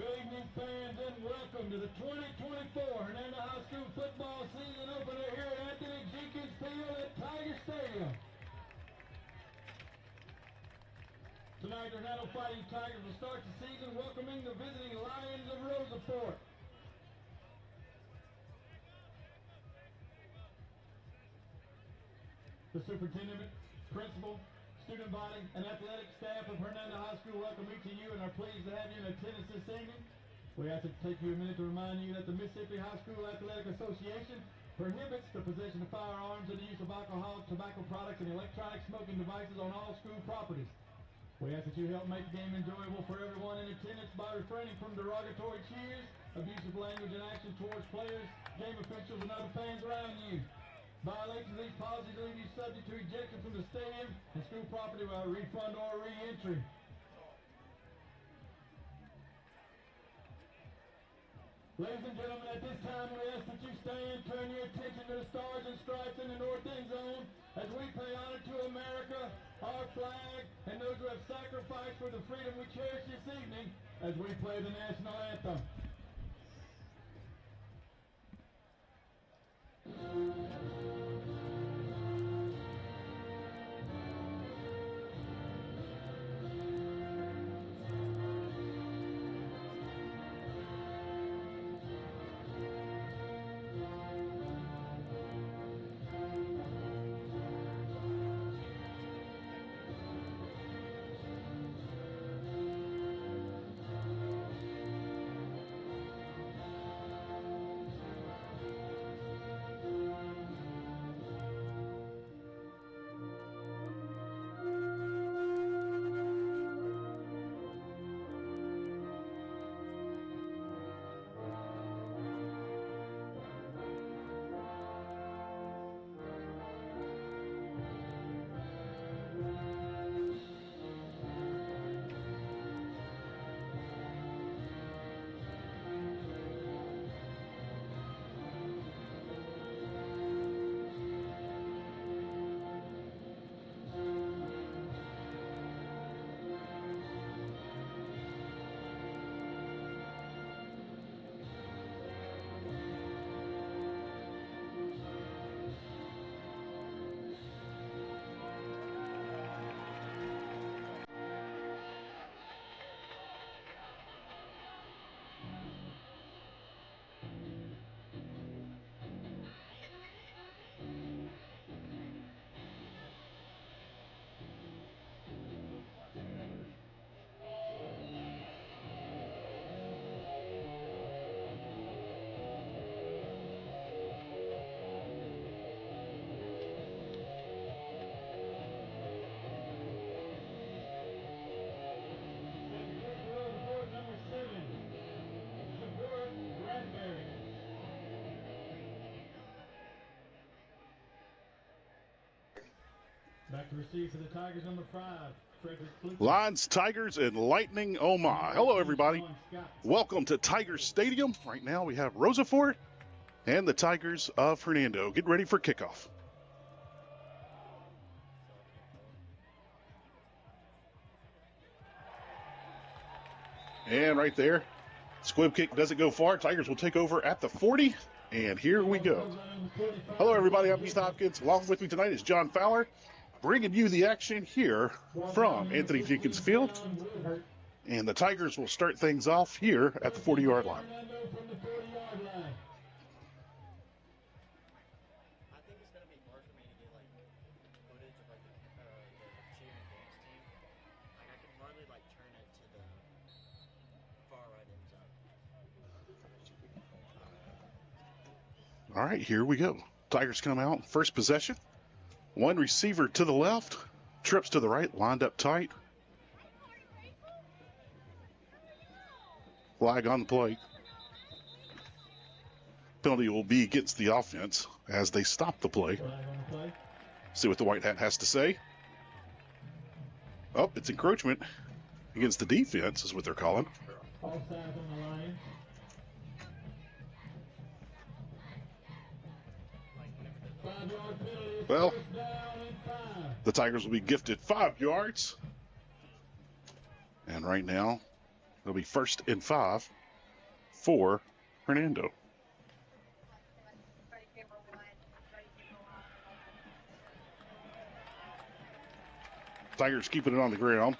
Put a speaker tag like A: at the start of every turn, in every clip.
A: Good evening, fans, and welcome to the 2024 Hernando High School football season opener here at Anthony Jenkins Field at Tiger Stadium. Tonight, the Hernando Fighting Tigers will start the season welcoming the visiting Lions of Rosa. The superintendent, principal, student body, and athletic staff of Hernando High School welcome each of you and are pleased to have you in attendance this evening. We ask to take you a minute to remind you that the Mississippi High School Athletic Association prohibits the possession of firearms and the use of alcohol, tobacco products, and electronic smoking devices on all school properties. We ask that you help make the game enjoyable for everyone in attendance by refraining from derogatory cheers, abusive language, and action towards players, game officials, and other fans around you. Violations of these policies leave you subject to ejection from the stadium and school property without a refund or re-entry. Ladies and gentlemen, at this time we ask that you stand, turn your attention to the stars and stripes in the north end zone as we pay honor to America, our flag, and those who have sacrificed for the freedom we cherish this evening as we play the national anthem. Back to receive for the Tigers, number 5, Frederick Fluke.
B: Lions, Tigers, and Lightning, oh my. Hello, everybody. Welcome to Tiger Stadium. Right now we have Rosa and the Tigers of Hernando. Get ready for kickoff. And right there, squib kick doesn't go far. Tigers will take over at the 40, and here we go. Hello, everybody. I'm East Hopkins. Along with me tonight is John Fowler, bringing you the action here from Anthony Jenkins Field. And the Tigers will start things off here at the 40-yard line.
A: I think it's going to be hard for me to get footage of the cheer and dance team. I can hardly turn it to the far right end zone.
B: All right, here we go. Tigers come out, first possession. One receiver to the left, trips to the right, lined up tight. Flag on the play. Penalty will be against the offense as they stop the play. See what the white hat has to say. Oh, it's encroachment against the defense is what they're calling.
A: Offside on the line.
B: Well, the Tigers will be gifted 5 yards. And right now, it'll be 1st and 5. for Hernando. Tigers keeping it on the ground.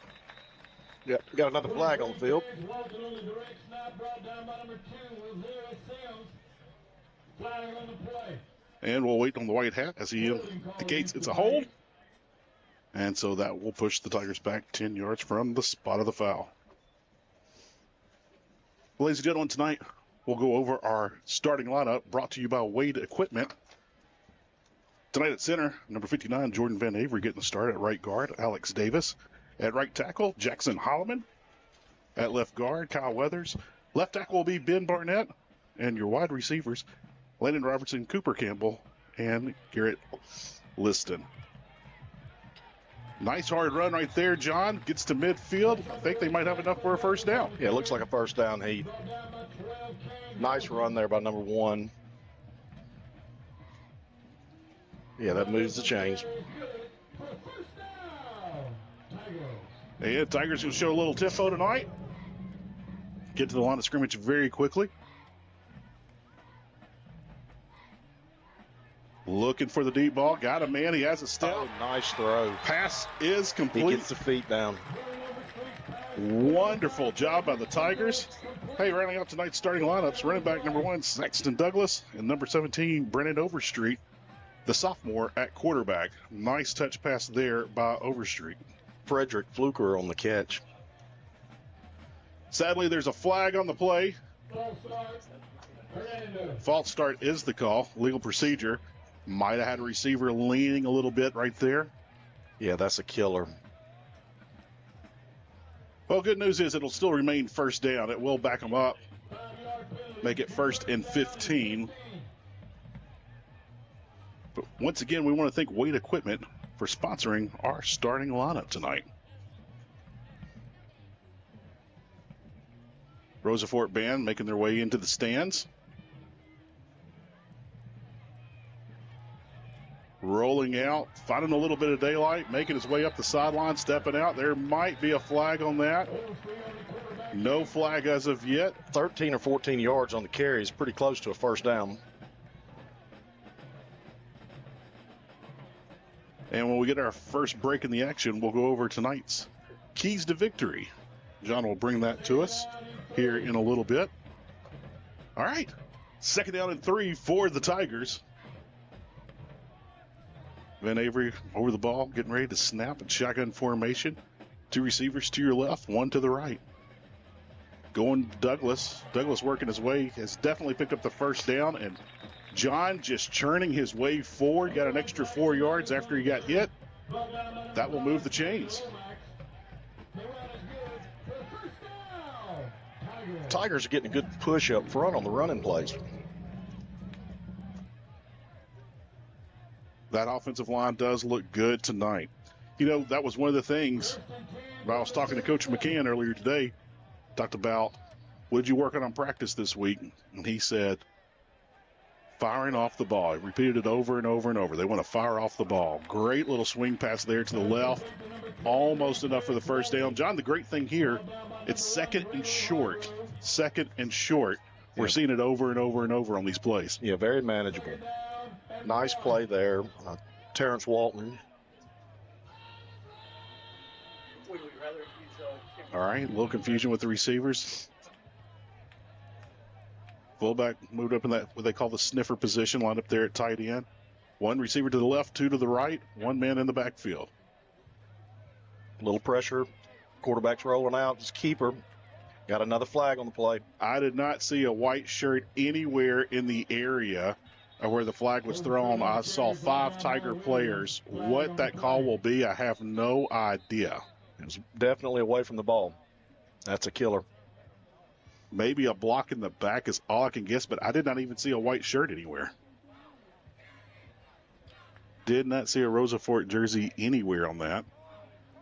C: Yep, we got another flag on the field.
B: And we'll wait on the white hat as he indicates it's a hold. And so that will push the Tigers back 10 yards from the spot of the foul. Ladies and gentlemen, tonight we'll go over our starting lineup brought to you by Wade Equipment. Tonight at center, number 59, Jordan Van Avery getting the start at right guard. Alex Davis. At right tackle, Jackson Holloman. At left guard, Kyle Weathers. Left tackle will be Ben Barnett. And your wide receivers, Landon Robertson, Cooper Campbell, and Garrett Liston. Nice hard run right there, John. Gets to midfield. I think they might have enough for a first down.
C: Yeah, it looks like a first down, Heath. Nice run there by number 1. Yeah, that moves the chains.
B: And Tigers going to show a little tifo tonight. Get to the line of scrimmage very quickly. Looking for the deep ball. Got a man. He has a step.
C: Oh, nice throw.
B: Pass is complete.
C: He gets the feet down.
B: Wonderful job by the Tigers. Hey, rounding out tonight's starting lineups, running back number 1, Sexton Douglas, and number 17, Brennan Overstreet, the sophomore at quarterback. Nice touch pass there by Overstreet.
C: Frederick Fluker on the catch.
B: Sadly, there's a flag on the play. False start is the call. Legal procedure. Might have had a receiver leaning a little bit right there.
C: Yeah, that's a killer.
B: Well, good news is it'll still remain first down. It will back them up. Make it 1st and 15. But once again, we want to thank Wade Equipment for sponsoring our starting lineup tonight. Rosa Fort Band making their way into the stands. Rolling out, finding a little bit of daylight, making his way up the sideline, stepping out. There might be a flag on that. No flag as of yet.
C: 13 or 14 yards on the carry is pretty close to a first down.
B: And when we get our first break in the action, we'll go over tonight's keys to victory. John will bring that to us here in a little bit. All right, 2nd down and 3 for the Tigers. Van Avery over the ball, getting ready to snap in shotgun formation. 2 receivers to your left, 1 to the right. Going Douglas. Douglas working his way, has definitely picked up the first down, and John just churning his way forward. Got an extra 4 yards after he got hit. That will move the chains.
C: Tigers are getting a good push up front on the running plays.
B: That offensive line does look good tonight. You know, that was one of the things I was talking to Coach McCann earlier today. Talked about, what did you work on practice this week? And he said, firing off the ball. He repeated it over and over and over. They want to fire off the ball. Great little swing pass there to the left. Almost enough for the first down. John, the great thing here, it's 2nd and short. 2nd and short. We're seeing it over and over and over on these plays.
C: Yeah, very manageable. Nice play there. Terrence Walton.
B: All right, a little confusion with the receivers. Fullback moved up in that, what they call the sniffer position, lined up there at tight end. 1 receiver to the left, 2 to the right, 1 man in the backfield.
C: A little pressure. Quarterback's rolling out. Just keeper. Got another flag on the play.
B: I did not see a white shirt anywhere in the area where the flag was thrown. I saw 5 Tiger players. What that call will be, I have no idea.
C: It was definitely away from the ball. That's a killer.
B: Maybe a block in the back is all I can guess, but I did not even see a white shirt anywhere. Did not see a Rosa Fort jersey anywhere on that.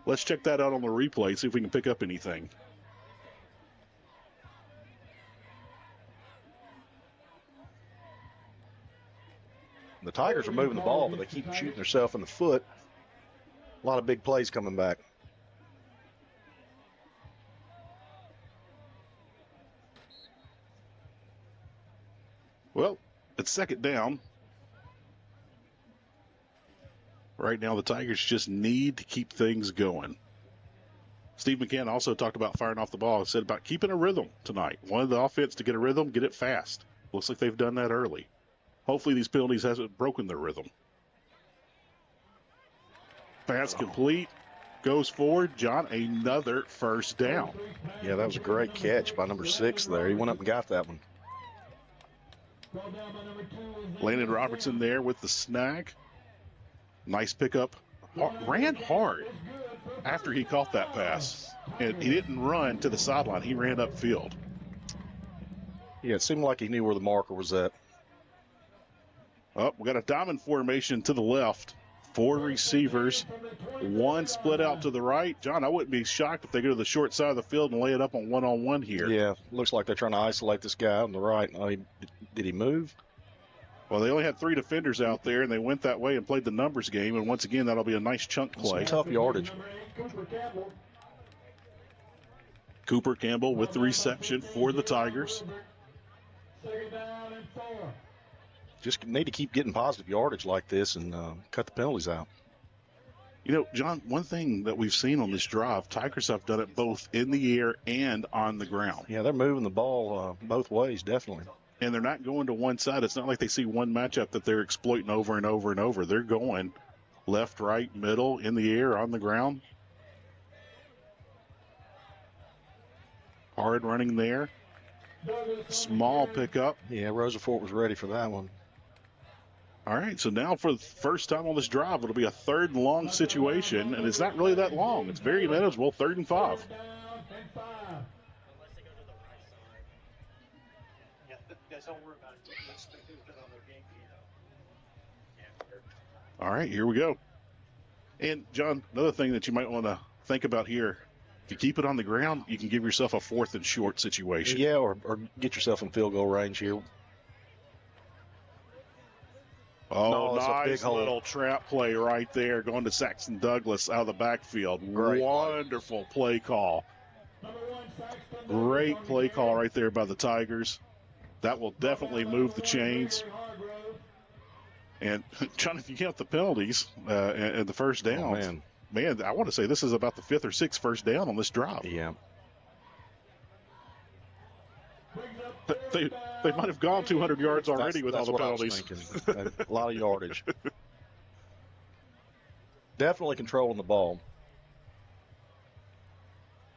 B: Let's check that out on the replay, see if we can pick up anything.
C: The Tigers are moving the ball, but they keep shooting themselves in the foot. A lot of big plays coming back.
B: Well, it's second down. Right now, the Tigers just need to keep things going. Steve McCann also talked about firing off the ball. He said about keeping a rhythm tonight. Wanted the offense to get a rhythm, get it fast. Looks like they've done that early. Hopefully these penalties hasn't broken their rhythm. Pass complete. Goes forward. John, another first down.
C: Yeah, that was a great catch by number 6 there. He went up and got that one.
B: Landon Robertson there with the snag. Nice pickup. Ran hard after he caught that pass. And he didn't run to the sideline. He ran upfield.
C: Yeah, it seemed like he knew where the marker was at.
B: Oh, we got a diamond formation to the left. 4 receivers. 1 split out to the right. John, I wouldn't be shocked if they go to the short side of the field and lay it up on one-on-one here.
C: Yeah, looks like they're trying to isolate this guy on the right. Oh, did he move?
B: Well, they only had 3 defenders out there, and they went that way and played the numbers game. And once again, that'll be a nice chunk play.
C: Some tough yardage.
B: Cooper Campbell with the reception for the Tigers.
C: Just need to keep getting positive yardage like this and cut the penalties out.
B: You know, John, one thing that we've seen on this drive, Tigers have done it both in the air and on the ground.
C: Yeah, they're moving the ball both ways, definitely.
B: And they're not going to one side. It's not like they see one matchup that they're exploiting over and over and over. They're going left, right, middle, in the air, on the ground. Hard running there. Small pickup.
C: Yeah, Rosa Fort was ready for that one.
B: All right, so now for the first time on this drive, it'll be a 3rd and long situation, and it's not really that long. It's very manageable, 3rd and 5. All right, here we go. And, John, another thing that you might want to think about here, if you keep it on the ground, you can give yourself a 4th and short situation.
C: Yeah, or get yourself in field goal range here.
B: Oh,
C: no,
B: nice little trap play right there, going to Saxon Douglas out of the backfield.
C: Great.
B: Wonderful play call. Great play call right there by the Tigers. That will definitely move the chains. And, John, if you count the penalties and the first down, man, I want to say this is about the 5th or 6th first down on this drive.
C: Yeah.
B: They might have gone 200 yards already with all the penalties.
C: A lot of yardage. Definitely controlling the ball.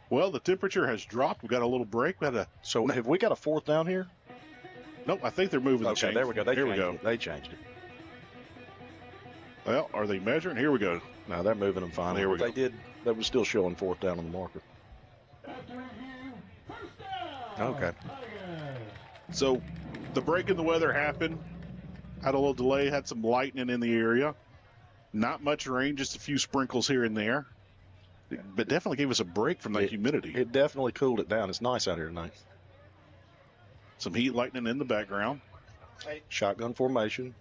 B: Well, the temperature has dropped. We got a little break.
C: So have we got a 4th down here?
B: Nope, I think they're moving the chains.
C: There we go. They changed it.
B: Well, are they measuring? Here we go.
C: No, they're moving them fine.
B: There we go.
C: They were still showing 4th down on the marker. Okay.
B: So the break in the weather happened. Had a little delay, had some lightning in the area. Not much rain, just a few sprinkles here and there. But definitely gave us a break from that humidity.
C: It definitely cooled it down. It's nice out here tonight.
B: Some heat lightning in the background.
C: Shotgun formation.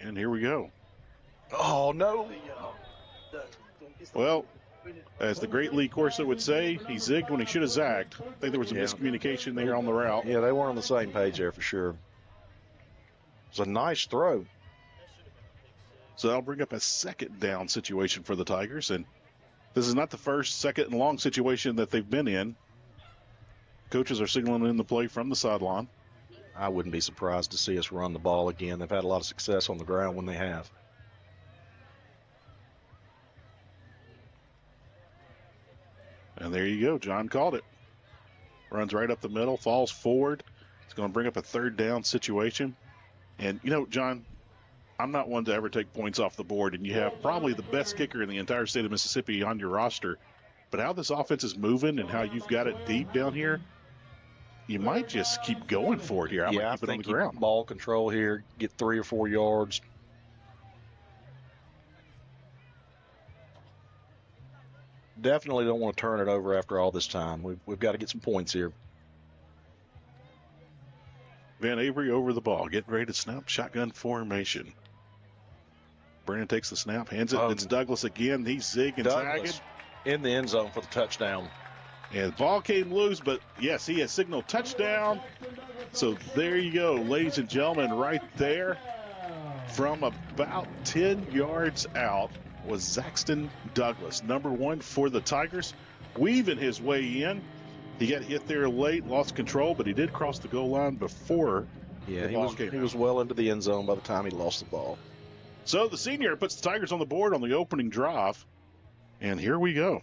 B: And here we go.
C: Oh, no.
B: Well, as the great Lee Corso would say, he zigged when he should have zagged. I think there was a miscommunication there on the route.
C: Yeah, they weren't on the same page there for sure. It's a nice throw.
B: So that'll bring up a 2nd down situation for the Tigers. And this is not the first 2nd and long situation that they've been in. Coaches are signaling in the play from the sideline.
C: I wouldn't be surprised to see us run the ball again. They've had a lot of success on the ground when they have.
B: And there you go. John called it. Runs right up the middle, falls forward. It's going to bring up a 3rd down situation. And, you know, John, I'm not one to ever take points off the board, and you have probably the best kicker in the entire state of Mississippi on your roster. But how this offense is moving and how you've got it deep down here, you might just keep going for it here. I might keep it on the ground.
C: Ball control here, get 3 or 4 yards. Definitely don't want to turn it over after all this time. We've got to get some points here.
B: Van Avery over the ball, getting ready to snap shotgun formation. Brandon takes the snap, hands it. It's Douglas again. He's zigging, zagging.
C: In the end zone for the touchdown.
B: And the ball came loose, but yes, he has signaled touchdown. So there you go, ladies and gentlemen, right there. From about 10 yards out was Zaxton Douglas, number 1 for the Tigers, weaving his way in. He got hit there late, lost control, but he did cross the goal line before the ball came.
C: He was well into the end zone by the time he lost the ball.
B: So the senior puts the Tigers on the board on the opening drive. And here we go.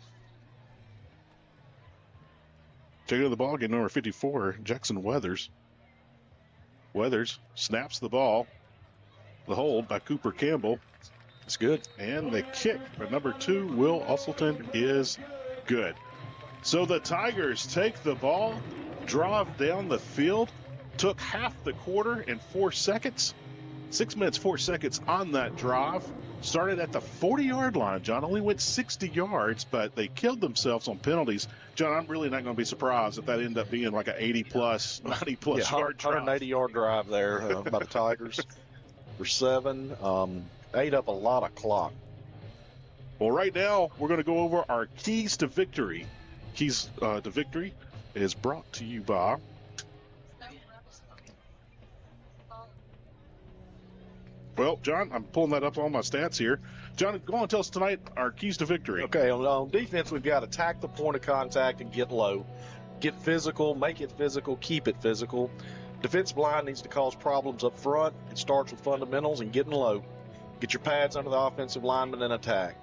B: Taking the ball, game number 54, Jackson Weathers. Weathers snaps the ball. The hold by Cooper Campbell.
C: It's good.
B: And the kick by number 2, Will Usselton, is good. So the Tigers take the ball, drive down the field, took half the quarter in 4 seconds. 6 minutes, 4 seconds on that drive. Started at the 40-yard line, John. Only went 60 yards, but they killed themselves on penalties. John, I'm really not going to be surprised if that ended up being like an 80-plus, 90-plus yard drive.
C: 180-yard drive there by the Tigers for 7. Ate up a lot of clock.
B: Well, right now, we're going to go over our keys to victory. Keys to victory is brought to you by... Well, John, I'm pulling that up on my stats here. John, go on and tell us tonight our keys to victory.
C: Okay, on defense, we've got to attack the point of contact and get low. Get physical, make it physical, keep it physical. Defensive line needs to cause problems up front. It starts with fundamentals and getting low. Get your pads under the offensive lineman and attack.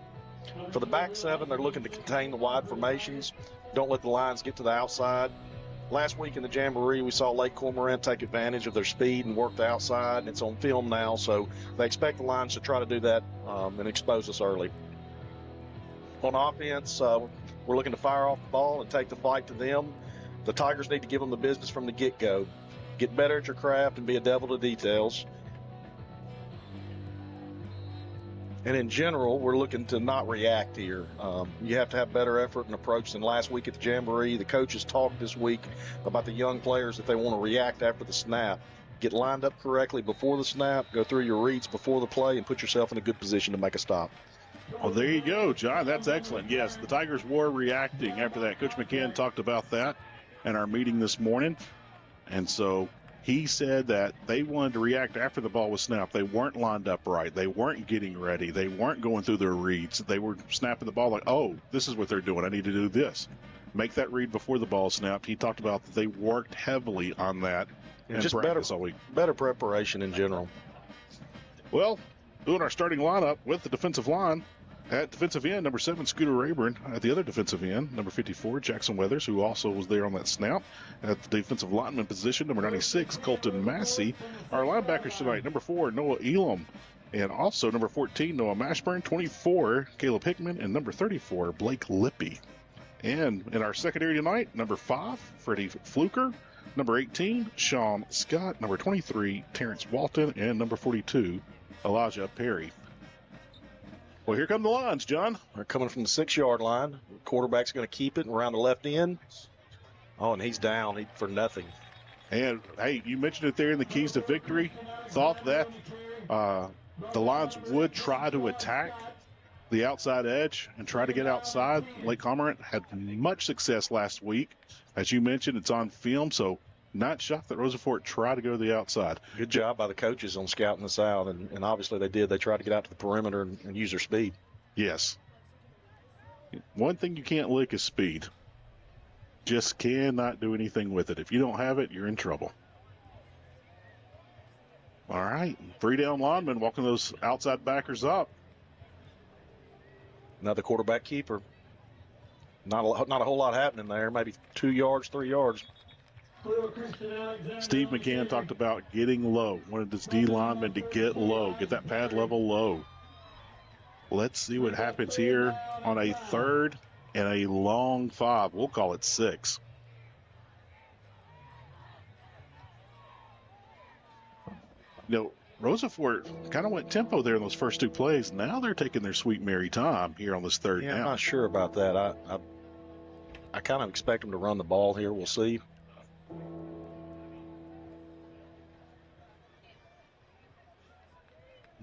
C: For the back 7, they're looking to contain the wide formations. Don't let the lines get to the outside. Last week in the Jamboree, we saw Lake Cormorant take advantage of their speed and work the outside, and it's on film now, so they expect the lines to try to do that and expose us early. On offense, we're looking to fire off the ball and take the fight to them. The Tigers need to give them the business from the get-go. Get better at your craft and be a devil to details. And in general, we're looking to not react here. You have to have better effort and approach than last week at the Jamboree. The coaches talked this week about the young players that they want to react after the snap. Get lined up correctly before the snap, go through your reads before the play, and put yourself in a good position to make a stop.
B: Well, there you go, John. That's excellent. Yes, the Tigers were reacting after that. Coach McCann talked about that in our meeting this morning. And so he said that they wanted to react after the ball was snapped. They weren't lined up right. They weren't getting ready. They weren't going through their reads. They were snapping the ball like, oh, this is what they're doing. I need to do this. Make that read before the ball snapped. He talked about that they worked heavily on that and
C: just
B: practice all week.
C: Better preparation in general.
B: Well, doing our starting lineup with the defensive line. At defensive end, number 7, Scooter Rayburn. At the other defensive end, number 54, Jackson Weathers, who also was there on that snap. At the defensive lineman position, number 96, Colton Massey. Our linebackers tonight, number 4, Noah Elam. And also number 14, Noah Mashburn. 24, Caleb Hickman. And number 34, Blake Lippy. And in our secondary tonight, number 5, Freddie Fluker. Number 18, Sean Scott. Number 23, Terrence Walton. And number 42, Elijah Perry. Well, here come the lines, John.
C: They're coming from the 6-yard line. The quarterback's going to keep it around the left end. Oh, and he's down for nothing.
B: And, hey, you mentioned it there in the keys to victory. Thought that the Lions would try to attack the outside edge and try to get outside. Lake Cormorant had much success last week. As you mentioned, it's on film, so not shocked that Rosa Forte tried to go to the outside.
C: Good job by the coaches on scouting this out, and obviously they did. They tried to get out to the perimeter and use their speed.
B: Yes. One thing you can't lick is speed. Just cannot do anything with it. If you don't have it, you're in trouble. All right, 3 down linemen walking those outside backers up.
C: Another quarterback keeper. Not a whole lot happening there. Maybe 2 yards, 3 yards.
B: Steve McCann talked about getting low. Wanted this D lineman to get low, get that pad level low. Let's see what happens here on a 3rd and a long 5. We'll call it 6. You know, Rosa Forte kind of went tempo there in those first 2 plays. Now they're taking their sweet merry time here on this 3rd down.
C: I'm not sure about that. I kind of expect them to run the ball here. We'll see.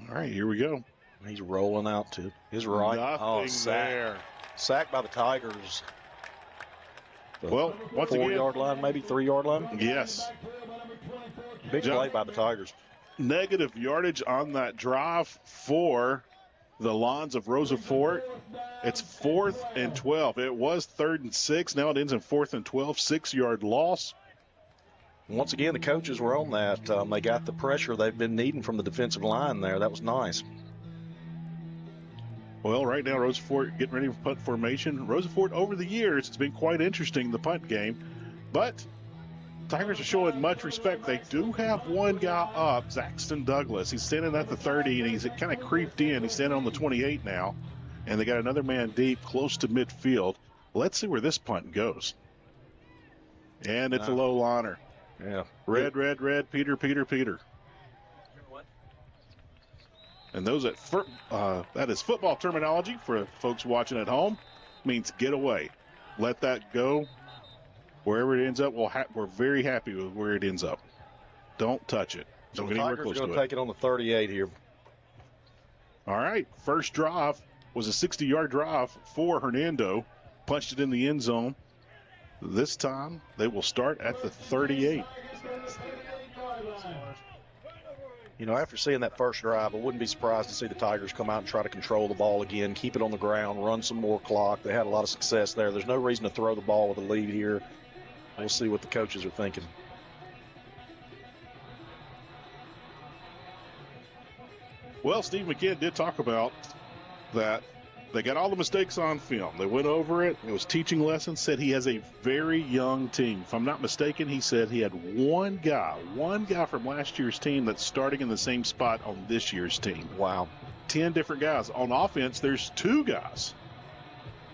B: All right, here we go.
C: He's rolling out to his right.
B: Nothing there.
C: Sacked by the Tigers.
B: Well, once again,
C: 4-yard line, maybe 3-yard line.
B: yes.
C: Big play by the Tigers.
B: Negative yardage on that drive for the Lawns of Rosa Fort. It's 4th and 12. It was 3rd and 6. Now it ends in 4th and 12. 6-yard loss.
C: Once again, the coaches were on that. They got the pressure they've been needing from the defensive line there. That was nice.
B: Well, right now, Rosa Fort getting ready for punt formation. Rosa Fort, over the years, it's been quite interesting, the punt game. But Tigers are showing much respect. They do have one guy up, Zaxton Douglas. He's standing at the 30, and he's kind of creeped in. He's standing on the 28 now. And they got another man deep, close to midfield. Let's see where this punt goes. And it's a low liner.
C: Yeah.
B: Red, Peter. And those that is football terminology for folks watching at home. Means get away. Let that go. Wherever it ends up, we're very happy with where it ends up. Don't touch it.
C: So
B: Don't
C: the
B: get anywhere
C: Tigers
B: close
C: are going
B: to
C: to
B: it.
C: take it on the 38 here.
B: All right. First drive was a 60-yard drive for Hernando. Punched it in the end zone. This time, they will start at the 38.
C: You know, after seeing that first drive, I wouldn't be surprised to see the Tigers come out and try to control the ball again, keep it on the ground, run some more clock. They had a lot of success there. There's no reason to throw the ball with a lead here. We'll see what the coaches are thinking.
B: Well, Steve McKinn did talk about that. They got all the mistakes on film. They went over it. It was teaching lessons. Said he has a very young team. If I'm not mistaken, he said he had one guy from last year's team that's starting in the same spot on this year's team.
C: Wow.
B: 10 different guys. On offense, there's 2 guys.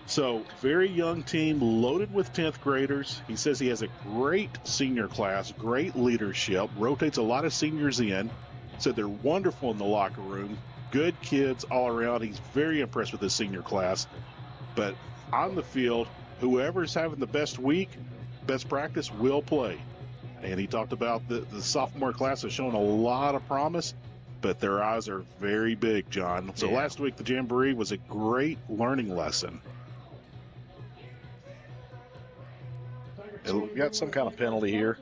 B: So, very young team, loaded with 10th graders. He says he has a great senior class, great leadership, rotates a lot of seniors in. Said they're wonderful in the locker room. Good kids all around. He's very impressed with his senior class. But on the field, whoever's having the best week, best practice will play. And he talked about the sophomore class has shown a lot of promise, but their eyes are very big, John. So last week, the Jamboree was a great learning lesson.
C: We got some kind of penalty here.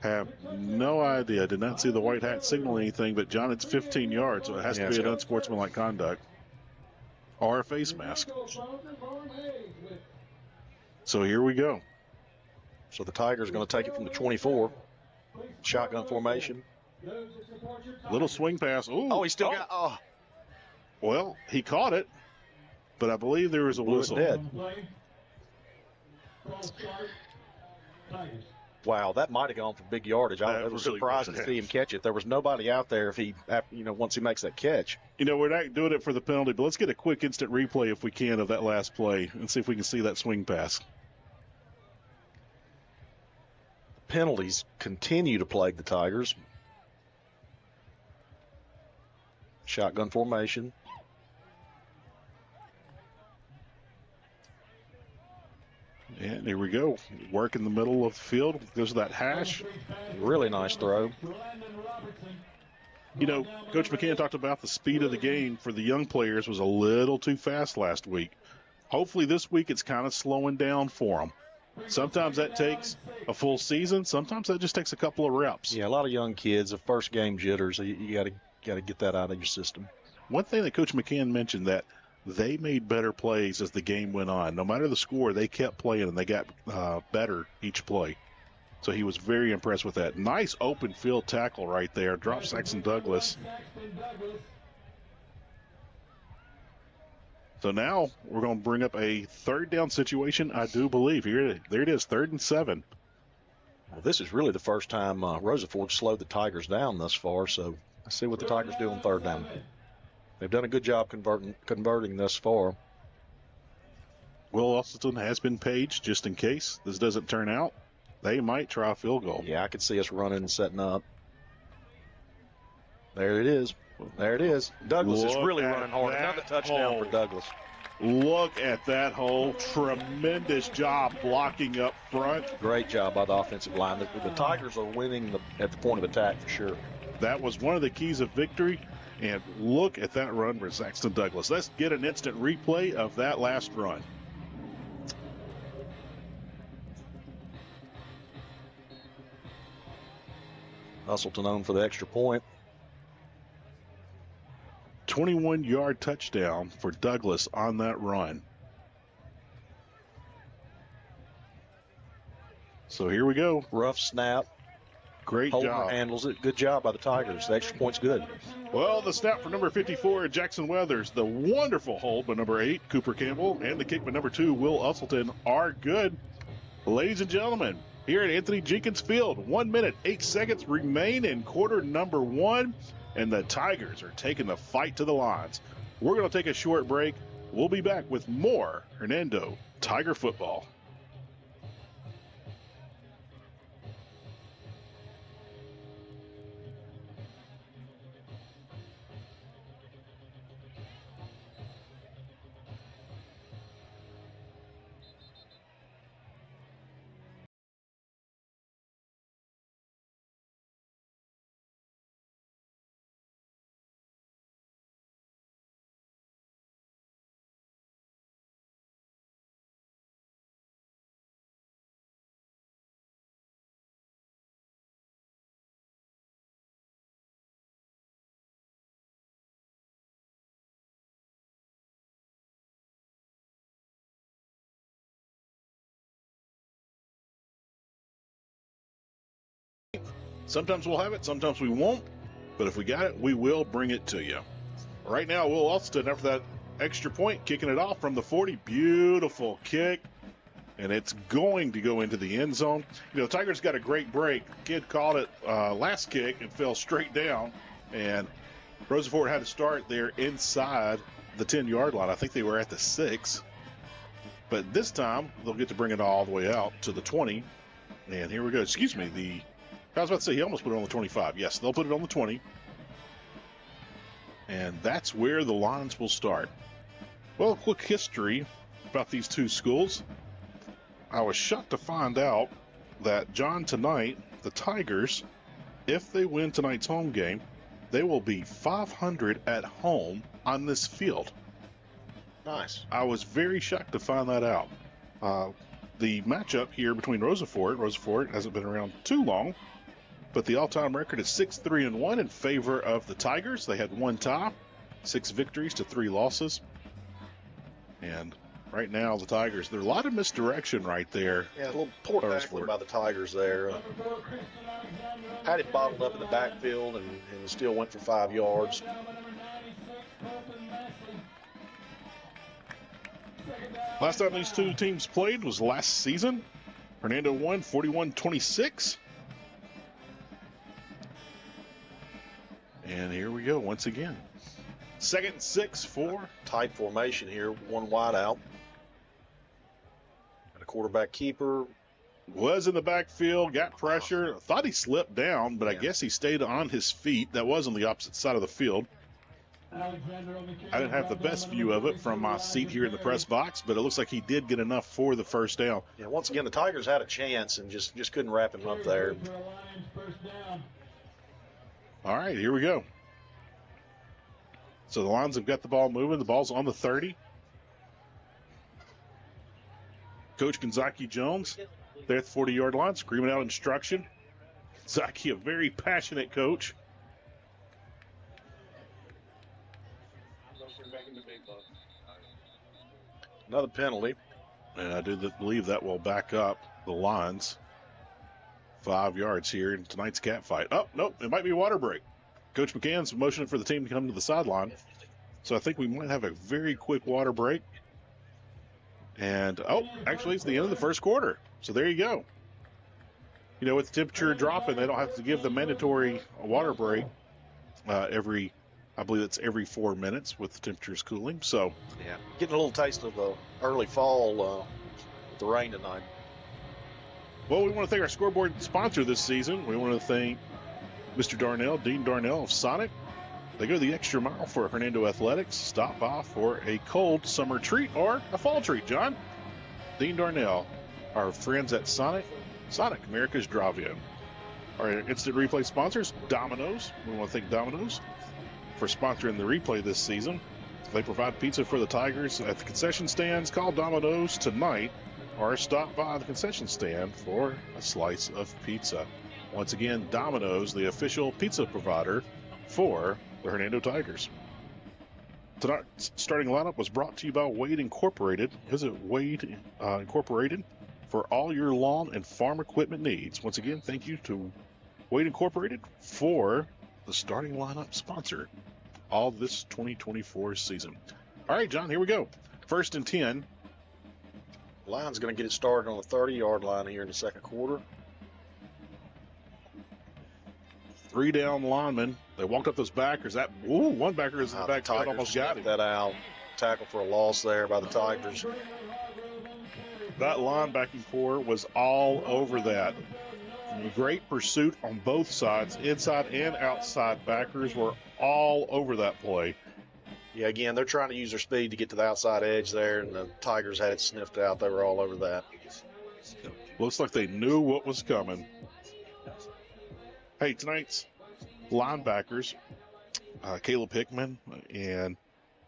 B: Have no idea. Did not see the white hat signal anything, but John, it's 15 yards, so it has to be an unsportsmanlike conduct or a face mask. So here we go.
C: So the Tigers are going to take it from the 24. Shotgun formation.
B: Little swing pass. Ooh.
C: Oh, he still got. Oh.
B: Well, he caught it, but I believe there was a whistle.
C: Dead. Wow, that might have gone for big yardage. I was really surprised to see him catch it. There was nobody out there if he, once he makes that catch.
B: We're not doing it for the penalty, but let's get a quick instant replay if we can of that last play and see if we can see that swing pass.
C: Penalties continue to plague the Tigers. Shotgun formation.
B: And here we go. Work in the middle of the field. Goes to that hash.
C: Really nice throw.
B: Coach McCann talked about the speed of the game for the young players was a little too fast last week. Hopefully this week it's kind of slowing down for them. Sometimes that takes a full season. Sometimes that just takes a couple of reps.
C: Yeah, a lot of young kids, the first game jitters. You got to get that out of your system.
B: One thing that Coach McCann mentioned that they made better plays as the game went on. No matter the score, they kept playing and they got better each play. So he was very impressed with that. Nice open field tackle right there. Drops Zaxton Douglas. So now we're going to bring up a third down situation, I do believe. There it is, 3rd and 7.
C: Well, this is really the first time Rosa Fort slowed the Tigers down thus far, so let's see what the Tigers do on 3rd down. They've done a good job converting thus far.
B: Will Austin has been paged just in case this doesn't turn out. They might try a field goal.
C: Yeah, I could see us running and setting up. There it is. There it is. Douglas is really running hard. Another touchdown for Douglas.
B: Look at that hole. Tremendous job blocking up front.
C: Great job by the offensive line. The Tigers are winning at the point of attack for sure.
B: That was one of the keys of victory. And look at that run for Zaxton Douglas. Let's get an instant replay of that last run.
C: Hustleton on for the extra point.
B: 21-yard touchdown for Douglas on that run. So here we go.
C: Rough snap.
B: Great
C: Holder
B: job.
C: handles it. Good job by the Tigers. The extra point's good.
B: Well, the snap for number 54, Jackson Weathers. The wonderful hold by number 8, Cooper Campbell. And the kick by number 2, Will Hustleton are good. Ladies and gentlemen, here at Anthony Jenkins Field, 1 minute, 8 seconds remain in quarter number 1. And the Tigers are taking the fight to the lines. We're going to take a short break. We'll be back with more Hernando Tiger football. Sometimes we'll have it, sometimes we won't. But if we got it, we will bring it to you. Right now, Will Hustleton, after that extra point, kicking it off from the 40. Beautiful kick. And it's going to go into the end zone. You know, Tigers got a great break. Kid caught it last kick and fell straight down. And Rosa Ford had to start there inside the 10-yard line. I think they were at the 6. But this time, they'll get to bring it all the way out to the 20. And here we go. Excuse me, I was about to say, he almost put it on the 25. Yes, they'll put it on the 20. And that's where the lines will start. Well, a quick history about these two schools. I was shocked to find out that, John, tonight, the Tigers, if they win tonight's home game, they will be 500 at home on this field.
C: Nice.
B: I was very shocked to find that out. The matchup here between Rosa Ford hasn't been around too long, but the all-time record is 6-3-1 in favor of the Tigers. They had one tie, 6 victories to 3 losses. And right now, the Tigers, there's a lot of misdirection right there.
C: Yeah, a little poor tackling by the Tigers there. Had it bottled up in the backfield and still went for 5 yards.
B: Last time these two teams played was last season. Hernando won 41-26. And here we go once again. 2nd and 6 for.
C: Tight formation here, one wide out. And a quarterback keeper.
B: Was in the backfield, got pressure. Thought he slipped down, but I guess he stayed on his feet. That was on the opposite side of the field. I didn't have the best view of it from my seat here in the press box, but it looks like he did get enough for the first down.
C: Yeah, once again, the Tigers had a chance and just couldn't wrap him up there.
B: All right, here we go. So the Lions have got the ball moving. The ball's on the 30. Coach Gonzaki Jones, there at the 40-yard line, screaming out instruction. Gonzaki, a very passionate coach.
C: Another penalty.
B: And I do believe that will back up the Lions 5 yards here in tonight's cat fight. Oh, nope, it might be a water break. Coach McCann's motioning for the team to come to the sideline. So I think we might have a very quick water break. And, actually, it's the end of the first quarter. So there you go. You know, with the temperature dropping, they don't have to give the mandatory water break I believe it's every 4 minutes with the temperatures cooling. So,
C: yeah, getting a little taste of the early fall with the rain tonight.
B: Well, we want to thank our scoreboard sponsor this season. We want to thank Mr. Darnell, Dean Darnell of Sonic. They go the extra mile for Hernando Athletics. Stop by for a cold summer treat or a fall treat, John. Dean Darnell, our friends at Sonic, America's Drive-In. Our instant replay sponsors, Domino's. We want to thank Domino's for sponsoring the replay this season. They provide pizza for the Tigers at the concession stands. Call Domino's tonight or stop by the concession stand for a slice of pizza. Once again, Domino's, the official pizza provider for the Hernando Tigers. Tonight's starting lineup was brought to you by Wade Incorporated. Visit Wade Incorporated for all your lawn and farm equipment needs. Once again, thank you to Wade Incorporated for the starting lineup sponsor all this 2024 season. All right, John, here we go. 1st and 10.
C: Lions going to get it started on the 30-yard line here in the second quarter.
B: 3 down linemen. They walked up those backers. One backer is in the back.
C: Tigers
B: Almost got him.
C: that out. Tackle for a loss there by the Tigers.
B: That linebacking core was all over that. Great pursuit on both sides. Inside and outside backers were all over that play.
C: Yeah, again, they're trying to use their speed to get to the outside edge there, and the Tigers had it sniffed out. They were all over that.
B: Looks like they knew what was coming. Hey, tonight's linebackers, Caleb Hickman and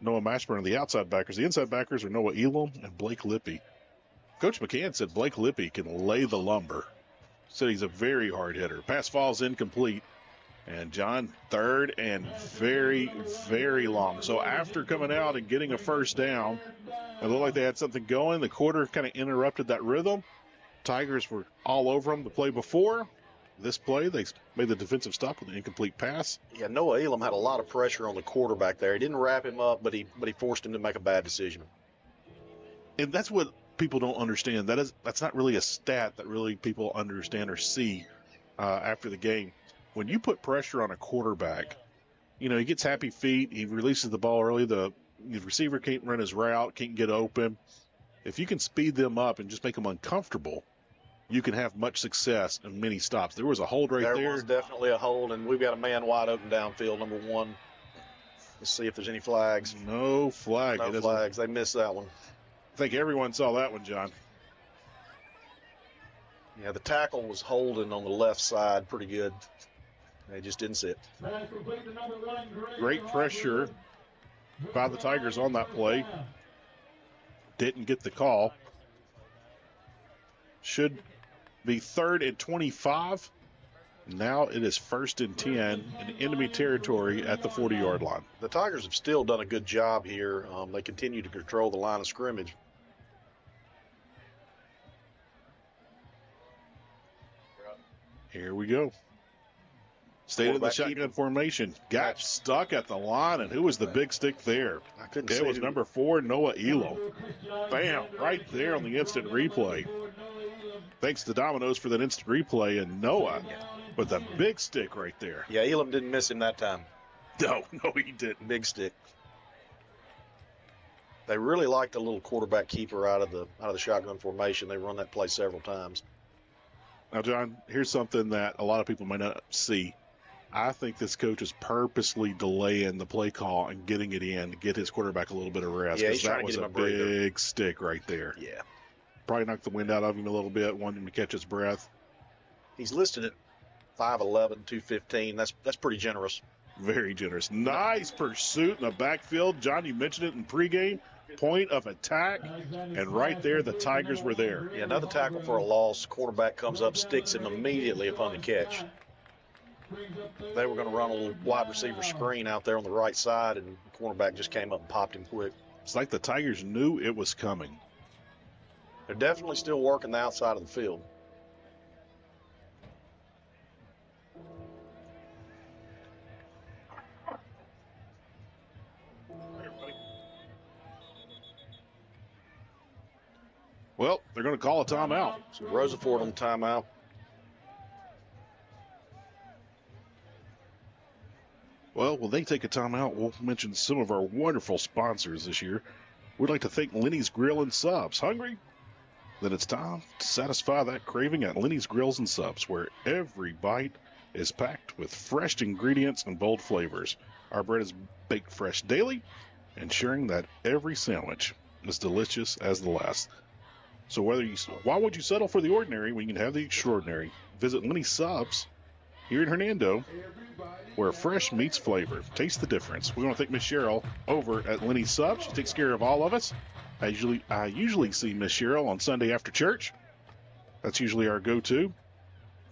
B: Noah Mashburn are the outside backers. The inside backers are Noah Elam and Blake Lippy. Coach McCann said Blake Lippy can lay the lumber. Said he's a very hard hitter. Pass falls incomplete. And John, 3rd and very, very long. So after coming out and getting a first down, it looked like they had something going. The quarter kind of interrupted that rhythm. Tigers were all over them the play before. This play, they made the defensive stop with an incomplete pass.
C: Yeah, Noah Elam had a lot of pressure on the quarterback there. He didn't wrap him up, but he forced him to make a bad decision.
B: And that's what people don't understand. That's not really a stat that really people understand or see after the game. When you put pressure on a quarterback, he gets happy feet. He releases the ball early. The receiver can't run his route, can't get open. If you can speed them up and just make them uncomfortable, you can have much success in many stops. There was a hold right there.
C: There was definitely a hold, and we've got a man wide open downfield, number 1. Let's see if there's any flags.
B: No flag.
C: No flags. They missed that one.
B: I think everyone saw that one, John.
C: Yeah, the tackle was holding on the left side pretty good. They just didn't sit.
B: Great pressure by the Tigers on that play. Didn't get the call. Should be 3rd and 25. Now it is 1st and 10 in enemy territory at the 40-yard line.
C: The Tigers have still done a good job here. They continue to control the line of scrimmage.
B: Here we go. Stayed in the shotgun formation. Got stuck at the line, and who was the big stick there?
C: I couldn't see.
B: It was number 4, Noah Elam. Bam, right there on the instant replay. Thanks to Domino's for that instant replay, and Noah with a big stick right there.
C: Yeah, Elam didn't miss him that time.
B: No, he didn't.
C: Big stick. They really like the little quarterback keeper out of the shotgun formation. They run that play several times.
B: Now, John, here's something that a lot of people may not see. I think this coach is purposely delaying the play call and getting it in to get his quarterback a little bit of rest.
C: Yeah, he's
B: that
C: trying to
B: was
C: get
B: a
C: him a breather.
B: big stick right there.
C: Yeah.
B: Probably knocked the wind out of him a little bit, wanted him to catch his breath.
C: He's listed at 5'11", 215. That's pretty generous.
B: Very generous. Nice pursuit in the backfield. John, you mentioned it in pregame. Point of attack, and right there, the Tigers were there.
C: Yeah, another tackle for a loss. Quarterback comes up, sticks him immediately upon the catch. They were going to run a little wide receiver screen out there on the right side, and the cornerback just came up and popped him quick.
B: It's like the Tigers knew it was coming.
C: They're definitely still working the outside of the field.
B: Well, they're going to call a timeout.
C: So Rosa Ford on timeout.
B: Well, when they take a timeout, we'll mention some of our wonderful sponsors this year. We'd like to thank Lenny's Grill and Subs. Hungry? Then it's time to satisfy that craving at Lenny's Grills and Subs, where every bite is packed with fresh ingredients and bold flavors. Our bread is baked fresh daily, ensuring that every sandwich is delicious as the last. So why would you settle for the ordinary when you can have the extraordinary? Visit Lenny's Subs here in Hernando, where fresh meets flavor. Taste the difference. We want to thank Miss Cheryl over at Lenny's Subs. She takes care of all of us. I usually see Miss Cheryl on Sunday after church. That's usually our go-to.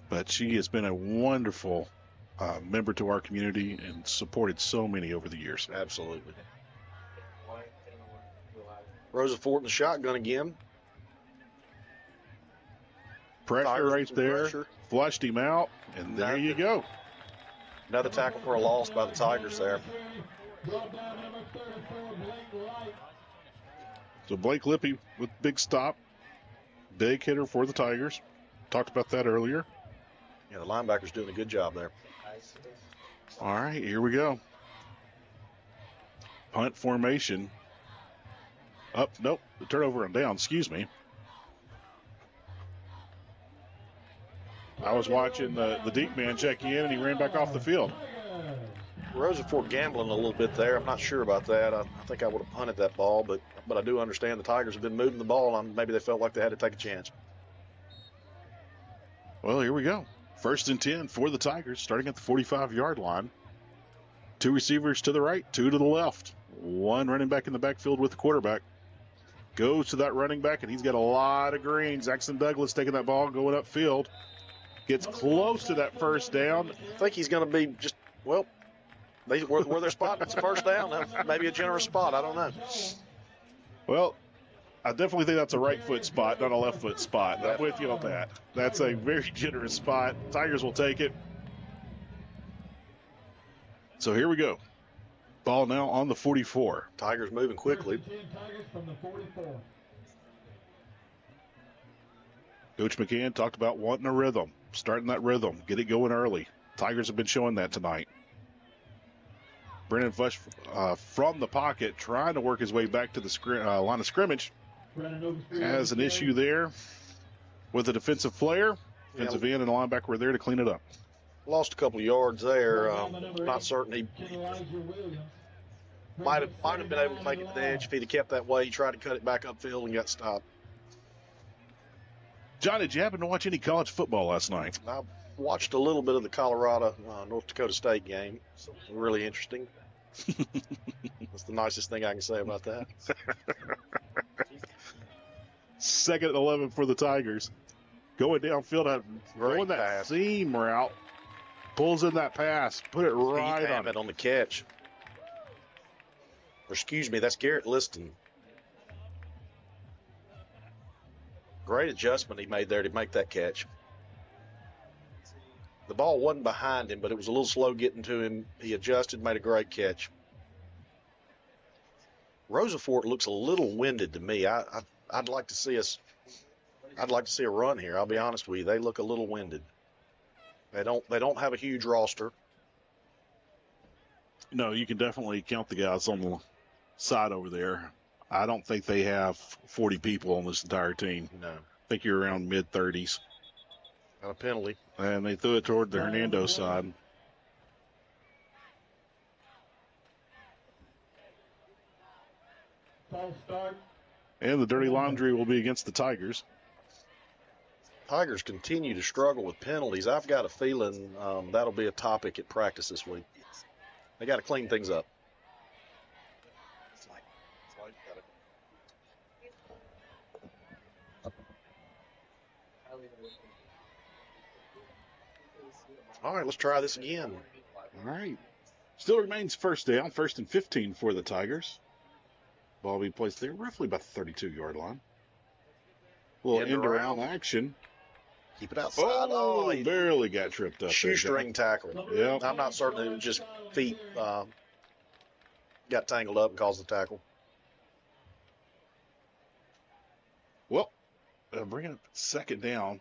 B: but she has been a wonderful member to our community and supported so many over the years.
C: Absolutely. Rosa Fort in the shotgun again.
B: Pressure
C: Tigers
B: right
C: with some
B: there.
C: pressure.
B: Flushed him out, and there you go.
C: Another tackle for a loss by the Tigers there.
B: So Blake Lippy with big stop. Big hitter for the Tigers. Talked about that earlier.
C: Yeah, the linebacker's doing a good job there.
B: All right, here we go. Punt formation. Up, nope, the turnover and down, excuse me. I was watching the deep man check in, and he ran back off the field.
C: Rosa Fort gambling a little bit there. I'm not sure about that. I think I would have punted that ball, but I do understand the Tigers have been moving the ball, and maybe they felt like they had to take a chance.
B: Well, here we go. 1st and 10 for the Tigers, starting at the 45-yard line. 2 receivers to the right, 2 to the left. 1 running back in the backfield with the quarterback. Goes to that running back, and he's got a lot of green. Zaxton Douglas taking that ball, going upfield. Gets close to that first down.
C: I think he's going to be just, well, where their spot, it's a first down. Maybe a generous spot. I don't know.
B: Well, I definitely think that's a right foot spot, not a left foot spot. I'm with you on that. That's a very generous spot. Tigers will take it. So here we go. Ball now on the 44.
C: Tigers moving quickly.
B: Coach McCann talked about wanting a rhythm, starting that rhythm, get it going early. Tigers have been showing that tonight. Brennan Fush from the pocket, trying to work his way back to the line of scrimmage. Has an issue there with a defensive player. Defensive end and a linebacker were there to clean it up.
C: Lost a couple of yards there. Not certain he might have been able to make it to the edge if he'd have kept that way. He tried to cut it back upfield and got stopped.
B: John, did you happen to watch any college football last night?
C: I watched a little bit of the Colorado North Dakota State game. Really interesting. That's the nicest thing I can say about that.
B: 2nd and 11 for the Tigers. Going downfield, going that
C: pass.
B: seam route. Pulls in that pass. Put it right on it.
C: On the catch. Or excuse me, that's Garrett Liston. Great adjustment he made there to make that catch. The ball wasn't behind him, but it was a little slow getting to him. He adjusted, made a great catch. Rosa Fort looks a little winded to me. I'd like to see a run here. I'll be honest with you. They look a little winded. They don't have a huge roster.
B: No, you can definitely count the guys on the side over there. I don't think they have 40 people on this entire team.
C: No.
B: I think you're around mid-30s.
C: Got a penalty.
B: And they threw it toward the Hernando side. And the dirty laundry will be against the Tigers.
C: Tigers continue to struggle with penalties. I've got a feeling that'll be a topic at practice this week. They got to clean things up. All right, let's try this again.
B: All right. Still remains first down, 1st and 15 for the Tigers. Ball being placed there, roughly about the 32-yard line. A little end around action.
C: Keep it outside.
B: Oh, he barely got tripped up.
C: Shoestring tackle.
B: Yep.
C: I'm not certain it was just feet got tangled up and caused the tackle.
B: Well, bringing up 2nd down.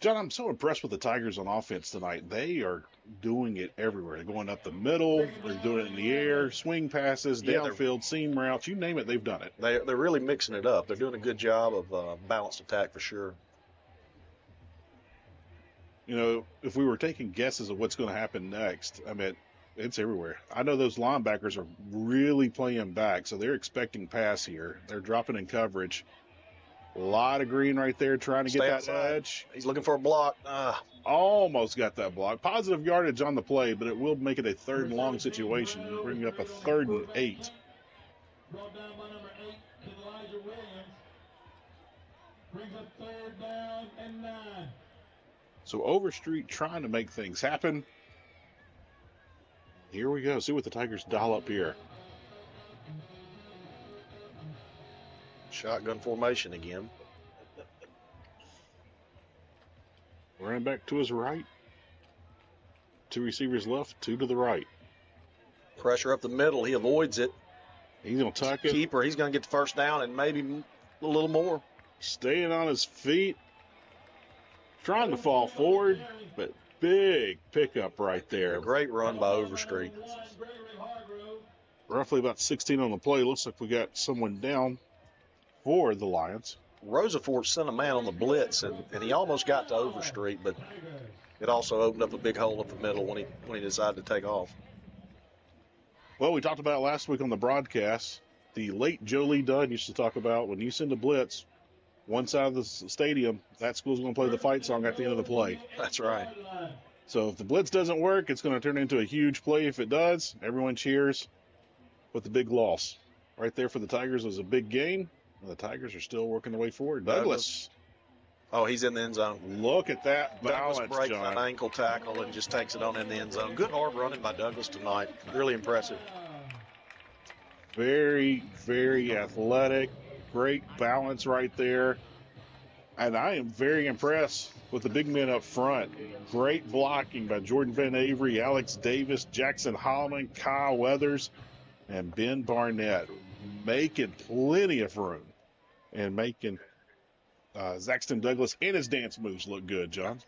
B: John, I'm so impressed with the Tigers on offense tonight. They are doing it everywhere. They're going up the middle. They're doing it in the air, swing passes, downfield, seam routes. You name it, they've done it.
C: They're really mixing it up. They're doing a good job of balanced attack for sure.
B: You know, if we were taking guesses of what's going to happen next, I mean, it's everywhere. I know those linebackers are really playing back, so they're expecting pass here. They're dropping in coverage. A lot of green right there trying to get that edge.
C: He's looking for a block.
B: Almost got that block. Positive yardage on the play, but it will make it a 3rd and long situation. Bring up a 3rd and 8.
A: Brought down by number 8, Elijah Williams. Brings up 3rd down and 9.
B: So Overstreet trying to make things happen. Here we go. See what the Tigers dial up here.
C: Shotgun formation again.
B: Running back to his right. 2 receivers left, 2 to the right.
C: Pressure up the middle. He avoids it.
B: He's going to tuck it.
C: Keeper, he's going to get the first down and maybe a little more.
B: Staying on his feet. Trying to fall forward, but big pickup right there.
C: Great run by Overstreet.
B: Roughly about 16 on the play. Looks like we got someone down for the Lions.
C: Roosevelt sent a man on the blitz, and he almost got to Overstreet, but it also opened up a big hole up the middle when he decided to take off.
B: Well, we talked about it last week on the broadcast. The late Joe Lee Dunn used to talk about when you send a blitz, one side of the stadium, that school's going to play the fight song at the end of the play.
C: That's right.
B: So if the blitz doesn't work, it's going to turn into a huge play. If it does, everyone cheers. But the big loss right there for the Tigers was a big gain. The Tigers are still working their way forward. Douglas.
C: Oh, he's in the end zone.
B: Look at that balance,
C: Douglas breaks
B: John.
C: an ankle tackle and just takes it on in the end zone. Good hard running by Douglas tonight. Really impressive.
B: Very, very athletic. Great balance right there. And I am very impressed with the big men up front. Great blocking by Jordan Van Avery, Alex Davis, Jackson Holloman, Kyle Weathers, and Ben Barnett. Making plenty of room and making Zaxton Douglas and his dance moves look good, John.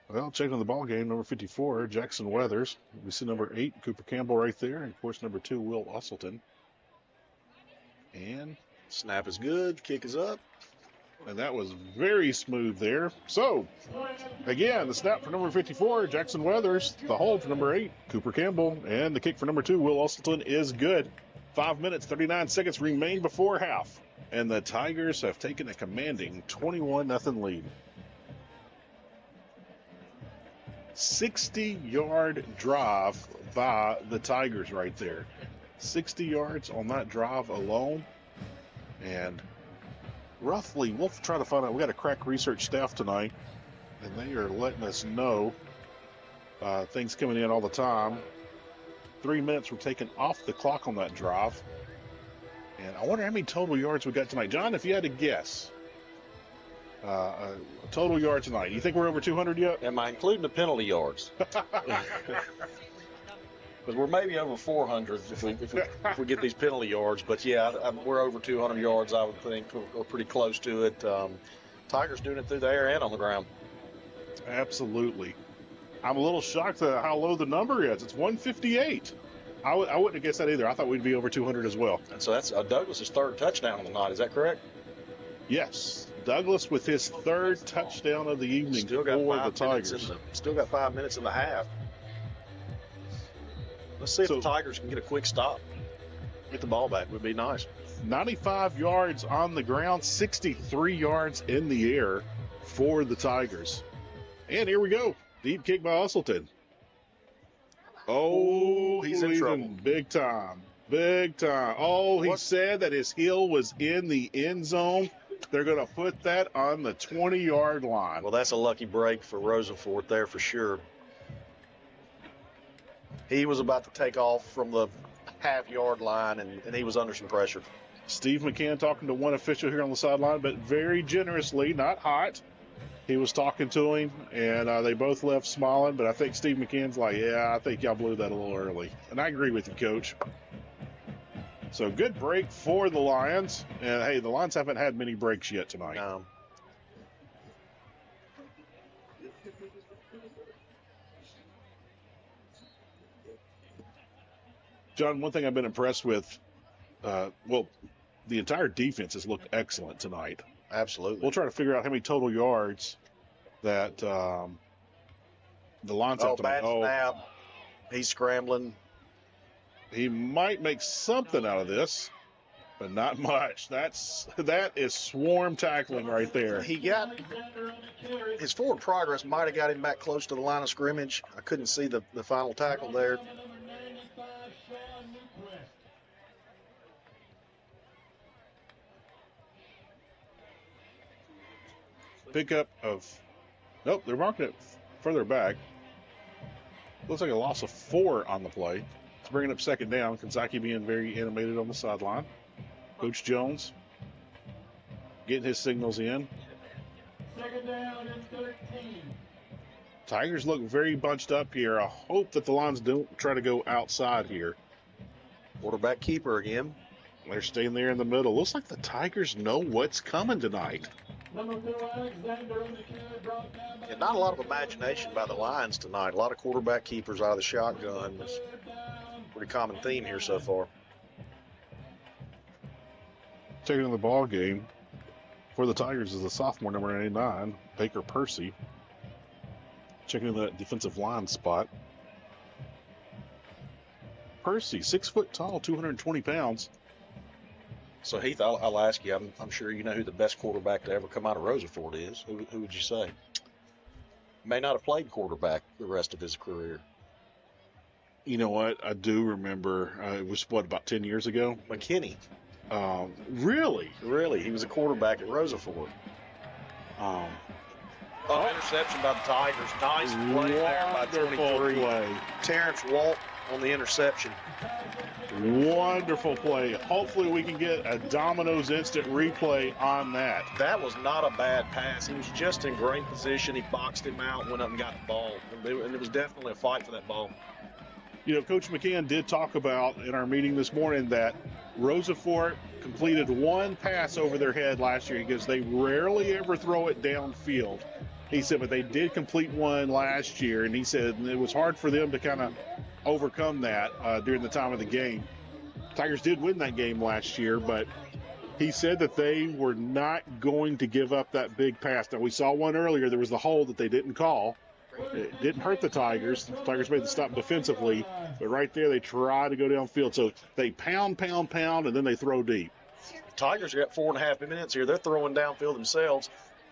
B: Well, checking on the ball game, number 54, Jackson Weathers. We see number 8, Cooper Campbell right there. And, of course, number 2, Will Usselton. And
C: snap is good. Kick is up.
B: And that was very smooth there. So, again, the snap for number 54, Jackson Weathers. The hold for number 8, Cooper Campbell. And the kick for number 2, Will Usselton, is good. 5 minutes, 39 seconds remain before half. And the Tigers have taken a commanding 21-0 lead. 60-yard drive by the Tigers right there. 60 yards on that drive alone. And roughly, we'll try to find out. We got a crack research staff tonight, and they are letting us know things coming in all the time. 3 minutes were taken off the clock on that drive. And I wonder how many total yards we got tonight. John, if you had to guess, total yards tonight, you think we're over 200 yet?
C: Am I including the penalty yards? Because we're maybe over 400 if we get these penalty yards. But, yeah, we're over 200 yards, I would think. We're pretty close to it. Tigers doing it through the air and on the ground.
B: Absolutely. I'm a little shocked at how low the number is. It's 158. I wouldn't have guessed that either. I thought we'd be over 200 as well.
C: And so that's Douglas' third touchdown of the night. Is that correct?
B: Yes. Douglas with his third touchdown of the evening for the Tigers.
C: Still got 5 minutes in the half. Let's see if the Tigers can get a quick stop. Get the ball back would be nice.
B: 95 yards on the ground, 63 yards in the air for the Tigers. And here we go. Deep kick by Usselton. Oh,
C: he's in trouble.
B: Big time. Big time. Oh, he said that his heel was in the end zone. They're going to put that on the 20-yard line.
C: Well, that's a lucky break for Roosevelt there for sure. He was about to take off from the half-yard line, and he was under some pressure.
B: Steve McCann talking to one official here on the sideline, but very generously, not hot. He was talking to him, and they both left smiling, but I think Steve McCann's like, yeah, I think y'all blew that a little early. And I agree with you, Coach. So good break for the Lions. And, hey, the Lions haven't had many breaks yet tonight. John, one thing I've been impressed with, the entire defense has looked excellent tonight.
C: Absolutely.
B: We'll try to figure out how many total yards that the Lions have tonight.
C: Bad snap. He's scrambling.
B: He might make something out of this, but not much. That is swarm tackling right there.
C: He got his forward progress might have got him back close to the line of scrimmage. I couldn't see the final tackle there.
B: pickup of, nope, they're marking it further back. Looks like a loss of 4 on the play. It's bringing up second down. Kanzaki being very animated on the sideline. Coach Jones getting his signals in.
A: Second down and 13.
B: Tigers look very bunched up here. I hope that the Lions don't try to go outside here.
C: Quarterback keeper again.
B: They're staying there in the middle. Looks like the Tigers know what's coming tonight.
A: Number 2, Alexander in the carry, brought down by
C: And not a lot of imagination by the Lions tonight. A lot of quarterback keepers out of the shotgun. It's a pretty common theme here so far.
B: Taking in the ball game for the Tigers is the sophomore, number 99, Baker Percy. Checking in that defensive line spot. Percy, 6 foot tall, 220 pounds.
C: So, Heath, I'll ask you, I'm sure you know who the best quarterback to ever come out of Rosafort is. Who would you say? May not have played quarterback the rest of his career.
B: You know what? I do remember, it was, about 10 years ago?
C: McKinney.
B: Really?
C: Really, he was a quarterback at Rosafort. Interception by the Tigers. Nice play there by 23.
B: Play.
C: Terrence Walt on the interception.
B: Wonderful play. Hopefully we can get a Domino's instant replay on that.
C: That was not a bad pass. He was just in great position. He boxed him out, went up and got the ball. And it was definitely a fight for that ball.
B: You know, Coach McCann did talk about in our meeting this morning that Rosafort completed 1 pass over their head last year because they rarely ever throw it downfield. He said, but they did complete 1 last year, and he said it was hard for them to kind of overcome that during the time of the game. Tigers did win that game last year, but he said that they were not going to give up that big pass. Now, we saw one earlier. There was the hold that they didn't call. It didn't hurt the Tigers. The Tigers made the stop defensively, but right there they try to go downfield. So they pound, and then they throw deep.
C: Tigers got 4.5 minutes here. They're throwing downfield themselves.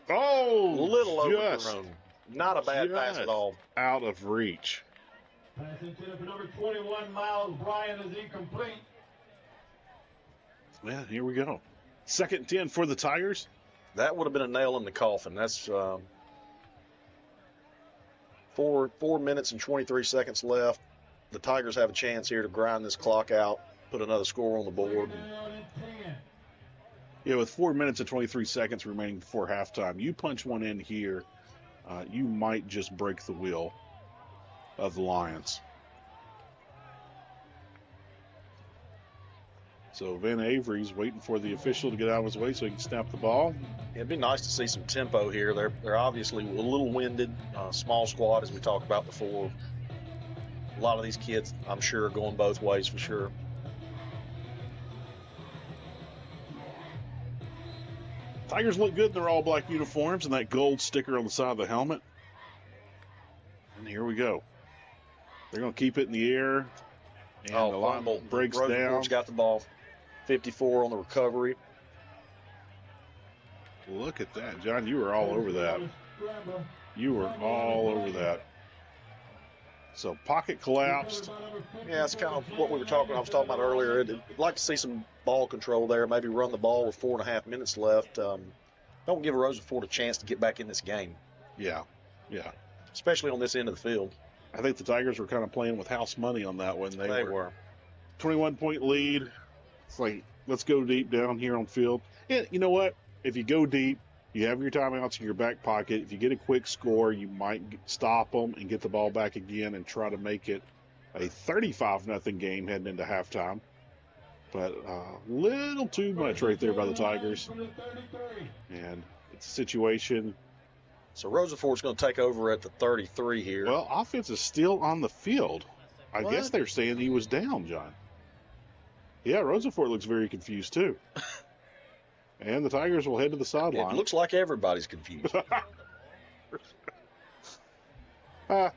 B: Oh,
C: little overthrown. Not a bad pass at all.
B: Out of reach.
A: Pass intended for number 21, Miles Bryan, is incomplete.
B: Yeah, here we go. 2nd and 10 for the Tigers.
C: That would have been a nail in the coffin. That's 4 minutes and 23 seconds left. The Tigers have a chance here to grind this clock out, put another score on the board.
B: Yeah, with 4 minutes and 23 seconds remaining before halftime, you punch one in here, you might just break the will of the Lions. So Van Avery's waiting for the official to get out of his way so he can snap the ball.
C: It'd be nice to see some tempo here. They're obviously a little winded. Small squad, as we talked about before. A lot of these kids, I'm sure, are going both ways for sure.
B: Tigers look good in their all-black uniforms and that gold sticker on the side of the helmet. And here we go. They're going to keep it in the air. And the line breaks down.
C: Rosefort's got the ball. 54 on the recovery.
B: Look at that. John, you were all over that. You were all over that. So pocket collapsed.
C: Yeah, it's kind of what I was talking about earlier. I'd like to see some ball control there, maybe run the ball with 4.5 minutes left. Don't give Rosafort a chance to get back in this game.
B: Yeah.
C: Especially on this end of the field.
B: I think the Tigers were kind of playing with house money on that one.
C: They were.
B: 21-point lead. It's like, let's go deep down here on field. Yeah, you know what? If you go deep, you have your timeouts in your back pocket. If you get a quick score, you might stop them and get the ball back again and try to make it a 35-0 game heading into halftime. But a little too much right there by the Tigers. And it's a situation.
C: So Rosafort's going to take over at the 33 here.
B: Well, offense is still on the field. I guess they're saying he was down, John. Yeah, Rosafort looks very confused too. And the Tigers will head to the sideline.
C: It looks like everybody's confused.
B: Well,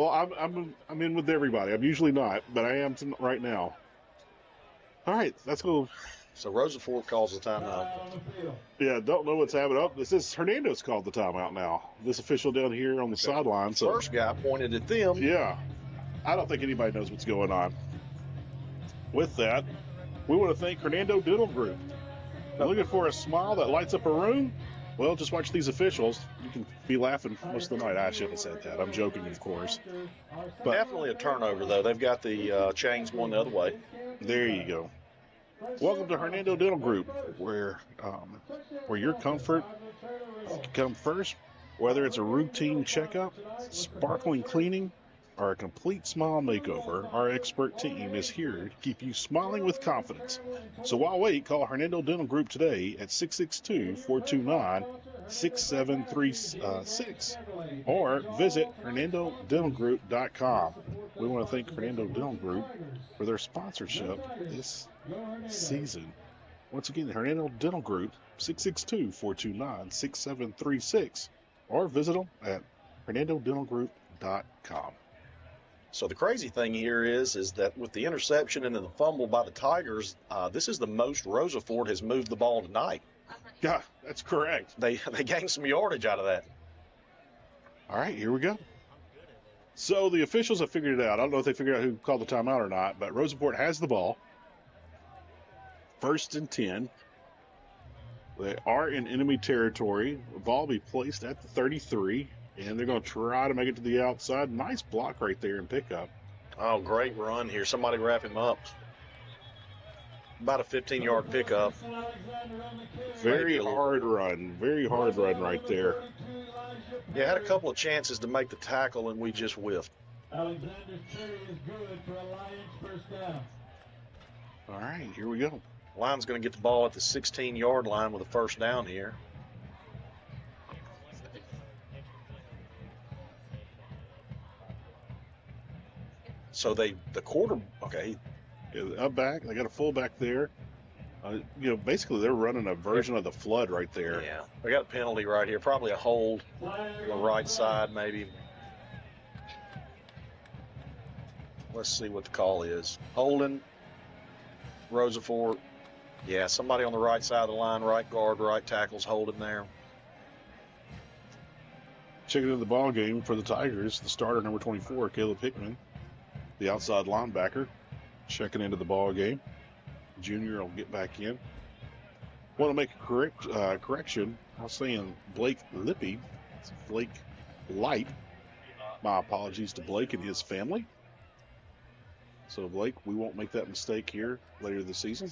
B: I'm in with everybody. I'm usually not, but I am right now. All right, let's go.
C: So Rosafort calls the timeout.
B: Yeah, don't know what's happening. Oh, this is Hernando's called the timeout now. This official down here on the sideline. So
C: first guy pointed at them.
B: Yeah, I don't think anybody knows what's going on. With that, we want to thank Hernando Dental Group. Now, looking for a smile that lights up a room? Well, just watch these officials. You can be laughing most of the night. I shouldn't have said that. I'm joking, of course. But
C: Definitely a turnover, though. They've got the chains going the other way.
B: there you go. Welcome to Hernando Dental Group, where your comfort can come first. Whether it's a routine checkup, sparkling cleaning, or a complete smile makeover, our expert team is here to keep you smiling with confidence. So while wait, call Hernando Dental Group today at 662-429-6736 or visit HernandoDentalGroup.com. We want to thank Hernando Dental Group for their sponsorship this season. Once again, Hernando Dental Group, 662-429-6736 or visit them at HernandoDentalGroup.com.
C: So the crazy thing here is that with the interception and the fumble by the Tigers, this is the most Rosa Ford has moved the ball tonight.
B: Yeah, that's correct.
C: They gained some yardage out of that.
B: All right, here we go. So the officials have figured it out. I don't know if they figured out who called the timeout or not, but Rosaport has the ball. 1st and 10. They are in enemy territory. The ball will be placed at the 33, and they're going to try to make it to the outside. Nice block right there and pickup.
C: Oh, great run here. Somebody wrap him up. About a 15-yard pickup.
B: Very hard run. Very hard run right there.
C: Yeah, had a couple of chances to make the tackle, and we just whiffed.
A: Alexander's carry is good for a Lions first down.
B: All right, here we go.
C: Lions going to get the ball at the 16-yard line with a first down here. So the quarter, okay.
B: Yeah, up back, they got a fullback there. Basically they're running a version of the flood right there.
C: Yeah, they got a penalty right here. Probably a hold on the right side, maybe. Let's see what the call is. Holding, Rosafort. Yeah, somebody on the right side of the line, right guard, right tackle's holding there.
B: Checking into the ball game for the Tigers, the starter number 24, Caleb Hickman, the outside linebacker, checking into the ball game. Junior will get back in. Want to make a correction. I was saying Blake Lippy. It's Blake Light. My apologies to Blake and his family. So, Blake, we won't make that mistake here later this season.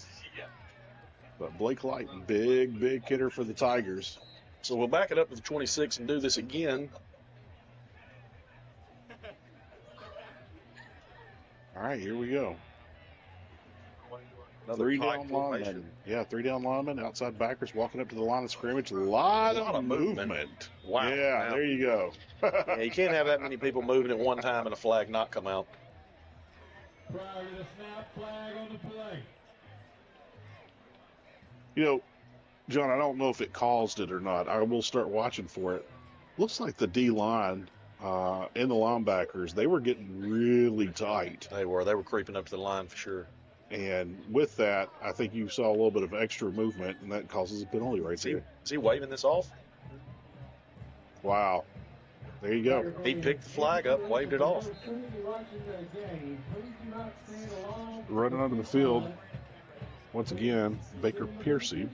B: But Blake Light, big hitter for the Tigers.
C: So we'll back it up to the 26 and do this again.
B: All right, here we go.
C: Another
B: 3 down linemen. Yeah, 3 down linemen, outside backers walking up to the line of scrimmage. A lot of movement.
C: Wow.
B: Yeah, there you go.
C: Yeah, you can't have that many people moving at one time and a flag not come out.
A: Prior to the snap, flag on the play.
B: John, I don't know if it caused it or not. I will start watching for it. Looks like the D-line and the linebackers, they were getting really tight.
C: They were creeping up to the line for sure.
B: And with that, I think you saw a little bit of extra movement, and that causes a penalty right there.
C: Is he waving this off?
B: Wow. There you go.
C: He picked the flag up, waved it off.
B: Running onto the field, once again, Baker Piercy.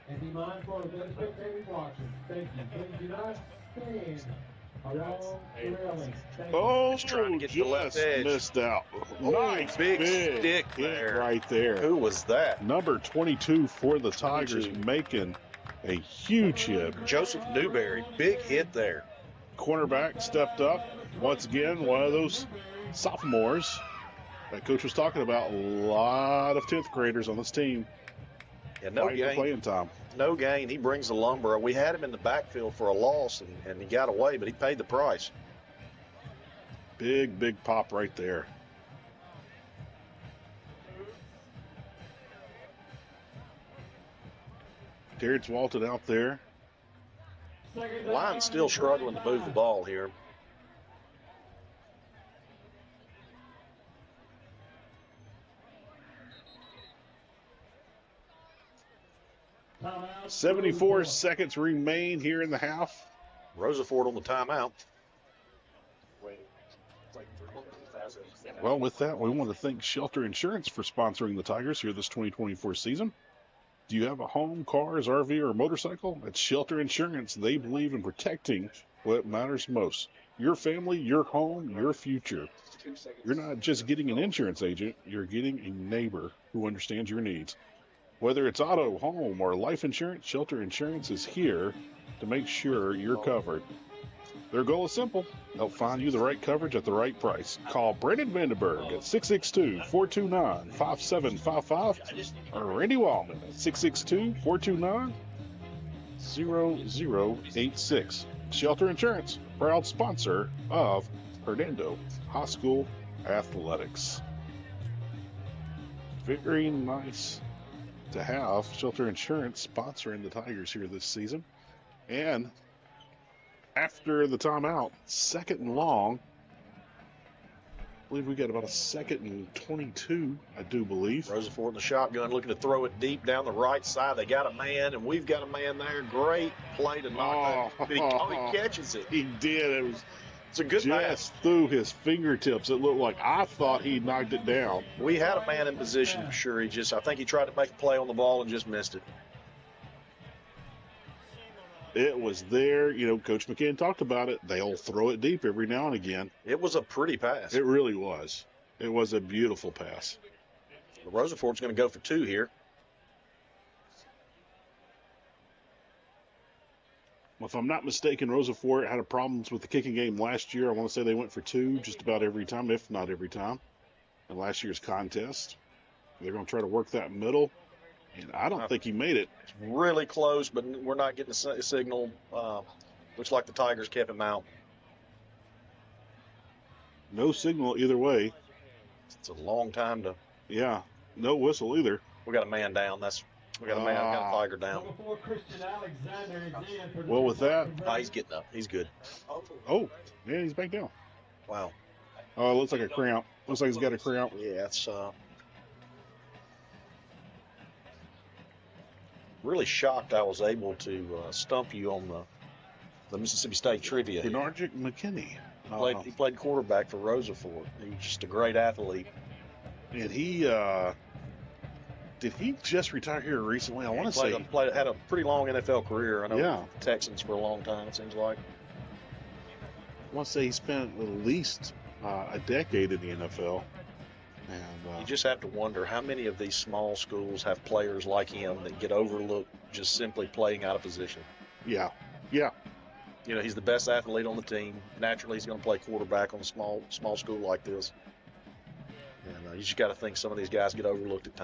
A: And be mindful of the spectators watching. Thank you. Please do not stand along the railing.
B: Oh,
C: trying to get to the left edge.
B: Missed out. Nice
C: big stick
B: hit
C: there.
B: right there.
C: Who was that?
B: Number 22 for the Tigers, making a huge hit.
C: Joseph Newberry, big hit there.
B: Cornerback stepped up. Once again, one of those sophomores that Coach was talking about. A lot of 10th graders on this team.
C: Yeah, no gain.
B: Playing time.
C: No gain. He brings the lumber. We had him in the backfield for a loss, and he got away, but he paid the price.
B: Big pop right there. Terrence Walton out there.
C: The line's still struggling to move the ball here.
A: Timeout.
B: 74 seconds remain here in the half.
C: Rosafort on the timeout.
B: Well, with that, we want to thank Shelter Insurance for sponsoring the Tigers here this 2024 season. Do you have a home, cars, RV, or motorcycle? At Shelter Insurance, they believe in protecting what matters most. Your family, your home, your future. You're not just getting an insurance agent, you're getting a neighbor who understands your needs. Whether it's auto, home, or life insurance, Shelter Insurance is here to make sure you're covered. Their goal is simple: help find you the right coverage at the right price. Call Brandon Vandenberg at 662-429-5755 or Randy Wallman at 662-429-0086. Shelter Insurance, proud sponsor of Hernando High School Athletics. Very nice to have Shelter Insurance sponsoring the Tigers here this season. And after the timeout, 2nd and long, I believe we got about a 2nd and 22, I do believe.
C: Rosa Ford in the shotgun, looking to throw it deep down the right side. They got a man, and we've got a man there. Great play to knock it. He catches it.
B: He did.
C: It's a good pass.
B: Just through his fingertips. It looked like I thought he knocked it down.
C: We had a man in position for sure. I think he tried to make a play on the ball and just missed it.
B: It was there. You know, Coach McCann talked about it. They'll throw it deep every now and again.
C: It was a pretty pass.
B: It really was. It was a beautiful pass.
C: Rosa Ford's going to go for 2 here.
B: Well, if I'm not mistaken, Rosa Ford had problems with the kicking game last year. I want to say they went for 2 just about every time, if not every time, in last year's contest. They're going to try to work that middle, and I don't think he made it.
C: It's really close, but we're not getting a signal. Looks like the Tigers kept him out.
B: No signal either way.
C: It's a long time to.
B: Yeah, no whistle either.
C: We got a man down. We got a man. We got a Tiger down.
B: Well, with that,
C: he's getting up. He's good.
B: Oh, yeah, he's back down.
C: Wow.
B: Oh, it looks like a cramp. Looks like he's got a cramp.
C: Yeah, it's really shocked I was able to stump you on the Mississippi State trivia.
B: Bernard McKinney.
C: He played quarterback for Rosa Ford. He was just a great athlete.
B: And he did he just retire here recently? I want to say
C: had a pretty long NFL career. I know
B: Yeah.
C: Texans for a long time, it seems like.
B: I want to say he spent at least a decade in the NFL. And
C: you just have to wonder how many of these small schools have players like him that get overlooked just simply playing out of position.
B: Yeah.
C: You know, he's the best athlete on the team. Naturally, he's going to play quarterback on a small school like this. And you just got to think some of these guys get overlooked at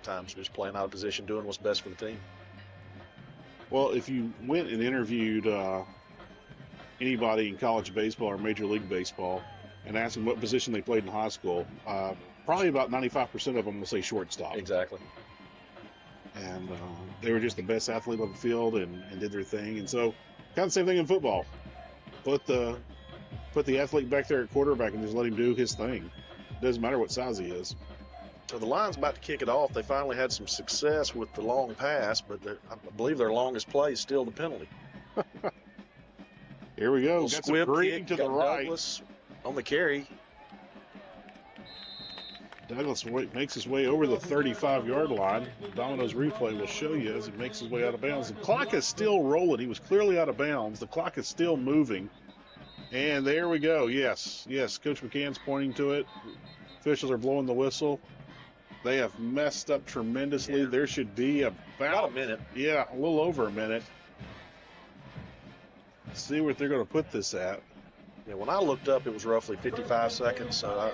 C: times, just playing out of position, doing what's best for the team.
B: Well, if you went and interviewed anybody in college baseball or Major League Baseball and asked them what position they played in high school, probably about 95% of them will say shortstop.
C: Exactly.
B: And they were just the best athlete on the field and did their thing. And so, kind of the same thing in football. Put the athlete back there at quarterback and just let him do his thing. Doesn't matter what size he is.
C: So the Lions about to kick it off. They finally had some success with the long pass, but I believe their longest play is still the penalty.
B: Here we go. Got some green to the right.
C: Douglas on the carry.
B: Douglas makes his way over the 35-yard line. Domino's replay will show you as he makes his way out of bounds. The clock is still rolling. He was clearly out of bounds. The clock is still moving. And there we go. Yes, Coach McCann's pointing to it. Officials are blowing the whistle. They have messed up tremendously. There should be about
C: a minute.
B: Yeah, a little over a minute. Let's see what they're going to put this at.
C: Yeah, when I looked up, it was roughly 55 seconds. So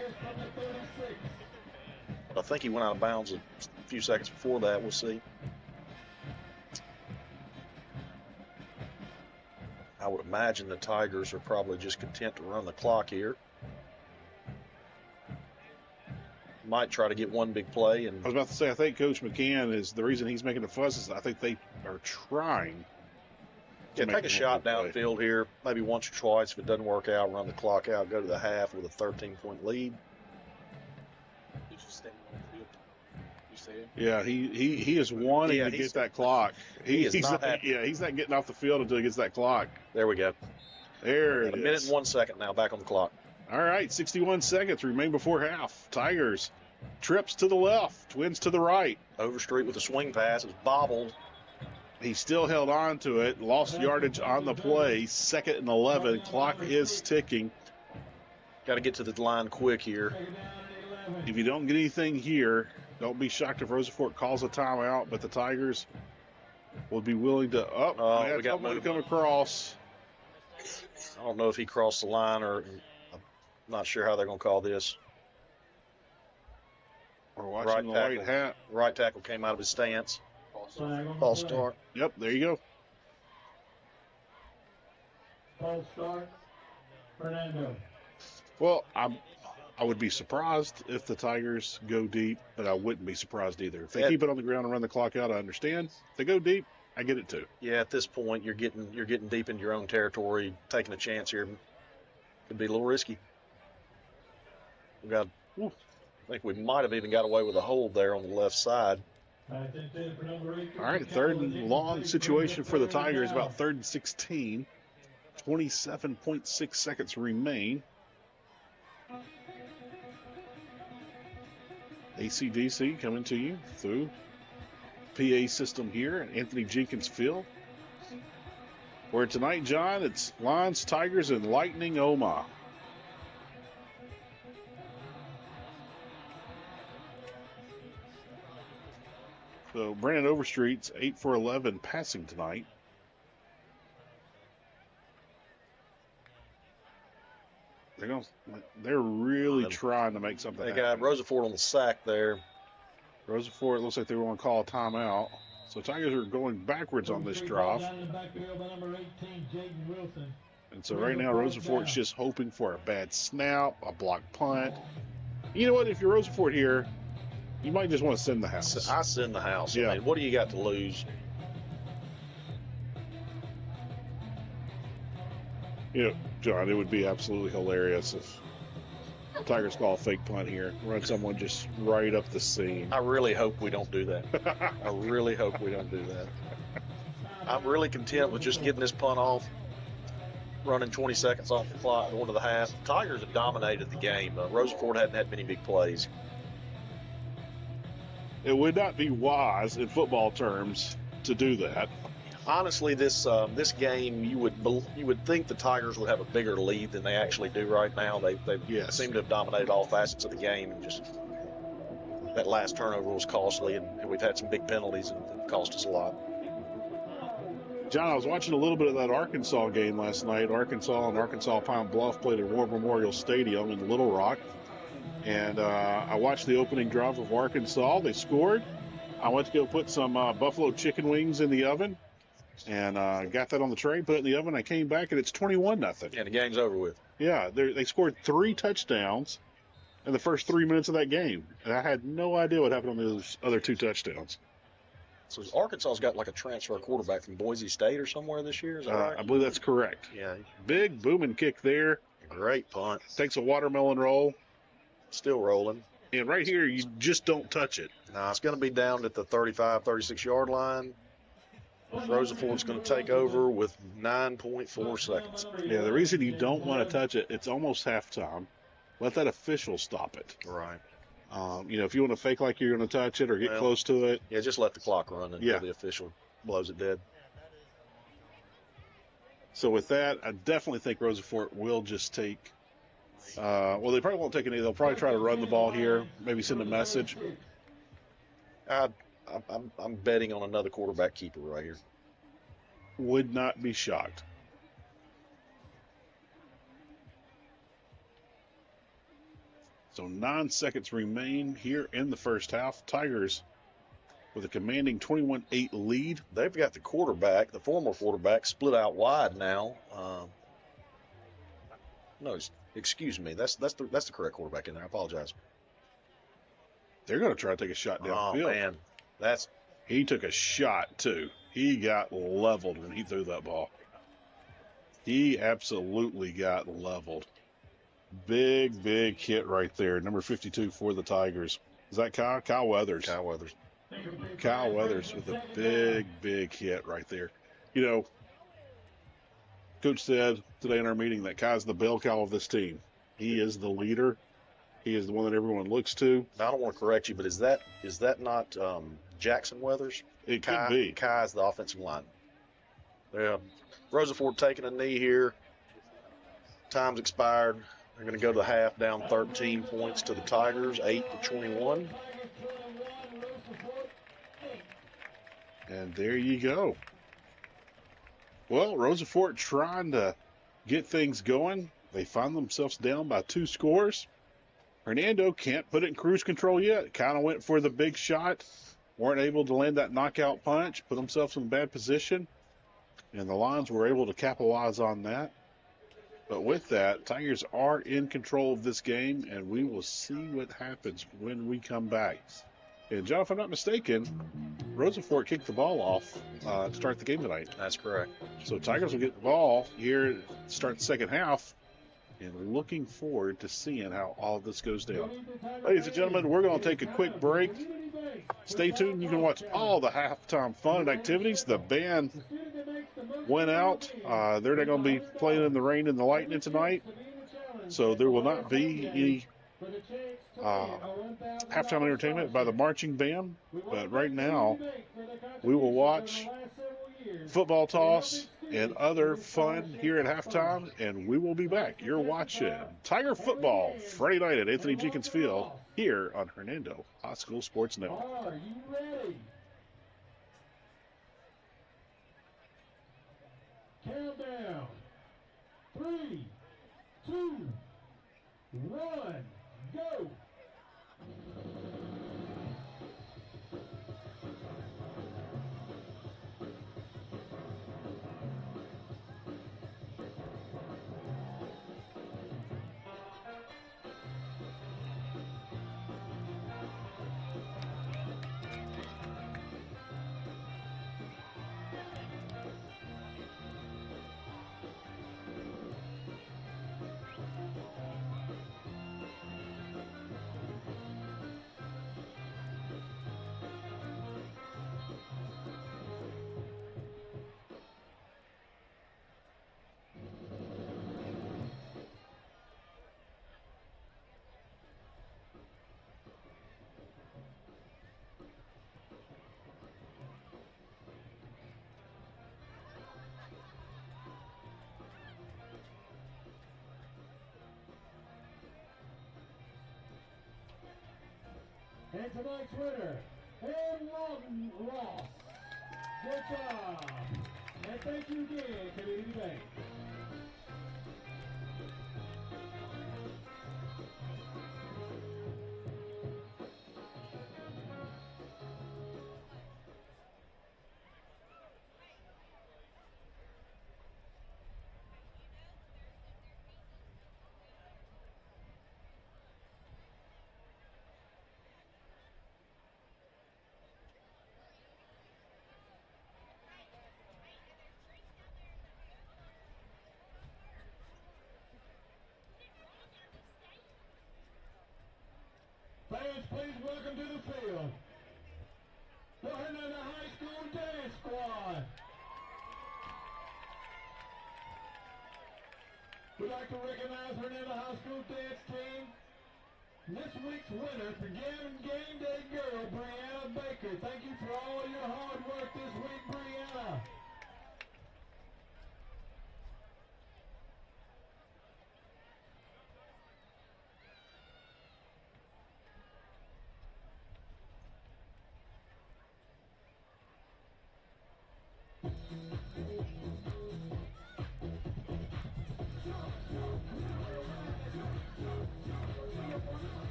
C: I think he went out of bounds a few seconds before that. We'll see. I would imagine the Tigers are probably just content to run the clock here. Might try to get one big play. And
B: I was about to say, I think Coach McCann is the reason he's making the fuss is I think they are trying.
C: Yeah, take a shot downfield here, maybe once or twice. If it doesn't work out, run the clock out, go to the half with a 13-point lead.
B: Yeah, he is wanting to get that clock. He's not getting off the field until he gets that clock.
C: There we go.
B: There it is.
C: A minute and 1 second now, back on the clock.
B: All right, 61 seconds remain before half. Tigers Trips to the left, Twins to the right.
C: Overstreet with a swing pass. It's bobbled.
B: He still held on to it, lost yardage on the play. 2nd and 11. Clock is ticking.
C: Got to get to the line quick here.
B: If you don't get anything here, don't be shocked if Rosa Fork calls a timeout, but the Tigers will be willing to. We got somebody come across.
C: I don't know if he crossed the line or I'm not sure how they're going to call this.
B: We're watching the white hat.
C: Right tackle came out of his stance. False start.
B: Yep, there you go.
A: False start. Hernando.
B: Well, I would be surprised if the Tigers go deep, but I wouldn't be surprised either. If they keep it on the ground and run the clock out, I understand. If they go deep, I get it too.
C: Yeah, at this point, you're getting deep into your own territory. Taking a chance here could be a little risky. I think we might have even got away with a hold there on the left side.
B: All right, 3rd and long situation for the Tigers, about 3rd and 16. 27.6 seconds remain. ACDC coming to you through PA system here at Anthony Jenkins Field. Where tonight, John, it's Lions, Tigers, and Lightning Oma. So Brandon Overstreet's 8 for 11 passing tonight. They're really trying to make something happen.
C: They got Rosa Fork on the sack there.
B: Rosa Fork, it looks like they want to call a timeout. So Tigers are going backwards on this drive. And so right now, Rosa Fork's just hoping for a bad snap, a blocked punt. You know what? If you're Rosa Fork here, you might just want to send the house.
C: I send the house.
B: Yeah.
C: I mean, what do you got to lose?
B: You know, John, it would be absolutely hilarious if Tigers call a fake punt here, run someone just right up the seam.
C: I really hope we don't do that. I really hope we don't do that. I'm really content with just getting this punt off, running 20 seconds off the clock, going to the half. Tigers have dominated the game. Rosa Fork hadn't had many big plays.
B: It would not be wise in football terms to do that.
C: Honestly, this game, you would think the Tigers would have a bigger lead than they actually do right now. They seem to have dominated all facets of the game, and just that last turnover was costly, and we've had some big penalties and it cost us a lot.
B: John, I was watching a little bit of that Arkansas game last night. Arkansas and Arkansas Pine Bluff played at War Memorial Stadium in Little Rock, and I watched the opening drive of Arkansas. They scored. I went to go put some buffalo chicken wings in the oven. And got that on the tray, put it in the oven. I came back, and it's 21-0.
C: And the game's over with.
B: Yeah, they scored 3 touchdowns in the first 3 minutes of that game. And I had no idea what happened on those other 2 touchdowns.
C: So Arkansas's got like a transfer quarterback from Boise State or somewhere this year, is that right?
B: I believe that's correct.
C: Yeah.
B: Big booming kick there.
C: Great punt.
B: Takes a watermelon roll.
C: Still rolling.
B: And right here, you just don't touch it.
C: Now, it's going to be down at the 35, 36-yard line. Rosa Fork's going to take over with 9.4 seconds.
B: Yeah, the reason you don't want to touch it, it's almost halftime. Let that official stop it.
C: Right.
B: If you want to fake like you're going to touch it or get close to it.
C: Yeah, just let the clock run until the official blows it dead.
B: So with that, I definitely think Rosa Fork will just take they probably won't take any. They'll probably try to run the ball here, maybe send a message.
C: I'm betting on another quarterback keeper right here.
B: Would not be shocked. So 9 seconds remain here in the first half. Tigers with a commanding 21-8 lead.
C: They've got the quarterback, the former quarterback, split out wide now. Excuse me. That's the correct quarterback in there. I apologize.
B: They're going to try to take a shot downfield.
C: Oh, man.
B: He took a shot, too. He got leveled when he threw that ball. He absolutely got leveled. Big, big hit right there. Number 52 for the Tigers. Is that Kyle? Kyle Weathers.
C: Kyle Weathers.
B: Kyle Weathers with a big, big hit right there. Coach said today in our meeting that Kyle's the bell cow of this team. He is the leader. He is the one that everyone looks to.
C: Now, I don't want to correct you, but is that not Jackson Weathers?
B: It could be.
C: Kai is the offensive line. Yeah. Rosa Ford taking a knee here. Time's expired. They're going to go to the half, down 13 points to the Tigers, 8-21.
B: And there you go. Well, Rosa Ford trying to get things going. They find themselves down by 2 scores. Hernando can't put it in cruise control yet. Kind of went for the big shot. Weren't able to land that knockout punch. Put themselves in a bad position. And the Lions were able to capitalize on that. But with that, Tigers are in control of this game, and we will see what happens when we come back. And, John, if I'm not mistaken, Rosa Ford kicked the ball off to start the game tonight.
C: That's correct.
B: So Tigers will get the ball here to start the second half. And looking forward to seeing how all of this goes down. Ladies and gentlemen, we're going to take a quick break. Stay tuned. You can watch all the halftime fun and activities. The band went out. They're not going to be playing in the rain and the lightning tonight. So there will not be any halftime entertainment by the marching band. But right now, we will watch football toss and other fun here at halftime, and we will be back. You're watching Tiger Football Friday night at Anthony Jenkins Field here on Hernando High School Sports Network.
A: Are you ready? Countdown. 3, 2, 1, go. And tonight's winner, Ross. Good job. And thank you again, Community Bank. Fans, please welcome to the field the Hernando High School Dance Squad. We'd like to recognize Hernando High School Dance Team. This week's winner for Game Day Girl, Brianna Baker. Thank you for all your hard work this week, Brianna.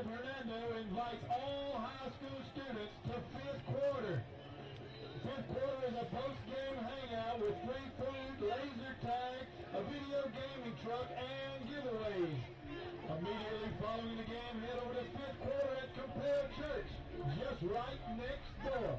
A: of Hernando invites all high school students to fifth quarter. Fifth quarter is a post-game hangout with free food, laser tag, a video gaming truck, and giveaways. Immediately following the game, head over to fifth quarter at Compare Church, just right next door.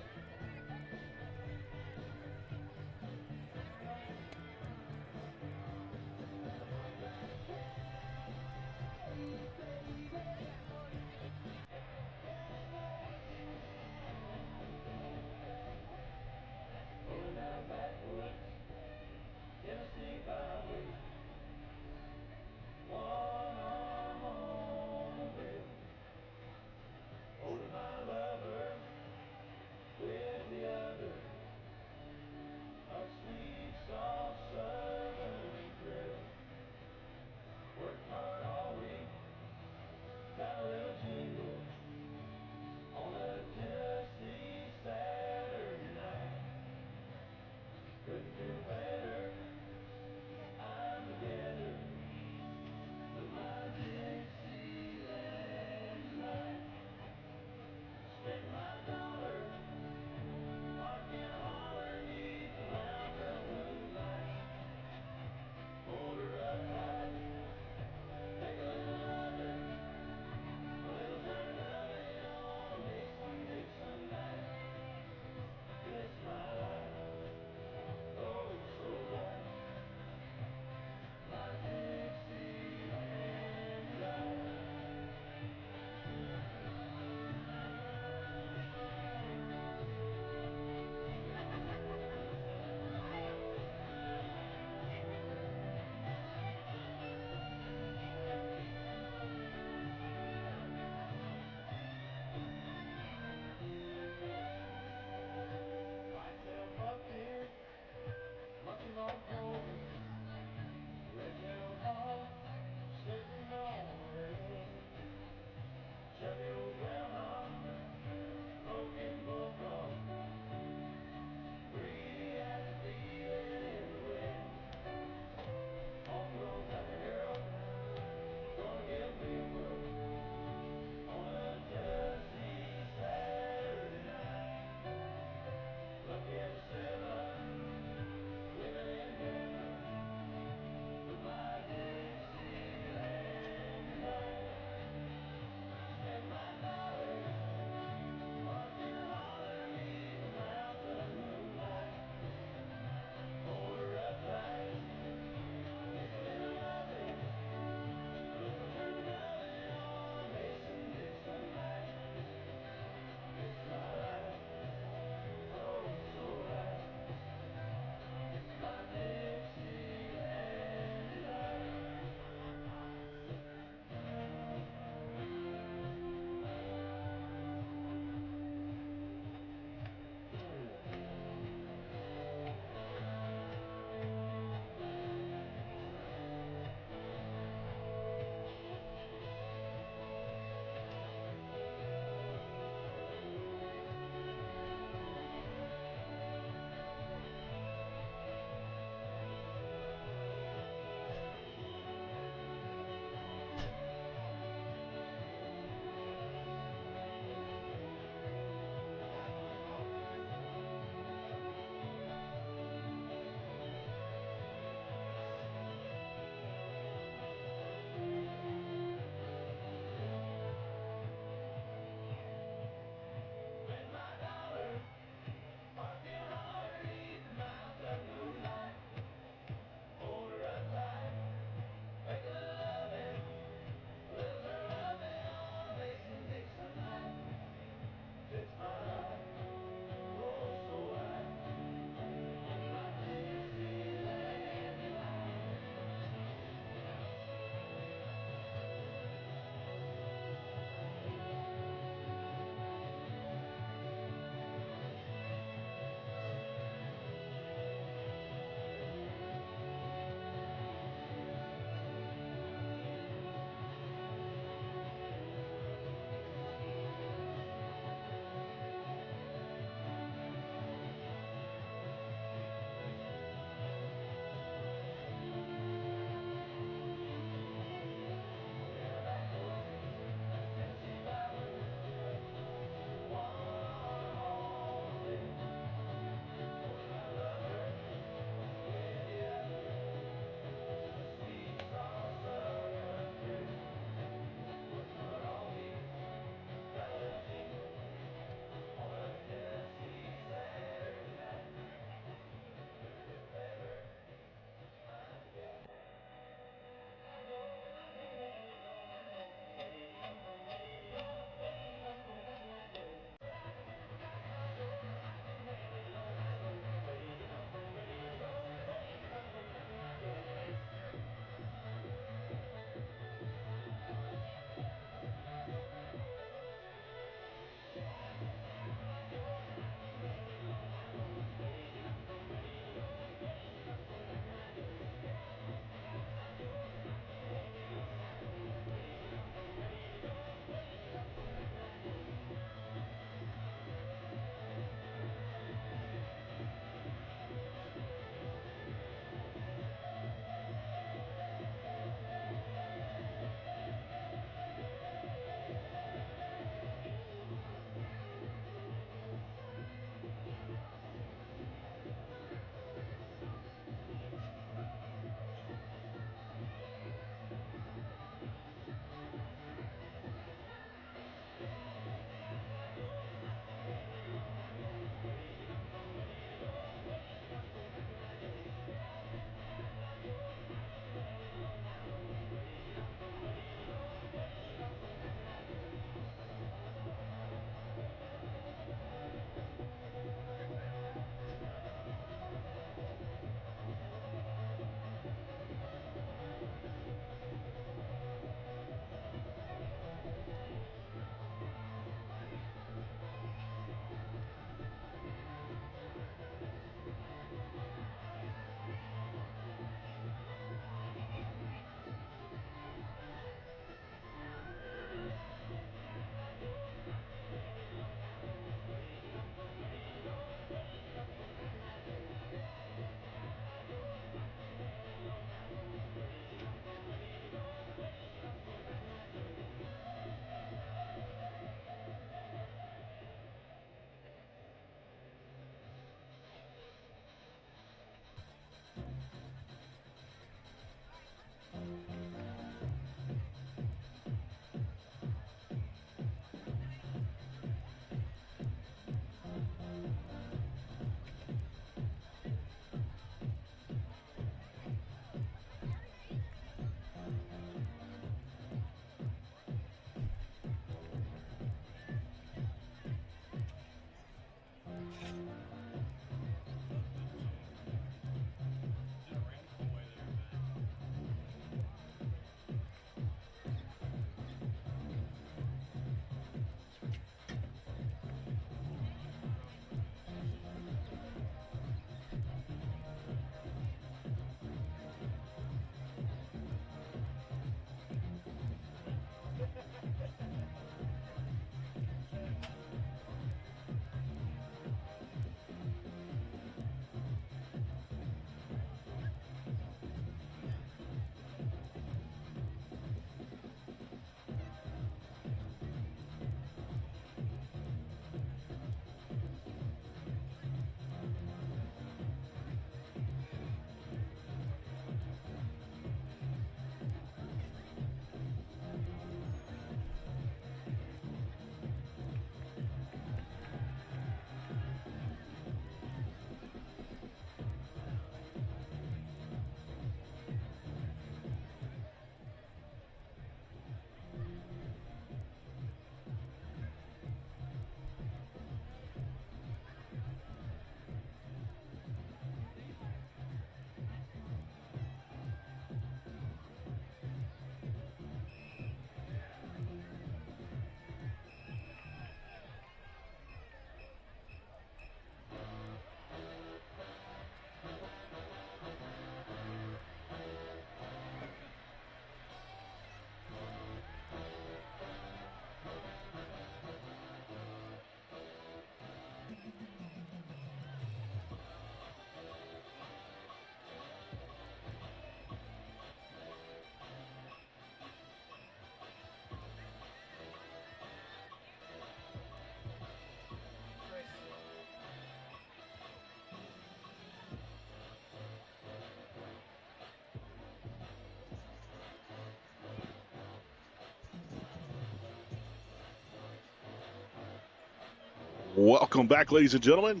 B: Welcome back, ladies and gentlemen,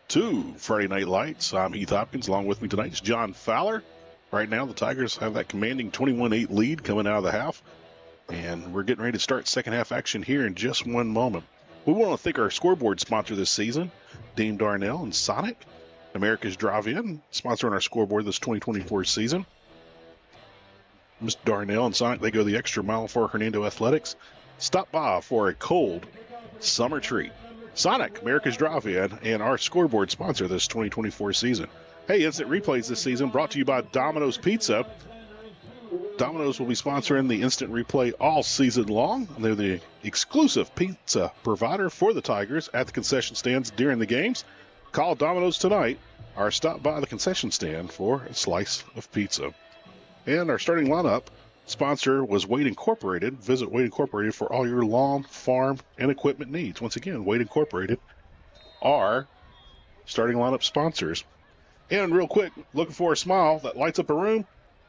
B: to Friday Night Lights. I'm Heath Hopkins. Along with me tonight is John Fowler. Right now, the Tigers have that commanding 21-8 lead coming out of the half. And we're getting ready to start second half action here in just one moment. We want to thank our scoreboard sponsor this season, Dame Darnell and Sonic, America's Drive-In, sponsoring our scoreboard this 2024 season. Mr. Darnell and Sonic, they go the extra mile for Hernando Athletics. Stop by for a cold summer treat. Sonic, America's Drive-In, and our scoreboard sponsor this 2024 season. Hey, Instant Replays this season brought to you by Domino's Pizza. Domino's will be sponsoring the Instant Replay all season long. They're the exclusive pizza provider for the Tigers at the concession stands during the games. Call Domino's tonight or stop by the concession stand for a slice of pizza. And our starting lineup sponsor was Wade Incorporated. Visit Wade Incorporated for all your lawn, farm, and equipment needs. Once again, Wade Incorporated are starting lineup sponsors. And real quick, looking for a smile that lights up a room?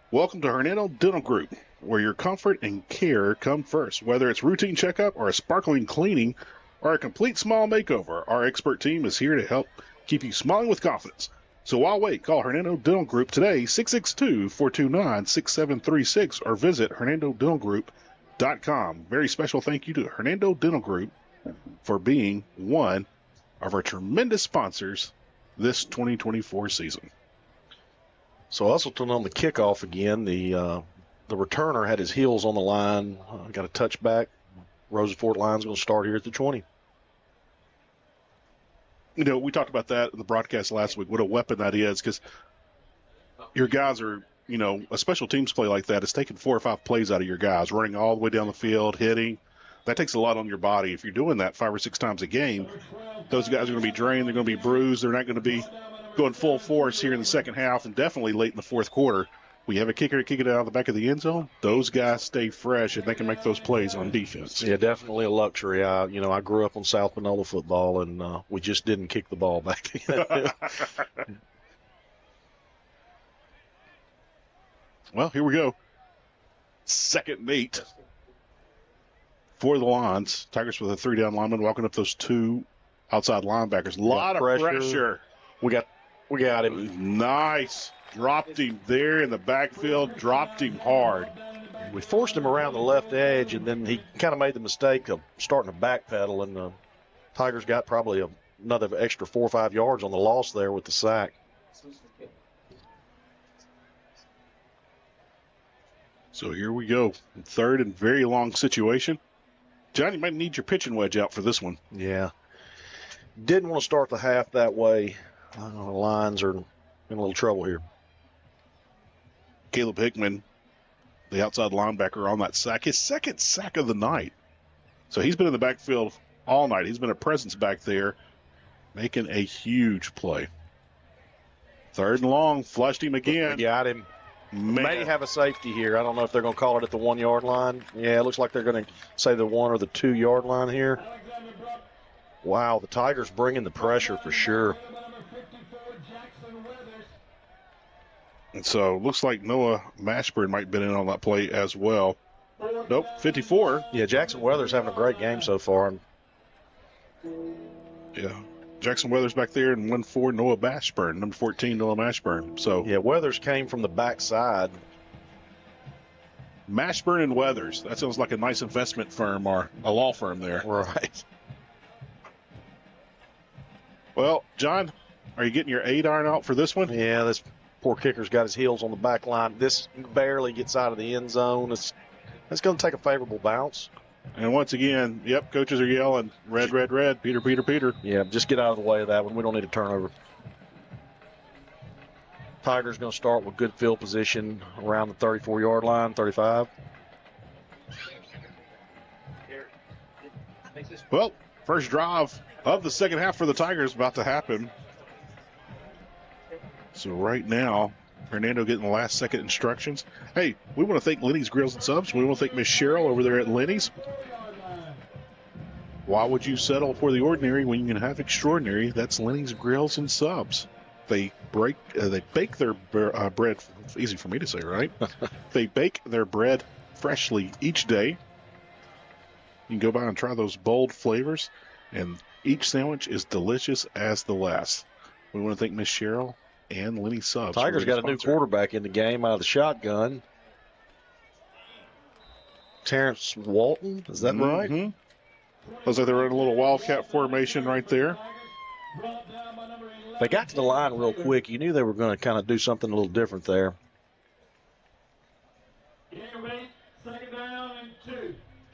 B: Welcome to Hernando Dental Group, where your comfort and care come first. Whether it's routine checkup or a sparkling cleaning or a complete smile makeover, our expert team is here to help keep you smiling with confidence. So why wait? Call Hernando Dental Group today, 662-429-6736, or visit HernandoDentalGroup.com. Very special thank you to Hernando Dental Group for being one of our tremendous sponsors this 2024 season.
C: So Usselton on the kickoff again. The returner had his heels on the line. Got a touchback. Rosa Fort line's going to start here at the 20.
B: You know, we talked about that in the broadcast last week, what a weapon that is, because your guys are, you know, a special teams play like that is taking 4 or 5 plays out of your guys, running all the way down the field, hitting. That takes a lot on your body. If you're doing that 5 or 6 times a game, those guys are going to be drained. They're going to be bruised. They're not going to be going full force here in the second half and definitely late in the fourth quarter. We have a kicker to kick it out of the back of the end zone. Those guys stay fresh and they can make those plays on defense.
C: Yeah, definitely a luxury. I grew up on South Panola football, and we just didn't kick the ball back then.
B: Well, here we go. 2nd and 8 for the Lions. Tigers with a 3-down lineman walking up those 2 outside linebackers. A lot of pressure.
C: We got him.
B: Nice. Dropped him there in the backfield. Dropped him hard.
C: We forced him around the left edge, and then he kind of made the mistake of starting to backpedal, and the Tigers got probably another extra 4 or 5 yards on the loss there with the sack.
B: So here we go. 3rd and very long situation. John, you might need your pitching wedge out for this one.
C: Yeah. Didn't want to start the half that way. The Lions are in a little trouble here.
B: Caleb Hickman, the outside linebacker, on that sack. His 2nd sack of the night. So he's been in the backfield all night. He's been a presence back there, making a huge play. 3rd and long, flushed him again.
C: Got him.
B: Man.
C: May have a safety here. I don't know if they're going to call it at the 1-yard line. Yeah, it looks like they're going to say the 1 or the 2-yard line here. Wow, the Tigers bringing the pressure for sure.
B: And so looks like Noah Mashburn might have been in on that play as well. Nope, 54.
C: Yeah, Jackson Weathers having a great game so far.
B: Yeah, Jackson Weathers back there, and 1-4 Noah Mashburn, number 14 Noah Mashburn. So
C: yeah, Weathers came from the backside.
B: Mashburn and Weathers. That sounds like a nice investment firm or a law firm there.
C: Right.
B: Well, John, are you getting your 8-iron out for this one?
C: Yeah, this poor kicker's got his heels on the back line. This barely gets out of the end zone. It's going to take a favorable bounce.
B: And once again, yep, coaches are yelling, red, red, red, Peter, Peter, Peter.
C: Yeah, just get out of the way of that one. We don't need a turnover. Tigers going to start with good field position around the 34-yard line, 35.
B: Well, first drive of the second half for the Tigers about to happen. So right now, Hernando getting the last second instructions. Hey, we want to thank Lenny's Grills and Subs. We want to thank Miss Cheryl over there at Lenny's. Why would you settle for the ordinary when you can have extraordinary? That's Lenny's Grills and Subs. They bake their bread. Easy for me to say, right? They bake their bread freshly each day. You can go by and try those bold flavors, and Each sandwich is delicious as the last. We want to thank Miss Cheryl and Lenny Subs.
C: Tigers got a new quarterback in the game out of the shotgun. Terrence Walton, is that right?
B: Looks like they're in a little wildcat formation right there.
C: They got to the line real quick. You knew they were going to kind of do something a little different there.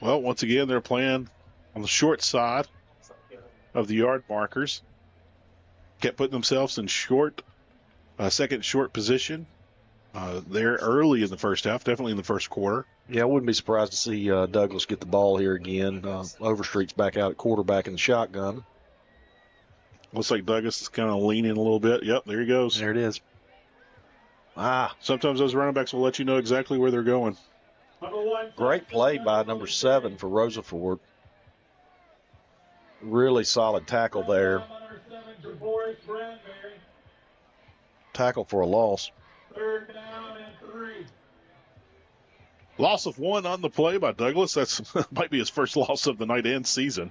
B: Well, once again, they're playing on the short side of the yard markers. Kept putting themselves in second short position. They're early in the first half, definitely in the first quarter.
C: Yeah, I wouldn't be surprised to see Douglas get the ball here again. Overstreet's back out at quarterback in the shotgun.
B: Looks like Douglas is kind of leaning a little bit. Yep, there he goes.
C: There it is.
B: Sometimes those running backs will let you know exactly where they're going.
C: Great play by number 7 for Rosa Ford. Really solid tackle there. Tackle for a loss.
A: 3rd down and 3.
B: Loss of 1 on the play by Douglas. That's might be his first loss of the night and season.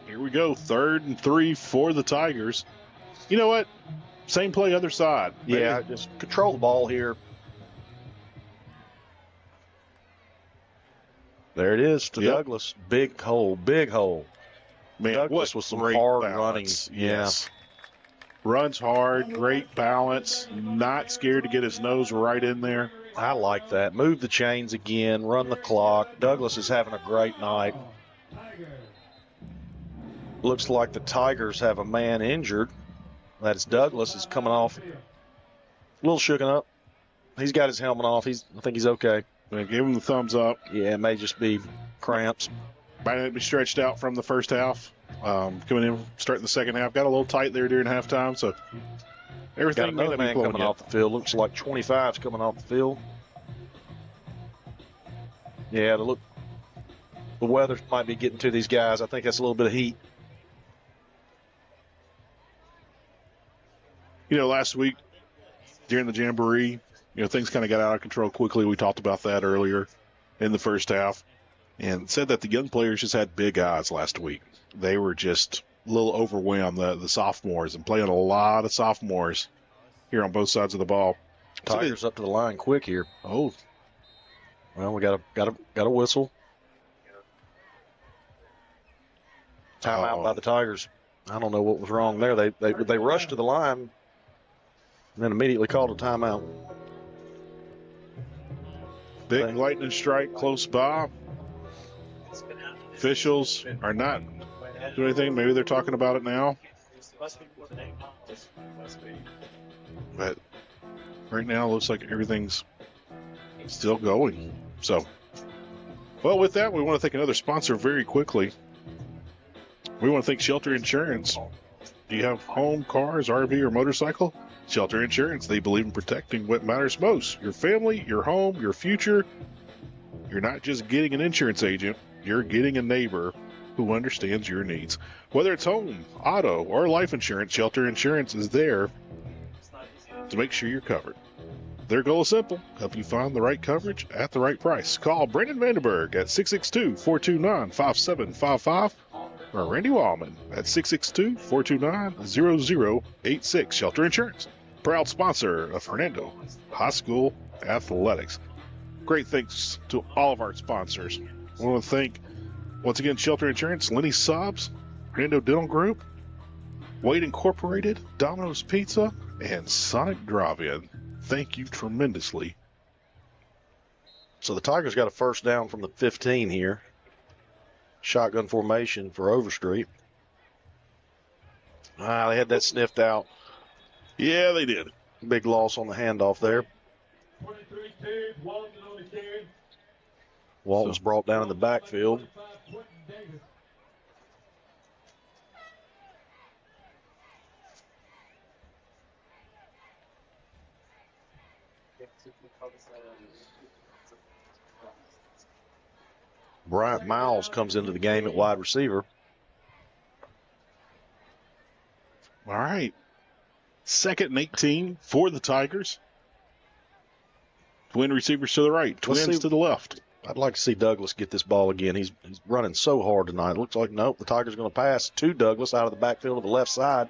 B: Here we go. 3rd and 3 for the Tigers. You know what? Same play, other side.
C: Yeah, just control the ball here. There it is to Douglas. Big hole, big hole.
B: Man,
C: Douglas with some hard running.
B: Yes. Runs hard, great balance, not scared to get his nose right in there.
C: I like that. Move the chains again, run the clock. Douglas is having a great night. Looks like the Tigers have a man injured. That's Douglas is coming off. A little shooken up. He's got his helmet off. I think he's okay.
B: They gave him the thumbs up.
C: Yeah, it may just be cramps.
B: Might be stretched out from the first half. Coming in, starting the second half. Got a little tight there during halftime, so everything
C: got another man coming off the field. Looks like 25's coming off the field. Yeah, the weather might be getting to these guys. I think that's a little bit of heat.
B: You know, last week during the Jamboree, things kind of got out of control quickly. We talked about that earlier in the first half and said that the young players just had big eyes last week. They were just a little overwhelmed, the sophomores, and playing a lot of sophomores here on both sides of the ball.
C: Tigers up to the line quick here. Oh, well, we got a whistle. Timeout by the Tigers. I don't know what was wrong there. They rushed to the line and then immediately called a timeout.
B: Big lightning strike close by. Officials are not doing anything. Maybe they're talking about it now. But right now, it looks like everything's still going. So, well, with that, we want to thank another sponsor very quickly. We want to thank Shelter Insurance. Do you have home, cars, RV, or motorcycle? Shelter Insurance. They believe in protecting what matters most. Your family, your home, your future. You're not just getting an insurance agent. You're getting a neighbor who understands your needs. Whether it's home, auto, or life insurance, Shelter Insurance is there to make sure you're covered. Their goal is simple: help you find the right coverage at the right price. Call Brandon Vandenberg at 662-429-5755 or Randy Wallman at 662-429-0086. Shelter Insurance, proud sponsor of Hernando High School Athletics. Great thanks to all of our sponsors. I want to thank, once again, Shelter Insurance, Lenny Sobs, Hernando Dental Group, Wade Incorporated, Domino's Pizza, and Sonic Drive-In. Thank you tremendously.
C: So the Tigers got a first down from the 15 here. Shotgun formation for Overstreet. They had that sniffed out.
B: Yeah, they did.
C: Big loss on the handoff there.
A: 23-2, Walton on the carry.
C: Walton's brought down in the backfield. Bryant Miles comes into the game at wide receiver.
B: All right. 2nd and 18 for the Tigers. Twin receivers to the right, twins to the left.
C: I'd like to see Douglas get this ball again. He's running so hard tonight. It looks like, nope, the Tigers are going to pass to Douglas out of the backfield of the left side.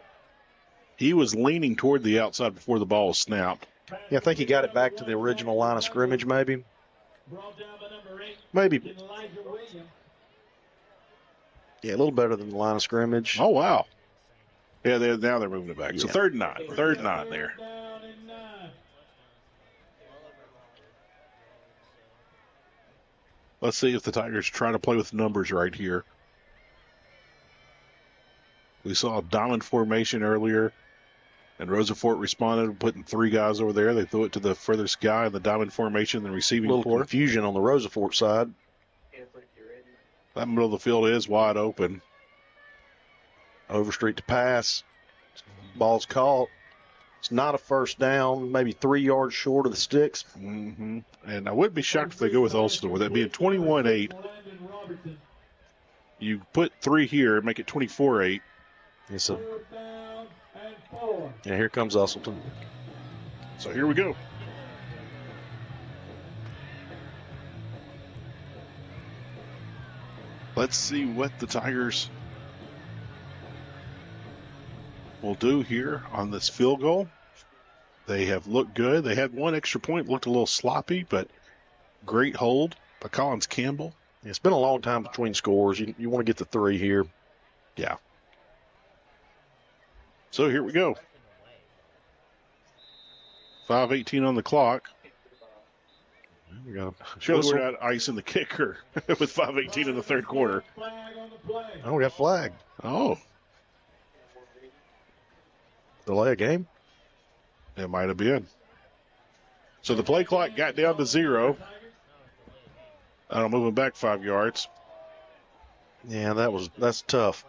B: He was leaning toward the outside before the ball was snapped.
C: Yeah, I think he got it back to the original line of scrimmage, maybe. Maybe. Yeah, a little better than the line of scrimmage.
B: Oh, wow. Yeah, now they're moving it back.
C: Yeah.
B: So 3rd and 9. 3rd and 9 there. Let's see if the Tigers try to play with numbers right here. We saw a diamond formation earlier, and Rosa Fort responded, putting 3 guys over there. They threw it to the furthest guy in the diamond formation, the receiving
C: A little
B: core.
C: confusion on the Rosa Fort side.
B: That middle of the field is wide open.
C: Overstreet to pass. Ball's caught. It's not a first down, maybe 3 yards short of the sticks.
B: Mm-hmm. And I wouldn't be shocked if they go with Ulster, with that being 21-8. You put 3 here, make it 24-8.
C: Yes, yeah, here comes Usselton.
B: So here we go. Let's see what the Tigers will do here on this field goal. They have looked good. They had 1 extra point, looked a little sloppy, but great hold by Collins Campbell.
C: It's been a long time between scores. You want to get the 3 here.
B: Yeah. So here we go. 5:18 on the clock.
C: We got
B: Surely we're not icing the kicker with 5:18 in the 3rd quarter.
C: Oh, we got flagged.
B: Oh,
C: Delay a game?
B: it might have been. So the play clock got down to 0. I'm moving back 5 yards.
C: Yeah, that's tough.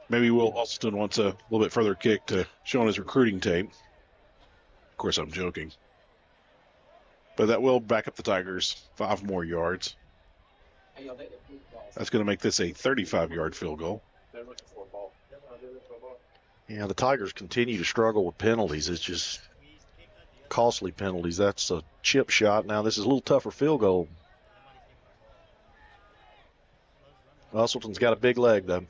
B: Maybe Will Austin wants a little bit further kick to show on his recruiting tape. Of course, I'm joking. But that will back up the Tigers 5 more yards. That's going to make this a 35-yard field goal.
C: Yeah, the Tigers continue to struggle with penalties. It's just costly penalties. That's a chip shot. Now this is a little tougher field goal. Usselton's got a big leg, though.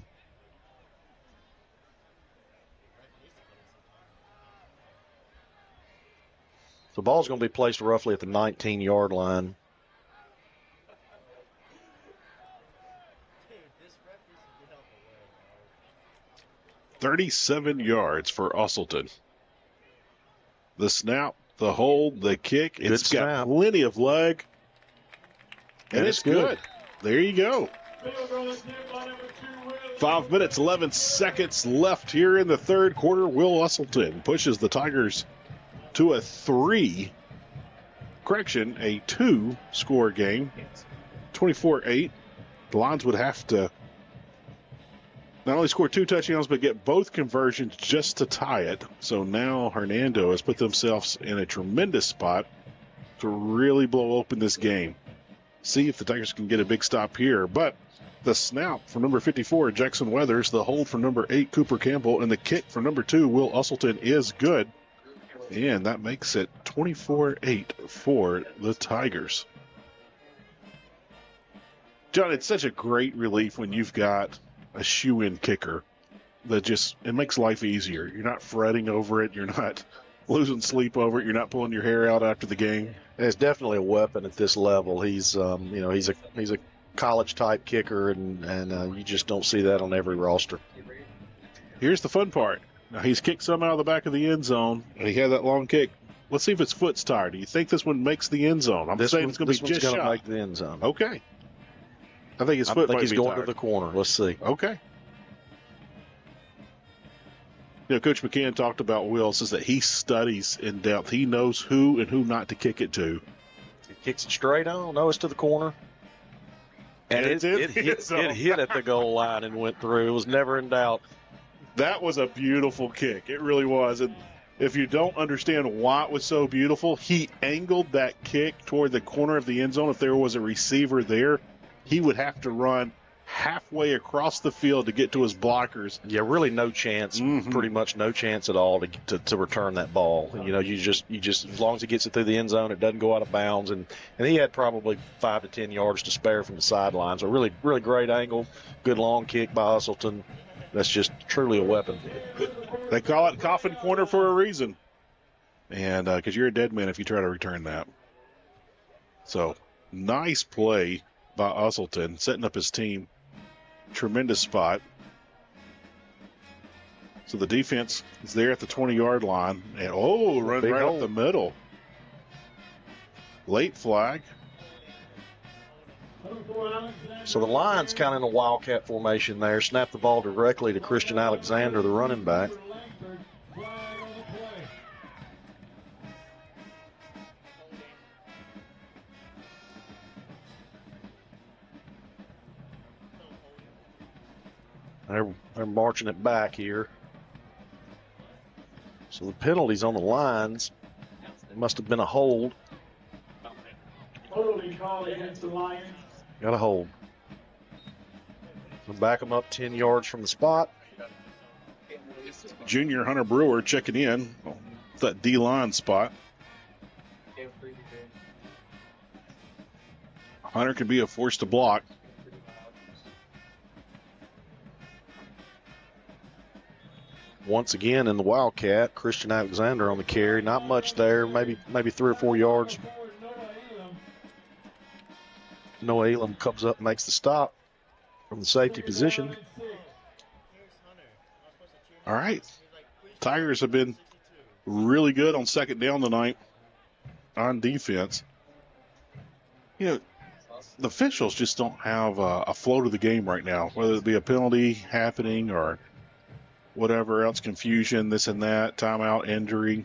C: The ball's going to be placed roughly at the 19-yard line.
B: $37 yards for Usselton. The snap, the hold, the kick. It's got plenty of leg. And it's good. There you go. 5 minutes, 11 seconds left here in the 3rd quarter. Will Usselton pushes the Tigers to a 2-score game. 24-8. The Lions would have to not only score 2 touchdowns, but get both conversions just to tie it. So now Hernando has put themselves in a tremendous spot to really blow open this game. See if the Tigers can get a big stop here. But the snap from number 54, Jackson Weathers, the hold from number 8, Cooper Campbell, and the kick from number 2, Will Usselton, is good. And that makes it 24-8 for the Tigers. John, it's such a great relief when you've got a shoe-in kicker that just, it makes life easier. You're not fretting over it. You're not losing sleep over it. You're not pulling your hair out after the game.
C: It's definitely a weapon at this level. He's a college-type kicker, and you just don't see that on every roster.
B: Here's the fun part. Now, he's kicked some out of the back of the end zone, and he had that long kick. Let's see if his foot's tired. Do you think this one makes the end zone? I'm saying it's going to be just
C: going to
B: shot.
C: make the end zone.
B: Okay. I think his foot might be
C: he's going
B: tired.
C: to the corner. Let's see.
B: Okay. You know, Coach McCann talked about Will, says that he studies in depth. He knows who and who not to kick it to.
C: He kicks it straight on. No, it's to the corner. And it hit at the goal line and went through. It was never in doubt.
B: That was a beautiful kick. It really was. And if you don't understand why it was so beautiful, he angled that kick toward the corner of the end zone. If there was a receiver there, he would have to run halfway across the field to get to his blockers.
C: Yeah, really no chance, pretty much no chance at all to return that ball. You know, you just as long as he gets it through the end zone, it doesn't go out of bounds. And he had probably 5 to 10 yards to spare from the sidelines. A really, really great angle, good long kick by Usselton. That's just truly a weapon.
B: They call it coffin corner for a reason. And because you're a dead man if you try to return that. So, nice play by Usselton, setting up his team. Tremendous spot. So the defense is there at the 20-yard line. And, running right up the middle. Late flag.
C: So the line's kind of in a wildcat formation there. Snap the ball directly to Christian Alexander, the running back. They're marching it back here. So the penalty's on the lines. It must have been a hold.
A: Holding call against the Lions.
C: Got a hold. So back them up 10 yards from the spot.
B: Junior Hunter Brewer checking in. That D-line spot. Hunter could be a force to block.
C: Once again in the Wildcat, Christian Alexander on the carry. Not much there, maybe 3 or 4 yards. Noah Elam comes up and makes the stop from the safety position.
B: All right. Tigers have been really good on second down tonight on defense. You know, the officials just don't have a flow to the game right now, whether it be a penalty happening or whatever else, confusion, this and that, timeout, injury.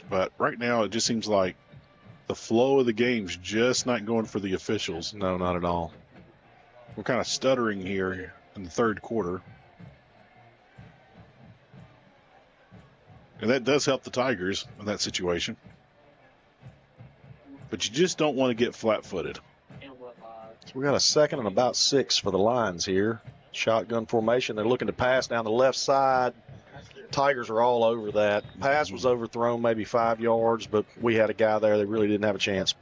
B: But right now it just seems like the flow of the game's just not going for the officials.
C: No, not at all.
B: We're kind of stuttering here in the third quarter. And that does help the Tigers in that situation. But you just don't want to get flat-footed.
C: So we got a 2nd and about 6 for the Lions here. Shotgun formation. They're looking to pass down the left side. Tigers are all over that. Pass was overthrown maybe 5 yards, but we had a guy there that really didn't have a chance.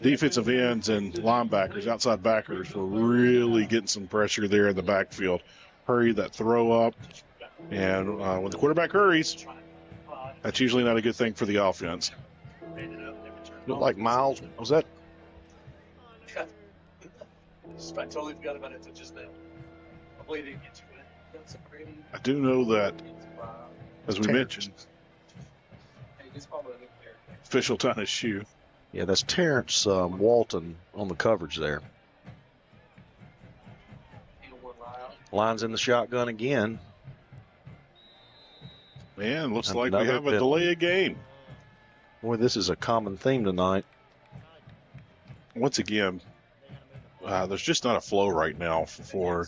B: Defensive ends and linebackers, outside backers, were really getting some pressure there in the backfield. Hurry that throw up. And when the quarterback hurries, that's usually not a good thing for the offense.
C: Looked like Miles. Was that?
D: I totally forgot about it until just now. Hopefully didn't get you in.
B: I do know that, as we mentioned, official on his shoe.
C: Yeah, that's Terrence Walton on the coverage there. Line's in the shotgun again.
B: Man, looks like we have a delay of game.
C: Boy, this is a common theme tonight.
B: Once again, there's just not a flow right now for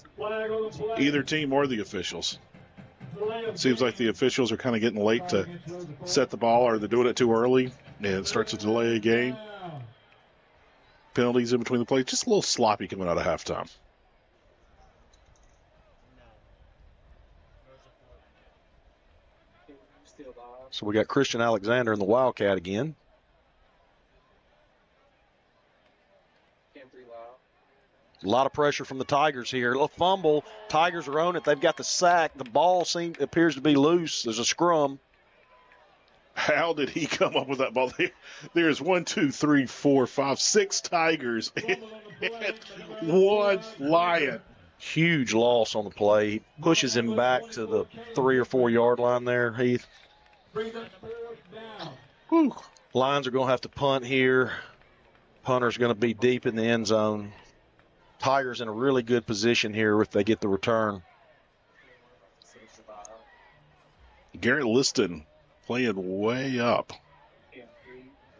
B: either team or the officials. It seems like the officials are kind of getting late to set the ball, or they're doing it too early, and it starts to delay a game. Penalties in between the plays, just a little sloppy coming out of halftime.
C: So we got Christian Alexander in the Wildcat again. A lot of pressure from the Tigers here. A little fumble. Tigers are on it. They've got the sack. The ball appears to be loose. There's a scrum.
B: How did he come up with that ball? There's 1, 2, 3, 4, 5, 6 Tigers and 1 Lion.
C: Huge loss on the play. He pushes him back to the 3 or 4 yard line there, Heath. Whew. Lions are going to have to punt here. Punter's going to be deep in the end zone. Tigers in a really good position here if they get the return.
B: Garrett Liston playing way up.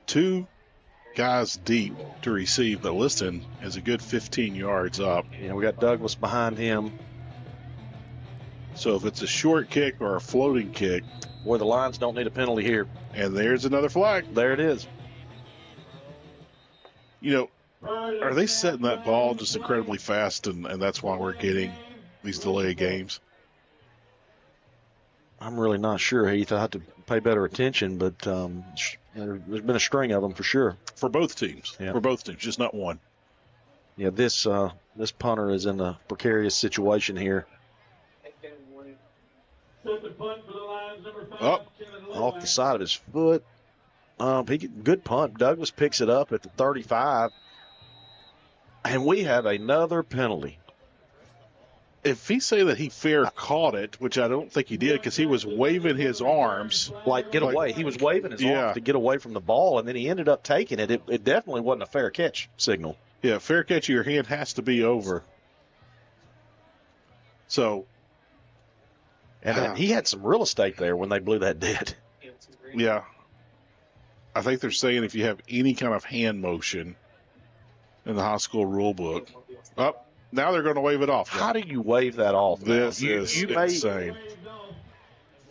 B: 2 guys deep to receive, but Liston is a good 15 yards up.
C: Yeah, we got Douglas behind him.
B: So if it's a short kick or a floating kick.
C: Boy, the Lions don't need a penalty here.
B: And there's another flag.
C: There it is.
B: You know, Are they setting that ball just incredibly fast, and that's why we're getting these delay games?
C: I'm really not sure, Heath. I have to pay better attention, but there's been a string of them for sure.
B: For both teams.
C: Yeah.
B: For both teams, just not one.
C: Yeah, this punter is in a precarious situation here.
B: Up.
C: Off the side of his foot. Good punt. Douglas picks it up at the 35. And we have another penalty.
B: If he say that he fair caught it, which I don't think he did because he was waving his arms.
C: Get away. He was waving his arms to get away from the ball, and then he ended up taking it. It definitely wasn't a fair catch signal.
B: Yeah, fair catch of your hand has to be over. So.
C: And he had some real estate there when they blew that dead.
B: Yeah. I think they're saying if you have any kind of hand motion in the high school rule book. Now they're going to wave it off.
C: How do you wave that off?
B: This is insane.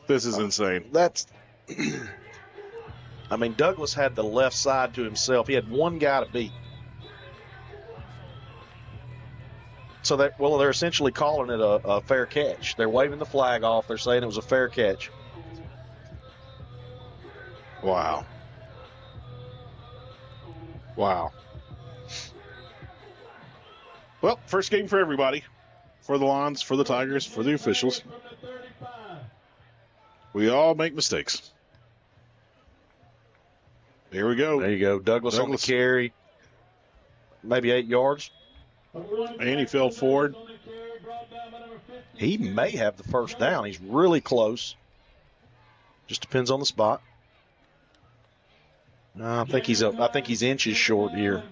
B: This is insane.
C: I mean, Douglas had the left side to himself. He had one guy to beat. So they're essentially calling it a fair catch. They're waving the flag off. They're saying it was a fair catch.
B: Wow. Well, first game for everybody. For the Lions, for the Tigers, for the officials. We all make mistakes. Here we go.
C: There you go. Douglas on the carry. Maybe 8 yards.
B: And he fell forward.
C: He may have the first down. He's really close. Just depends on the spot. I think he's inches short here.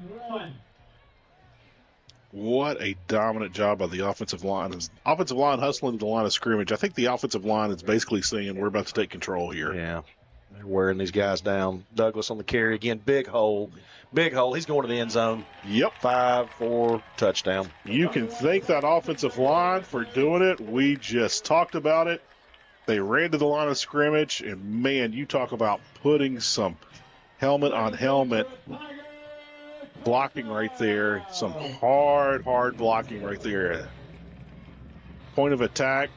B: What a dominant job by the offensive line. Offensive line hustling to the line of scrimmage. I think the offensive line is basically saying we're about to take control here.
C: Yeah. They're wearing these guys down. Douglas on the carry again. Big hole. He's going to the end zone.
B: Yep.
C: 5-4 touchdown.
B: You can thank that offensive line for doing it. We just talked about it. They ran to the line of scrimmage, and, man, you talk about putting some helmet on helmet blocking right there. Some hard blocking right there. Point of attack,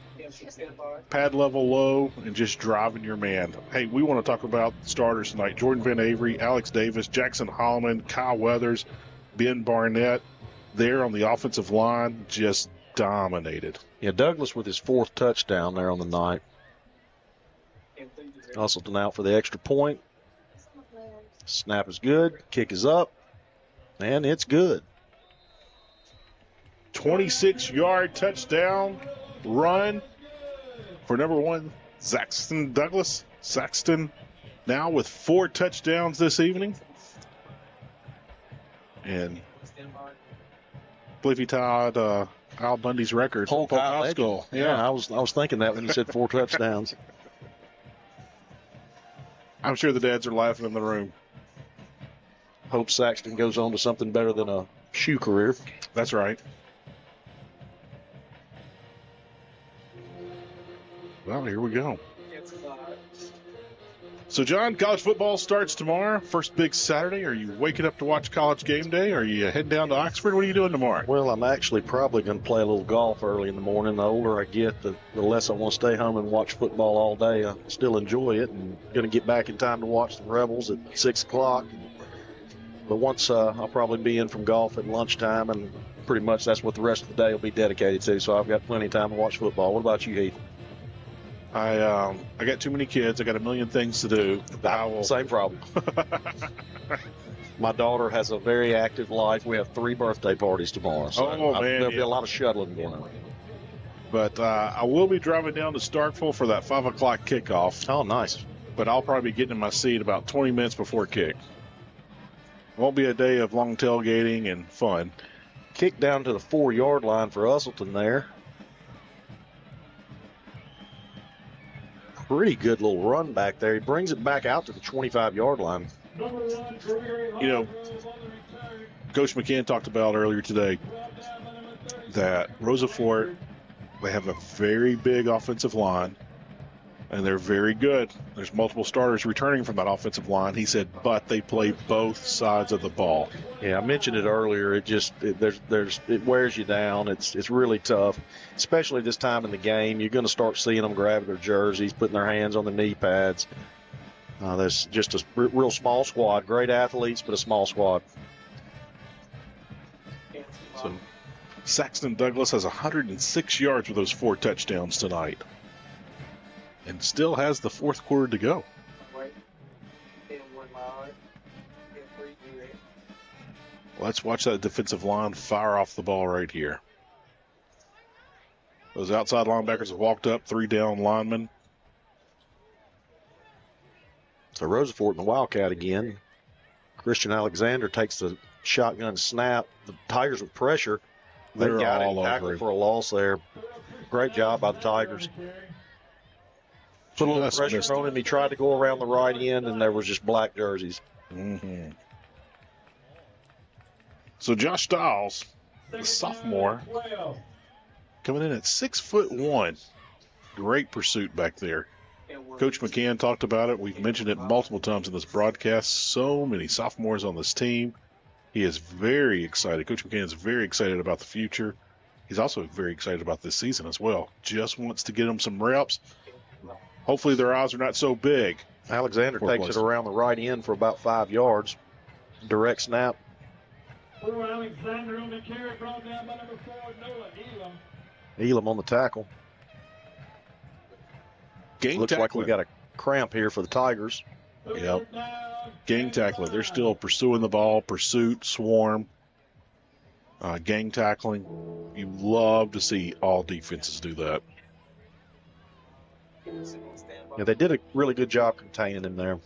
B: pad level low, and just driving your man. Hey, we want to talk about starters tonight. Jordan Van Avery, Alex Davis, Jackson Holloman, Kyle Weathers, Ben Barnett. There on the offensive line, just dominated.
C: Yeah, Douglas with his 4th touchdown there on the night. Hustleton out for the extra point. Snap is good. Kick is up. And it's good.
B: 26-yard touchdown run for number 1, Saxton Douglas. Saxton now with 4 touchdowns this evening. And I believe he tied Al Bundy's record.
C: Polk High School. Yeah, I was thinking that when you said 4 touchdowns.
B: I'm sure the dads are laughing in the room.
C: Hope Saxton goes on to something better than a shoe career.
B: That's right. Well, here we go. So, John, college football starts tomorrow. First big Saturday. Are you waking up to watch College Game Day? Are you heading down to Oxford? What are you doing tomorrow?
C: Well, I'm actually probably going to play a little golf early in the morning. The older I get, the less I want to stay home and watch football all day. I still enjoy it and going to get back in time to watch the Rebels at 6 o'clock. But once I'll probably be in from golf at lunchtime, and pretty much that's what the rest of the day will be dedicated to. So I've got plenty of time to watch football. What about you, Heath?
B: I got too many kids. I got a million things to do.
C: Same problem. My daughter has a very active life. We have 3 birthday parties tomorrow. So there'll be a lot of shuttling going on.
B: But I will be driving down to Starkville for that 5 o'clock kickoff.
C: Oh, nice.
B: But I'll probably be getting in my seat about 20 minutes before kick. Won't be a day of long tailgating and fun.
C: Kick down to the 4-yard line for Usselton there. Pretty good little run back there. He brings it back out to the 25-yard line.
B: You know, Coach McCann talked about earlier today that Rosa Fort, they have a very big offensive line. And they're very good. There's multiple starters returning from that offensive line. He said, but they play both sides of the ball.
C: Yeah, I mentioned it earlier. It wears you down. It's really tough, especially this time in the game. You're going to start seeing them grabbing their jerseys, putting their hands on the knee pads. There's just a real small squad. Great athletes, but a small squad.
B: So Saxton Douglas has 106 yards with those 4 touchdowns tonight. And still has the fourth quarter to go. Let's watch that defensive line fire off the ball right here. Those outside linebackers have walked up, 3 down linemen.
C: So Rosa in the Wildcat again. Christian Alexander takes the shotgun snap. The Tigers with pressure.
B: They're
C: got
B: all
C: it, tackled
B: over
C: for a loss there. Great job by the Tigers. Put a little pressure on him. He tried to go around the right end, and there was just black jerseys.
B: Mm-hmm. So Josh Stiles, the sophomore, coming in at 6'1". Great pursuit back there. Coach McCann talked about it. We've mentioned it multiple times in this broadcast. So many sophomores on this team. He is very excited. Coach McCann is very excited about the future. He's also very excited about this season as well. Just wants to get them some reps. Hopefully their eyes are not so big.
C: Alexander takes it around the right end for about 5 yards. Direct snap.
A: Alexander on the carry, brought down by number 4, Noah Elam.
C: Elam on the tackle. Looks like we got a cramp here for the Tigers.
B: Yep. Gang tackling. They're still pursuing the ball. Pursuit, swarm, gang tackling. You love to see all defenses do that.
C: Yeah, they did a really good job containing him there.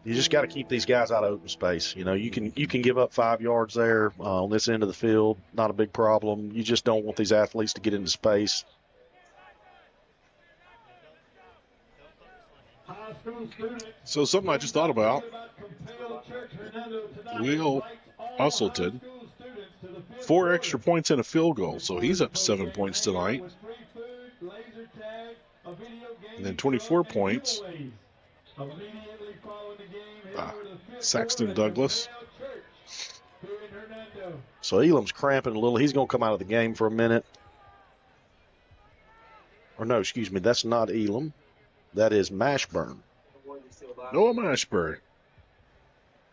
C: You just got to keep these guys out of open space. You know, you can give up 5 yards there on this end of the field. Not a big problem. You just don't want these athletes to get into space.
B: So something I just thought about. Will Usselton, 4 extra points and a field goal. So he's up 7 points tonight. And then 24 points. Saxton Douglas.
C: So Elam's cramping a little. He's going to come out of the game for a minute. Or no, excuse me, that's not Elam. That is Mashburn.
B: Noah Mashburn.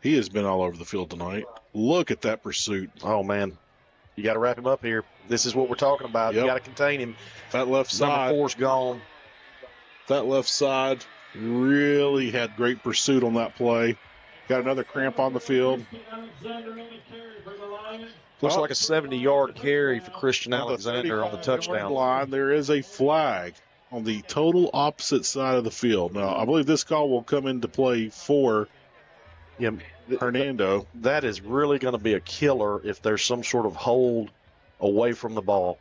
B: He has been all over the field tonight. Look at that pursuit.
C: Oh, man. You got to wrap him up here. This is what we're talking about.
B: Yep.
C: You got to contain him.
B: That left side.
C: Number 4's gone.
B: That left side really had great pursuit on that play. Got another cramp on the field.
C: Looks like a 70-yard carry for Christian Alexander on the touchdown
B: line. There is a flag on the total opposite side of the field. Now, I believe this call will come into play for Hernando.
C: That is really going to be a killer if there's some sort of hold away from the ball.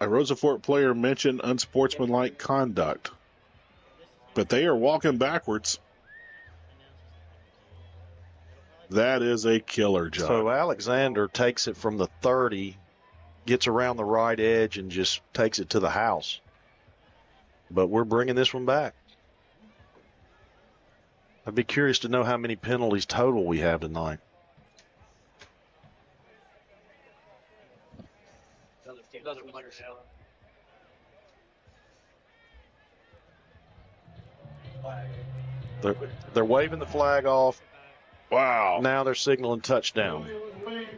B: A Rosa Fort player mentioned unsportsmanlike conduct, but they are walking backwards. That is a killer job.
C: So Alexander takes it from the 30, gets around the right edge, and just takes it to the house. But we're bringing this one back. I'd be curious to know how many penalties total we have tonight. They're waving the flag off.
B: Wow.
C: Now they're signaling touchdown.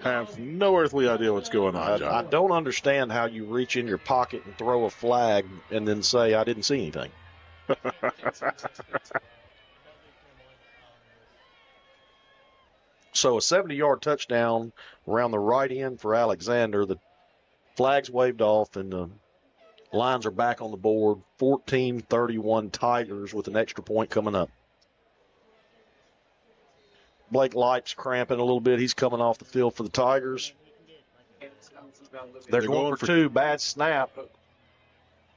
B: Have no earthly idea what's going on, John.
C: I don't understand how you reach in your pocket and throw a flag and then say, I didn't see anything. So a 70-yard touchdown around the right end for Alexander. The flag's waved off, and the lines are back on the board. 14-31 Tigers with an extra point coming up. Blake Light's cramping a little bit. He's coming off the field for the Tigers. They're going for 2. Bad snap.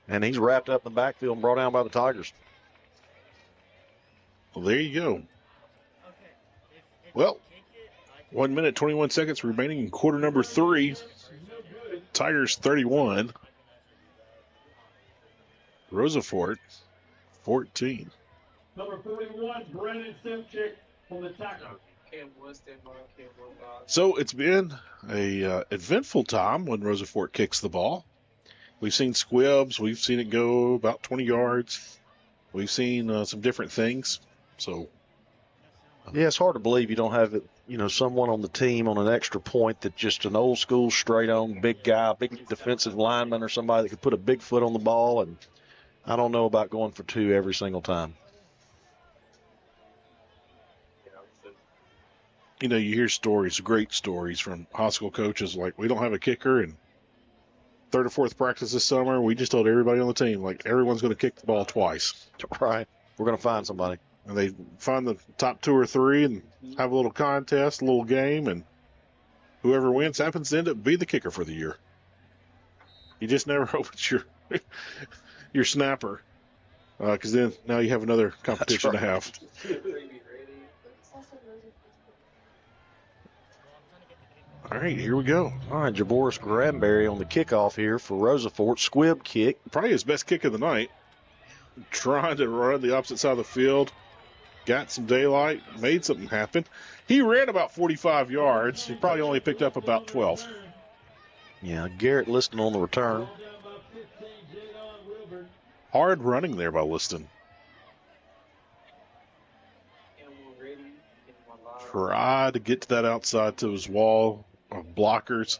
C: And he's wrapped up in the backfield and brought down by the Tigers.
B: Well, there you go. Well, 1 minute, 21 seconds remaining in quarter number 3. Tigers 31. Rosafort 14.
A: Number 41, Brennan Simchick from the tackle.
B: So it's been a eventful time when Rosafort kicks the ball. We've seen squibs. We've seen it go about 20 yards. We've seen some different things. So,
C: yeah, it's hard to believe you don't have it. Someone on the team on an extra point that just an old school straight on big guy, big defensive lineman or somebody that could put a big foot on the ball. And I don't know about going for 2 every single time.
B: You hear stories, great stories from high school coaches like, we don't have a kicker, and third or fourth practice this summer, we just told everybody on the team, like, everyone's going to kick the ball twice.
C: Right. We're going to find somebody.
B: And they find the top 2 or 3 and have a little contest, a little game, and whoever wins happens to end up being the kicker for the year. You just never hope it's your snapper, because then now you have another competition to have. All right, here we go.
C: All right, Jaboris Granberry on the kickoff here for Rosafort. Squib kick.
B: Probably his best kick of the night. Trying to run the opposite side of the field. Got some daylight. Made something happen. He ran about 45 yards. He probably only picked up about 12.
C: Yeah, Garrett Liston on the return.
B: Hard running there by Liston. Try to get to that outside to his wall of blockers.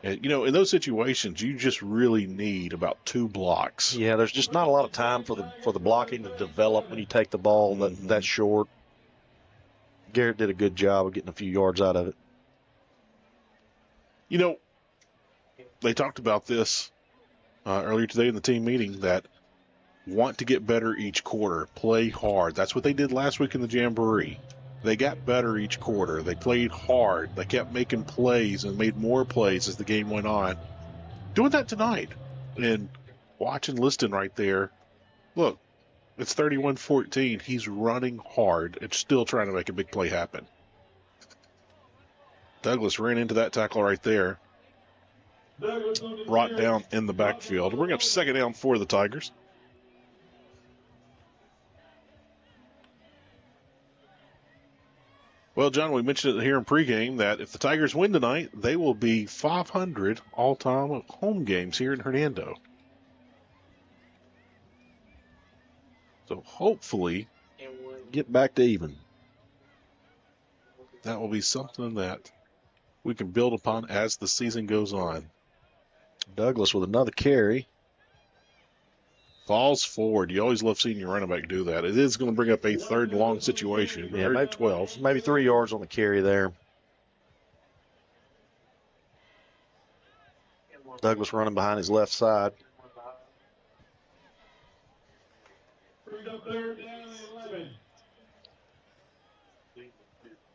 B: And, in those situations, you just really need about 2 blocks.
C: Yeah, there's just not a lot of time for the blocking to develop when you take the ball that short. Garrett did a good job of getting a few yards out of it.
B: They talked about this earlier today in the team meeting, that want to get better each quarter, play hard. That's what they did last week in the Jamboree. They got better each quarter. They played hard. They kept making plays and made more plays as the game went on. Doing that tonight. And watching Liston right there. Look, it's 31-14. He's running hard and still trying to make a big play happen. Douglas ran into that tackle right there. Brought down in the backfield. We're going to have 2nd down for the Tigers. Well, John, we mentioned it here in pregame that if the Tigers win tonight, they will be 500 all-time home games here in Hernando. So hopefully,
C: get back to even.
B: That will be something that we can build upon as the season goes on.
C: Douglas with another carry.
B: Falls forward. You always love seeing your running back do that. It is going to bring up a 3rd and long situation.
C: Yeah,
B: maybe 12.
C: Maybe 3 yards on the carry there. Douglas running behind his left side.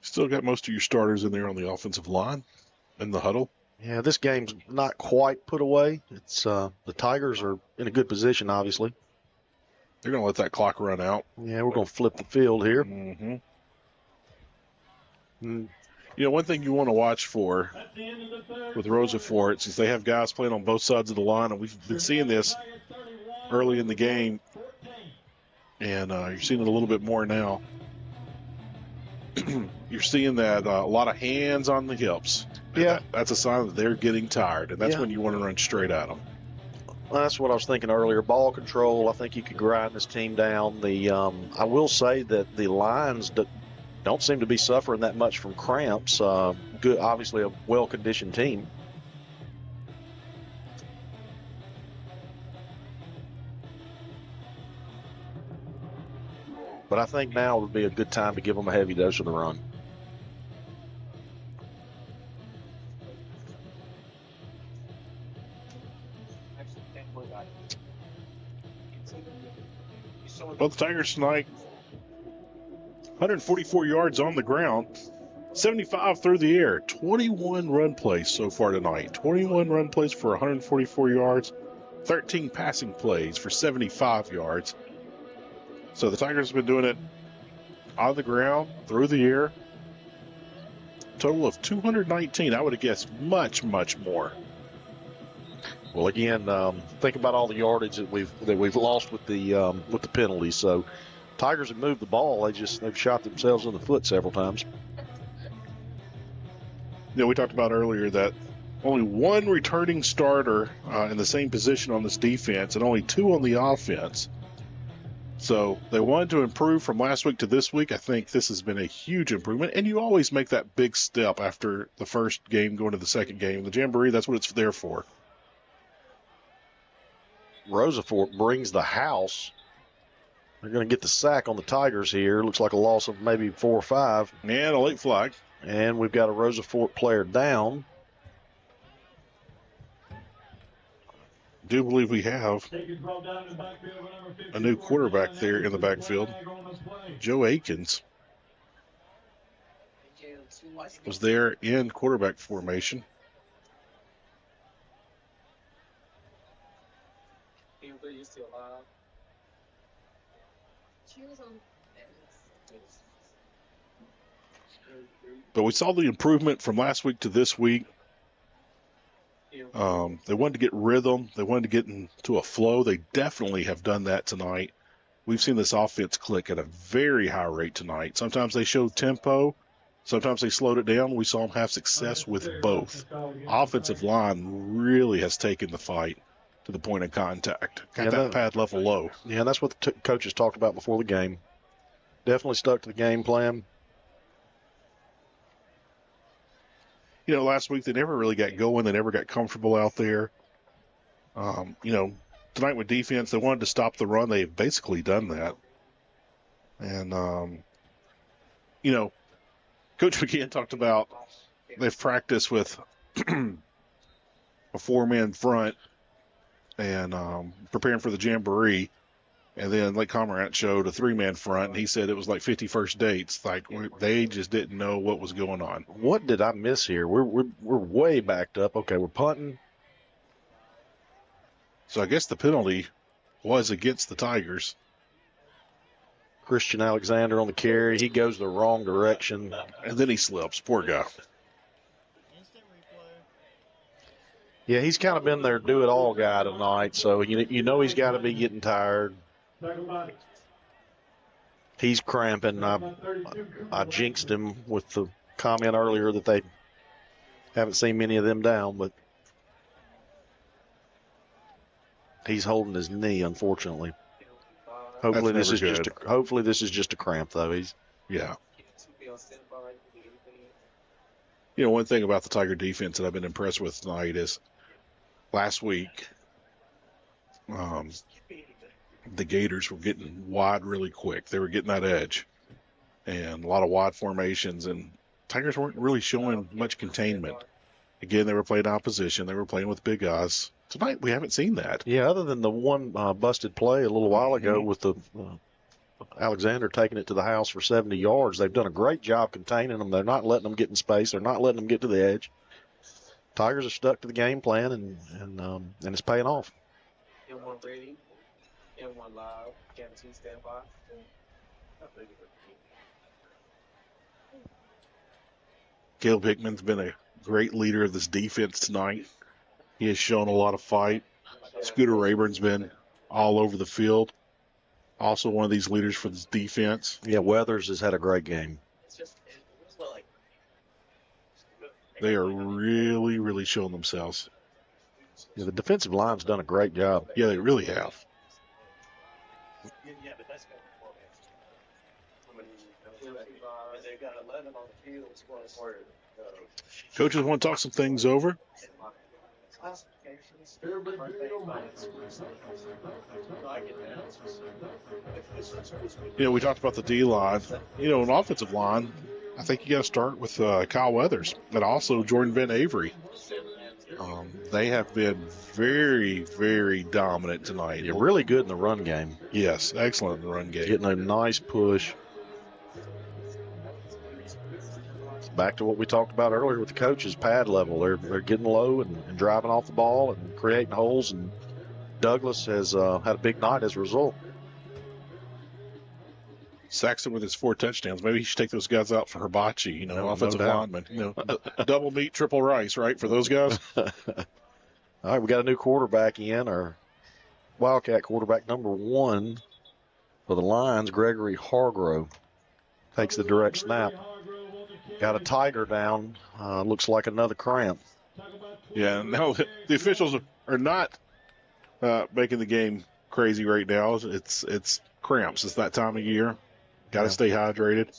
B: Still got most of your starters in there on the offensive line in the huddle.
C: Yeah, this game's not quite put away. It's the Tigers are in a good position, obviously.
B: They're going to let that clock run out.
C: Yeah, we're going to flip the field here.
B: Mm-hmm. One thing you want to watch for with Rosafort is they have guys playing on both sides of the line, and we've been seeing this early in the game, and you're seeing it a little bit more now. You're seeing that a lot of hands on the hips.
C: Yeah.
B: That's a sign that they're getting tired, and that's when you want to run straight at them.
C: Well, that's what I was thinking earlier. Ball control, I think you could grind this team down. I will say that the Lions don't seem to be suffering that much from cramps. Good, obviously a well-conditioned team. But I think now would be a good time to give them a heavy dose of the run.
B: Well, the Tigers tonight, 144 yards on the ground, 75 through the air, 21 run plays so far tonight. 21 run plays for 144 yards, 13 passing plays for 75 yards. So the Tigers have been doing it on the ground, through the air. total of 219. I would have guessed much, much more.
C: Well, again, think about all the yardage that we've lost with the penalties. So, Tigers have moved the ball. They've shot themselves in the foot several times.
B: We talked about earlier that only one returning starter in the same position on this defense and only 2 on the offense. So they wanted to improve from last week to this week. I think this has been a huge improvement. And you always make that big step after the first game going to the second game. The Jamboree, that's what it's there for.
C: Rosa brings the house. They're going to get the sack on the Tigers here. Looks like a loss of maybe 4 or 5.
B: And a late flag.
C: And we've got a Rosa Fort player down.
B: Do believe we have a new quarterback there in the backfield. Joe Aikens was there in quarterback formation. But we saw the improvement from last week to this week. They wanted to get rhythm. They wanted to get into a flow. They definitely have done that tonight. We've seen this offense click at a very high rate tonight. Sometimes they showed tempo. Sometimes they slowed it down. We saw them have success with both. Offensive line really has taken the fight to the point of contact. Got that pad level low.
C: Yeah, that's what the coaches talked about before the game. Definitely stuck to the game plan.
B: Last week they never really got going. They never got comfortable out there. Tonight with defense, they wanted to stop the run. They've basically done that. And, Coach McGinn talked about they've practiced with a 4-man front and preparing for the Jamboree. And then Lake Comrade showed a 3-man front, and he said it was like 51st dates. Like they just didn't know what was going on.
C: What did I miss here? We're way backed up. Okay, we're punting.
B: So I guess the penalty was against the Tigers.
C: Christian Alexander on the carry. He goes the wrong direction.
B: And then he slips. Poor guy.
C: Yeah, he's kind of been their do-it-all guy tonight, so he's got to be getting tired. He's cramping. I jinxed him with the comment earlier that they haven't seen many of them down, but he's holding his knee, unfortunately. Hopefully this is just a cramp, though.
B: Yeah. One thing about the Tiger defense that I've been impressed with tonight is last week, the Gators were getting wide really quick. They were getting that edge and a lot of wide formations, and Tigers weren't really showing much containment. Again, they were playing opposition. They were playing with big guys. Tonight, we haven't seen that.
C: Yeah, other than the one busted play a little while ago with the Alexander taking it to the house for 70 yards, they've done a great job containing them. They're not letting them get in space. They're not letting them get to the edge. Tigers are stuck to the game plan, and it's paying off.
D: M1 ready, M1 live, guarantee stand by.
B: Caleb Hickman's been a great leader of this defense tonight. He has shown a lot of fight. Scooter Rayburn's been all over the field. Also one of these leaders for this defense.
C: Yeah, Weathers has had a great game.
B: They are really, really showing themselves.
C: Yeah, the defensive line's done a great job.
B: Yeah, they really have. Coaches want to talk some things over. We talked about the D-line. An offensive line, I think you got to start with Kyle Weathers and also Jordan Van Avery. They have been very, very dominant tonight.
C: They're really good in the run game.
B: Yes, excellent in the run game.
C: Getting a nice push. Back to what we talked about earlier with the coaches, pad level. They're getting low and driving off the ball and creating holes, and Douglas has had a big night as a result.
B: Saxon with his 4 touchdowns. Maybe he should take those guys out for hibachi, offensive linemen. Double meat, triple rice, right, for those guys?
C: All right, we got a new quarterback in, our Wildcat quarterback number 1 for the Lions, Gregory Hargrove. Takes the direct snap. Got a Tiger down. Looks like another cramp.
B: Yeah, no, the officials are not making the game crazy right now. It's cramps. It's that time of year. Got to stay hydrated.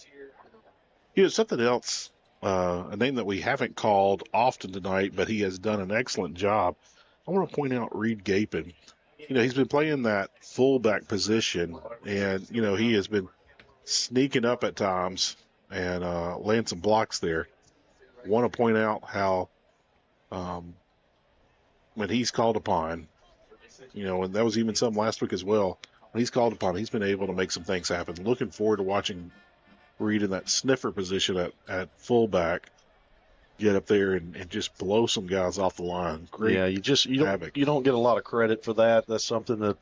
B: Something else, a name that we haven't called often tonight, but he has done an excellent job. I want to point out Reed Gapin. He's been playing that fullback position, and, he has been sneaking up at times and laying some blocks there. Want to point out how when he's called upon, and that was even some last week as well, when he's called upon, he's been able to make some things happen. Looking forward to watching Reed in that sniffer position at fullback get up there and just blow some guys off the line. Great.
C: Yeah, you don't get a lot of credit for that. That's something that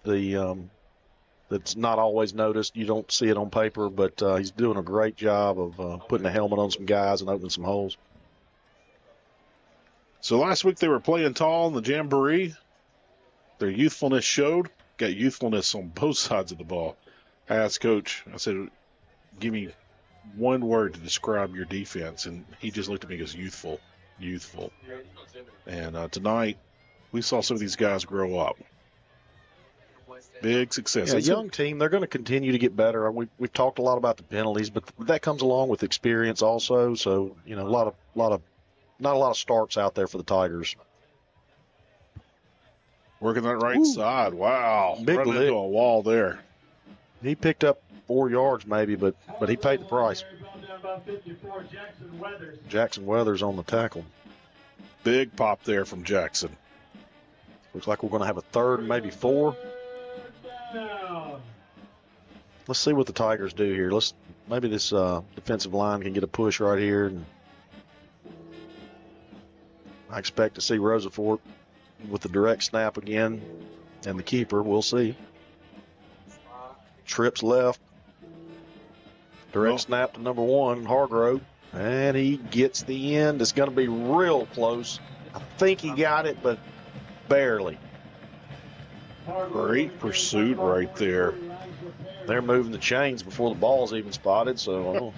C: that's not always noticed. You don't see it on paper, but he's doing a great job of putting a helmet on some guys and opening some holes.
B: So last week they were playing tall in the Jamboree. Their youthfulness showed. Got youthfulness on both sides of the ball. I asked Coach, I said, give me one word to describe your defense. And he just looked at me and goes, youthful. Youthful. And tonight, we saw some of these guys grow up. Big success.
C: Yeah, young team, they're going to continue to get better. We've talked a lot about the penalties, but that comes along with experience also. So, not a lot of starts out there for the Tigers.
B: Working that right side. Wow.
C: Big
B: Running
C: lick.
B: into a wall there.
C: He picked up 4 yards maybe, but he paid the price. Jackson Weathers on the tackle.
B: Big pop there from Jackson.
C: Looks like we're going to have a 3rd, maybe 4. Let's see what the Tigers do here. Maybe this defensive line can get a push right here. And I expect to see Rosa Fort with the direct snap again, and the keeper. We'll see. Trips left. Direct snap to number 1, Hargrove. And he gets the end. It's going to be real close. I think he got it, but barely.
B: Great pursuit right there.
C: They're moving the chains before the ball's even spotted, so.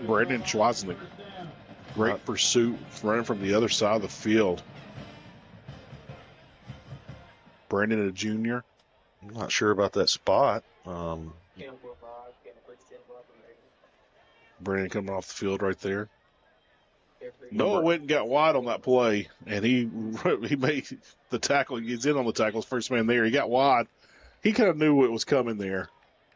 B: Brandon Schwaznick. Great pursuit running from the other side of the field. Brandon, a junior.
C: I'm not sure about that spot.
B: Brandon coming off the field right there. Noah went and got wide on that play, and he made the tackle. He's in on the tackle, first man there. He got wide. He kind of knew what was coming there.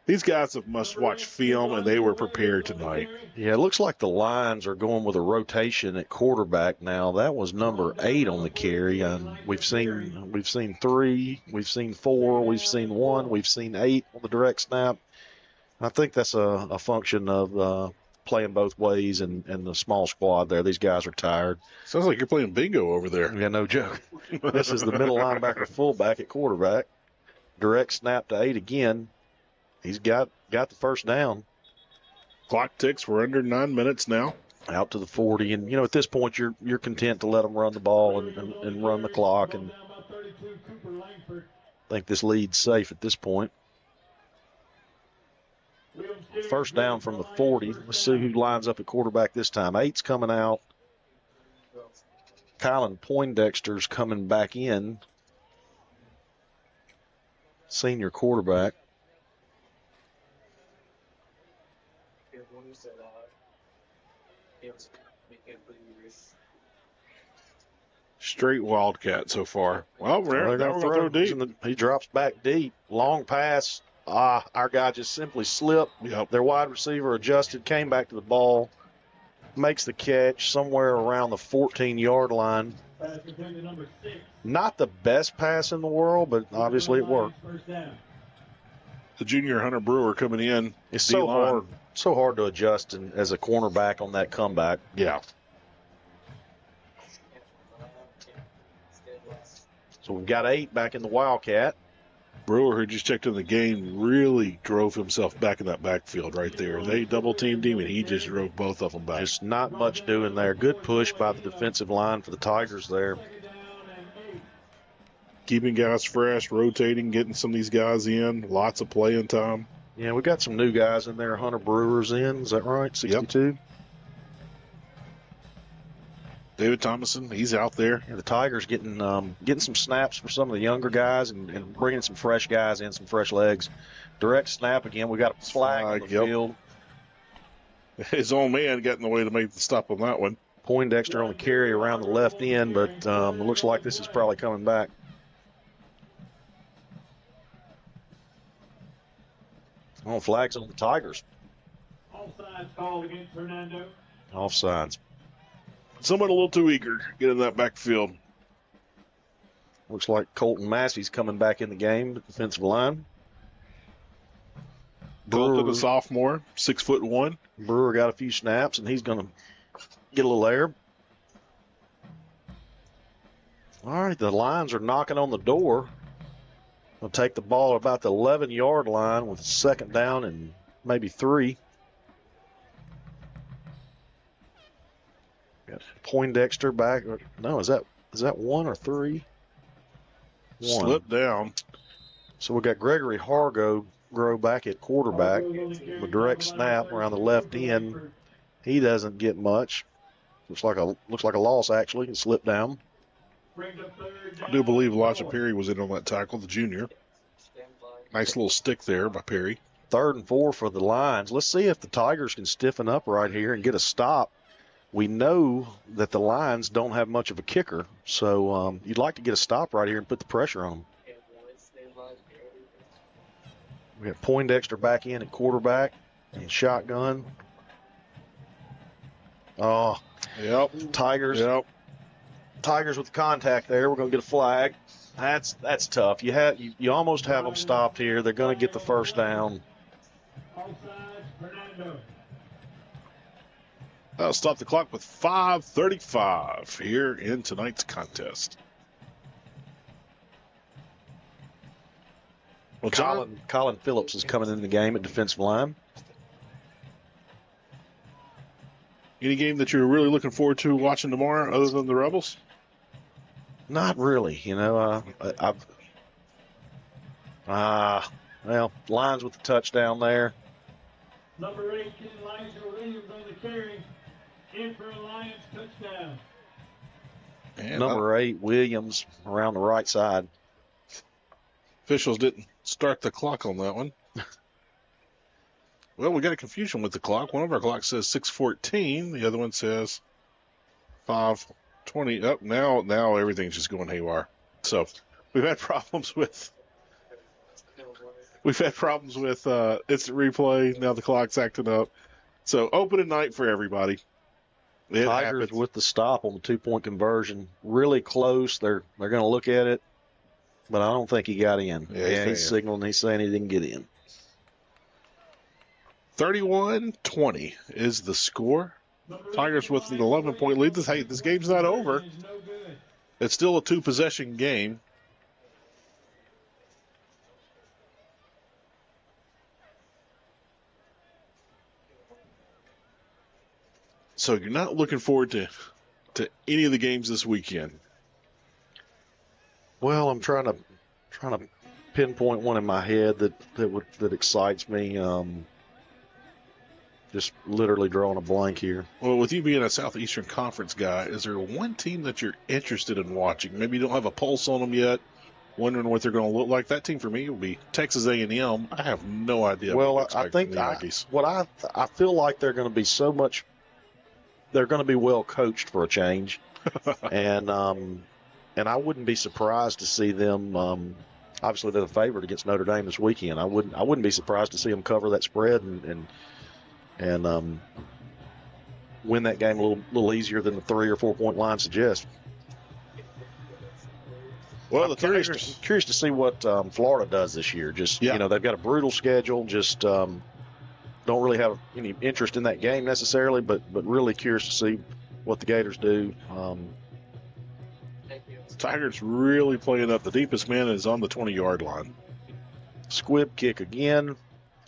B: These guys have must-watch film, and they were prepared tonight.
C: Yeah, it looks like the Lions are going with a rotation at quarterback now. That was number 8 on the carry, and we've seen 3, we've seen 4, we've seen 1, we've seen 8 on the direct snap. I think that's a function of playing both ways and the small squad there. These guys are tired.
B: Sounds like you're playing bingo over there.
C: Yeah, no joke. This is the middle linebacker fullback at quarterback. Direct snap to 8 again. He's got the first down.
B: Clock ticks. We're under 9 minutes now.
C: Out to the 40. And, at this point, you're content to let them run the ball and run the clock. And I think this lead's safe at this point. First down from the 40. Let's see who lines up at quarterback this time. 8's coming out. Kylan Poindexter's coming back in. Senior quarterback.
B: Straight Wildcat so far. Well, they're going to throw deep.
C: He drops back deep. Long pass. Our guy just simply slipped.
B: Yep.
C: Their wide receiver adjusted, came back to the ball, makes the catch somewhere around the 14-yard line. Not the best pass in the world, but obviously it worked.
B: The junior Hunter Brewer coming in.
C: It's so hard to adjust as a cornerback on that comeback.
B: Yeah.
C: So we've got 8 back in the Wildcat.
B: Brewer, who just checked in the game, really drove himself back in that backfield right there. They double-teamed him, and he just drove both of them back.
C: Just not much doing there. Good push by the defensive line for the Tigers there.
B: Keeping guys fresh, rotating, getting some of these guys in. Lots of playing time.
C: Yeah, we got some new guys in there. Hunter Brewer's in. Is that right? 62? Yep.
B: David Thomason, he's out there.
C: Yeah, the Tigers getting some snaps for some of the younger guys and bringing some fresh guys in, some fresh legs. Direct snap again. We got a flag on the field.
B: His own man got in the way to make the stop on that one.
C: Poindexter on the carry around the left end, but it looks like this is probably coming back. Oh, flags on the Tigers.
A: Offsides called against Hernando.
C: Offsides.
B: Someone a little too eager to get in that backfield.
C: Looks like Colton Massey's coming back in the game, the defensive line.
B: Colton, a sophomore, 6'1".
C: Brewer got a few snaps, and he's going to get a little air. All right, the Lions are knocking on the door. They'll take the ball about the 11-yard line with second down and maybe 3. Got Poindexter back. No, is that 1 or 3? 1.
B: Slipped down.
C: So we got Gregory Hargo back at quarterback. The direct snap around the left end. He doesn't get much. Looks like a loss actually. It slipped down.
B: I do believe Elijah Perry was in on that tackle, the junior. Nice little stick there by Perry.
C: 3rd and 4 for the Lions. Let's see if the Tigers can stiffen up right here and get a stop. We know that the Lions don't have much of a kicker, so you'd like to get a stop right here and put the pressure on them. We got Poindexter back in at quarterback and shotgun. Oh,
B: yep.
C: Tigers.
B: Yep.
C: Tigers with the contact there. We're going to get a flag. That's tough. You almost have them stopped here. They're going to get the first down.
B: That'll stop the clock with 5:35 here in tonight's contest.
C: Well, Colin Phillips is coming in the game at defensive line.
B: Any game that you're really looking forward to watching tomorrow other than the Rebels?
C: Not really. Lions with the touchdown there.
A: Number 18, Elijah Williams on the carry. In for a Lions touchdown.
B: And
C: Number 8, Williams around the right side.
B: Officials didn't start the clock on that one. Well, we got a confusion with the clock. One of our clocks says 6:14. The other one says 5:20. Up now everything's just going haywire. So we've had problems with instant replay. Now the clock's acting up. So opening night for everybody.
C: Tigers with the stop on the 2-point conversion. Really close. They're going to look at it, but I don't think he got in. Yeah, he's signaling. He's saying he didn't get in.
B: 31-20 is the score. Tigers with an 11-point lead. This game's not over. It's still a 2-possession game. So you're not looking forward to any of the games this weekend?
C: Well, I'm trying to pinpoint one in my head that excites me. Just literally drawing a blank here.
B: Well, with you being a Southeastern Conference guy, is there one team that you're interested in watching? Maybe you don't have a pulse on them yet, wondering what they're going to look like. That team for me will be Texas A&M. I have no idea.
C: Well, I think I feel like they're going to be they're going to be well coached for a change, and I wouldn't be surprised to see them. Obviously, they're the favorite against Notre Dame this weekend. I wouldn't be surprised to see them cover that spread and win that game a little easier than the 3 or 4 point line suggests.
B: Well,
C: I'm curious to see what Florida does this year. They've got a brutal schedule. Just don't really have any interest in that game necessarily, but really curious to see what the Gators do.
B: Tigers really playing up. The deepest man is on the 20-yard line.
C: Squib kick again.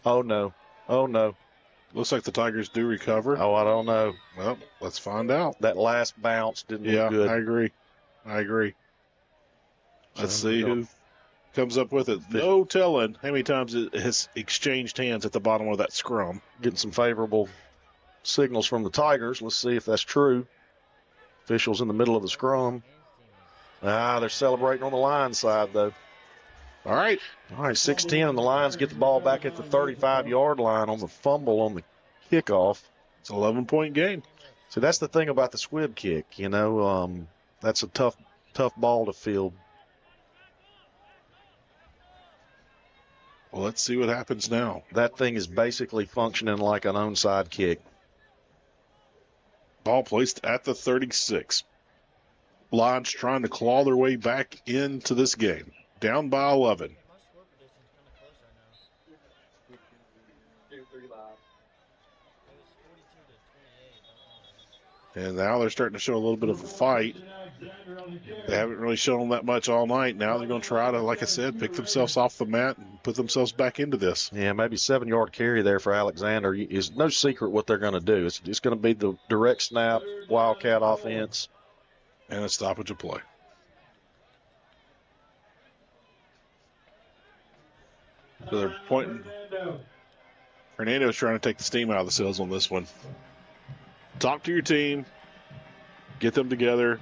C: Oh, no. Oh, no.
B: Looks like the Tigers do recover.
C: Oh, I don't know.
B: Well, let's find out.
C: That last bounce didn't look good.
B: I agree. Let's
C: So
B: see who comes up with it. No telling how many times it has exchanged hands at the bottom of that scrum.
C: Getting some favorable signals from the Tigers. Let's see if that's true. Officials in the middle of the scrum. They're celebrating on the Lions side, though.
B: All right.
C: 6-10, and the Lions get the ball back at the 35-yard line on the fumble on the kickoff.
B: It's an 11-point game.
C: So that's the thing about the squib kick, that's a tough ball to field.
B: Well, let's see what happens now.
C: That thing is basically functioning like an onside kick.
B: Ball placed at the 36. Lions trying to claw their way back into this game. Down by 11. And now they're starting to show a little bit of a fight. They haven't really shown that much all night. Now they're going to try to, like I said, pick themselves off the mat and put themselves back into this.
C: Yeah, maybe 7-yard carry there for Alexander. Is no secret what they're going to do. It's going to be the direct snap, Wildcat offense.
B: And a stoppage of play. So they're pointing. Hernando's trying to take the steam out of the sails on this one. Talk to your team. Get them together.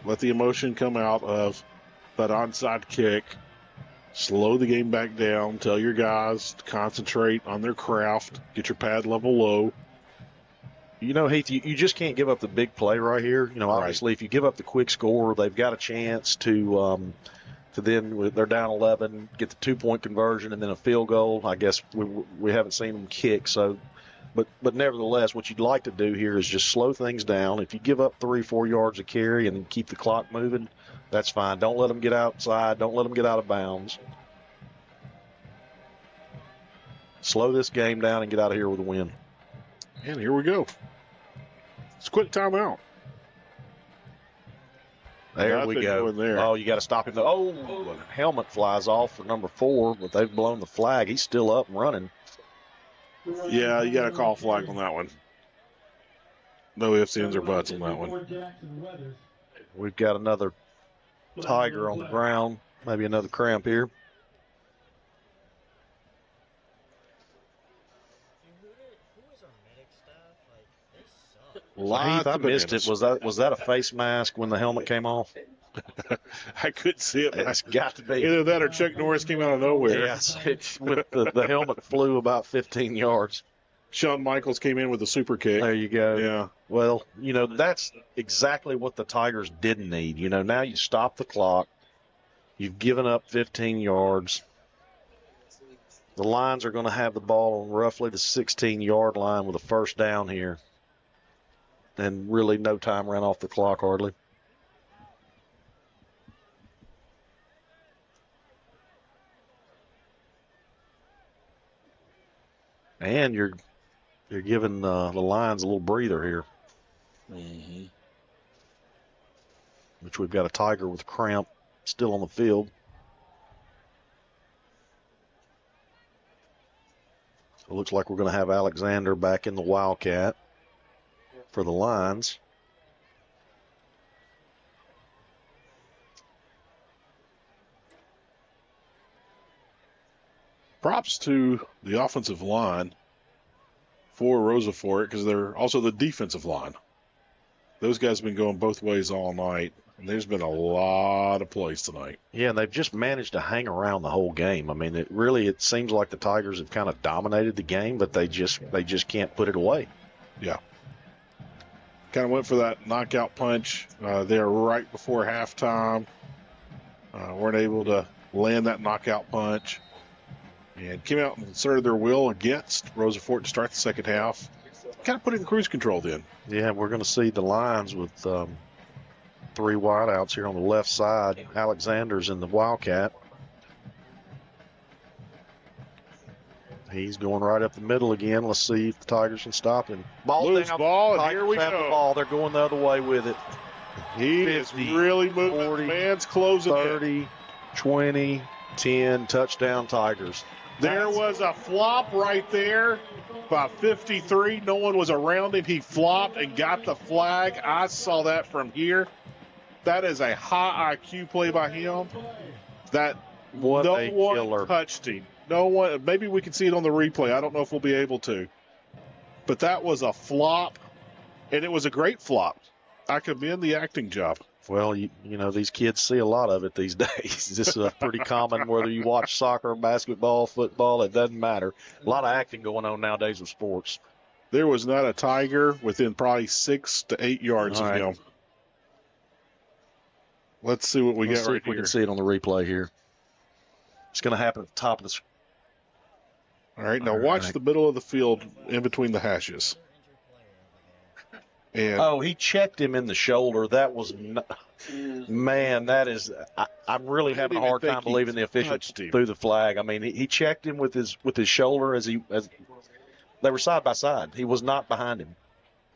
B: Let the emotion come out of that onside kick. Slow the game back down. Tell your guys to concentrate on their craft. Get your pad level low.
C: Heath, you just can't give up the big play right here. Obviously, if you give up the quick score, they've got a chance to then, they're down 11, get the 2-point conversion and then a field goal. I guess we haven't seen them kick. So, but nevertheless, what you'd like to do here is just slow things down. If you give up 3-4 yards of carry and keep the clock moving, that's fine. Don't let them get outside. Don't let them get out of bounds. Slow this game down and get out of here with a win.
B: And here we go. It's a quick timeout.
C: There we go. Oh, you got to stop him. Oh, helmet flies off for number 4, but they've blown the flag. He's still up and running.
B: Yeah, you got to call flag on that one. No ifs, ands, or buts on that one.
C: We've got another Tiger on the ground. Maybe another cramp here. Heath, I missed it. Was that a face mask when the helmet came off?
B: I couldn't see it.
C: It's got to be.
B: Either that or Chuck Norris came out of nowhere.
C: Yes, with the helmet flew about 15 yards.
B: Shawn Michaels came in with a super kick.
C: There you go.
B: Yeah.
C: Well, that's exactly what the Tigers didn't need. Now you stop the clock. You've given up 15 yards. The Lions are going to have the ball on roughly the 16-yard line with a first down here. And really no time ran off the clock hardly. And you're giving the Lions a little breather here.
B: Mm-hmm.
C: Which we've got a Tiger with cramp still on the field. So it looks like we're going to have Alexander back in the Wildcat for the Lions.
B: Props to the offensive line for Rosa for it, because they're also the defensive line. Those guys have been going both ways all night, and there's been a lot of plays tonight.
C: Yeah, and they've just managed to hang around the whole game. I mean, it seems like the Tigers have kind of dominated the game, but they just can't put it away.
B: Yeah. Kind of went for that knockout punch there right before halftime. Weren't able to land that knockout punch. And came out and asserted their will against Rosa Fort to start the second half. Kind of put it in cruise control then.
C: Yeah, we're going to see the Lions with 3 wideouts here on the left side. Alexander's in the Wildcat. He's going right up the middle again. Let's see if the Tigers can stop him.
B: Loose ball, and here we
C: go. The ball. They're going the other way with it.
B: He 50, is really moving.
C: 40,
B: man's closing
C: 30, 20. 10, touchdown Tigers.
B: There was a flop right there. About 53. No one was around him. He flopped and got the flag. I saw that from here. That is a high IQ play by him. That
C: What
B: no
C: a
B: one
C: killer.
B: touched him. No one. Maybe we can see it on the replay. I don't know if we'll be able to. But that was a flop, and it was a great flop. I commend the acting job.
C: Well, you know, these kids see a lot of it these days. This is pretty common whether you watch soccer, basketball, football, it doesn't matter. A lot of acting going on nowadays with sports.
B: There was not a Tiger within probably 6 to 8 yards of him. Let's see what we got right
C: We
B: here.
C: can see it on the replay here. It's going to happen at the top of the screen.
B: All right, now watch the middle of the field in between the hashes. And
C: he checked him in the shoulder. That was, man, that is, I'm really having a hard time believing the official threw the flag. I mean, he checked him with his shoulder as they were side by side. He was not behind him.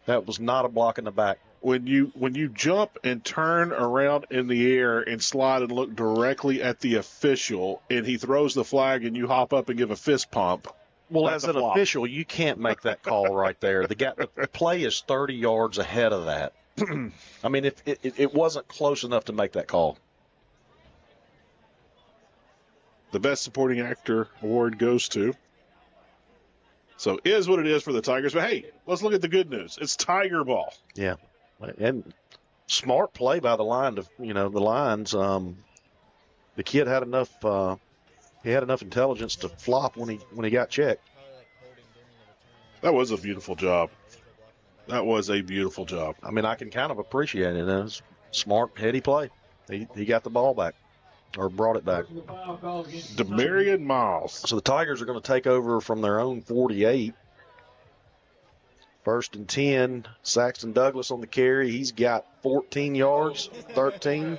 C: That was not a block in the back.
B: when you jump and turn around in the air and slide and look directly at the official, and he throws the flag and you hop up and give a fist pump.
C: Well,
B: That's
C: as
B: a
C: an
B: flop.
C: official, you can't make that call right there. The play is 30 yards ahead of that. I mean, it wasn't close enough to make that call.
B: The Best Supporting Actor award goes to. So is what it is for the Tigers. But hey, let's look at the good news. It's Tiger ball.
C: Yeah, and smart play by the line to the lines. The kid had enough. He had enough intelligence to flop when he got checked.
B: That was a beautiful job. That was a beautiful job.
C: I mean, I can kind of appreciate it. It was smart, heady play. He got the ball back, or brought it back.
B: Demarion Miles.
C: So the Tigers are going to take over from their own 48. 1st and 10. Saxton Douglas on the carry. He's got 14 yards, 13.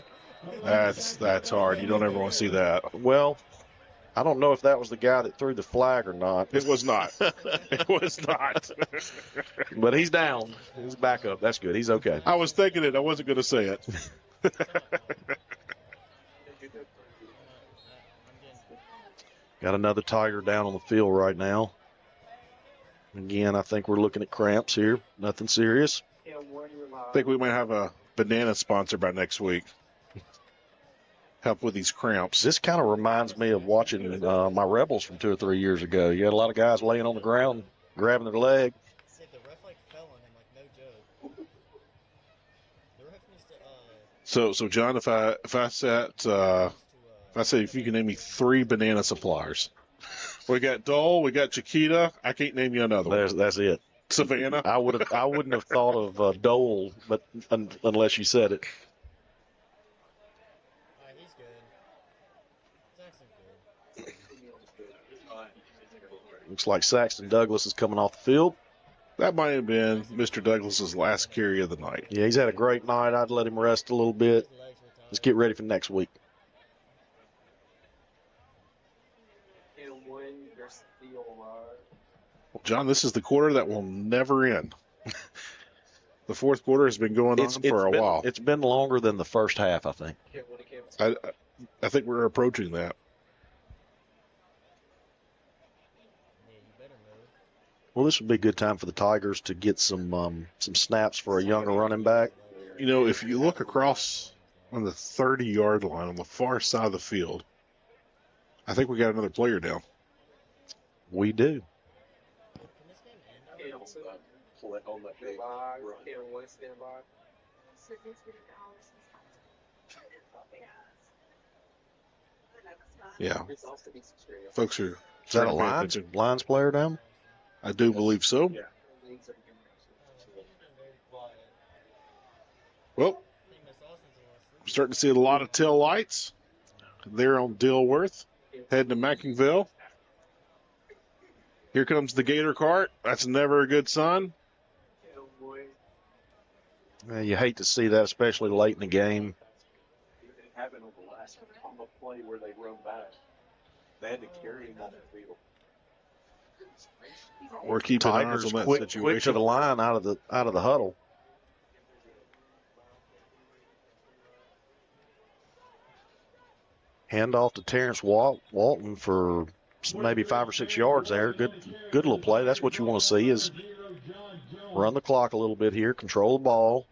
B: That's hard. You don't ever want to see that.
C: Well, I don't know if that was the guy that threw the flag or not.
B: It was not. It was not.
C: But he's down. He's back up. That's good. He's okay.
B: I was thinking it. I wasn't going to say it.
C: Got another Tiger down on the field right now. Again, I think we're looking at cramps here. Nothing serious.
B: I think we might have a banana sponsor by next week. Help with these cramps.
C: This kind of reminds me of watching my Rebels from 2 or 3 years ago. You had a lot of guys laying on the ground, grabbing their leg.
B: So John, if I say if you can name me 3 banana suppliers, we got Dole, we got Chiquita. I can't name you another one.
C: That's it.
B: Savannah.
C: I wouldn't have thought of Dole, but unless you said it. Looks like Saxton Douglas is coming off the field.
B: That might have been Mr. Douglas's last carry of the night.
C: Yeah, he's had a great night. I'd let him rest a little bit. Let's get ready for next week.
B: Well, John, this is the quarter that will never end. The fourth quarter has been going on for a while.
C: It's been longer than the first half, I think.
B: I think we're approaching that.
C: Well, this would be a good time for the Tigers to get some snaps for a younger running back.
B: You know, if you look across on the 30-yard line on the far side of the field, I think we got another player down.
C: We do. Yeah. Folks are Is that a Lions player down?
B: I do believe so. Well, I'm starting to see a lot of tail lights there on Dilworth, heading to Mackingville. Here comes the Gator cart. That's never a good sign.
C: You hate to see that, especially late in the game.
D: It happened on the play where they run back. They had to carry him on the field.
B: We're keeping eyes
C: Tigers
B: on that
C: quick to
B: situation.
C: the line out of the huddle. Hand off to Terrence Walton for maybe 5 or 6 yards there. Good little play. That's what you want to see, is run the clock a little bit here, control the ball.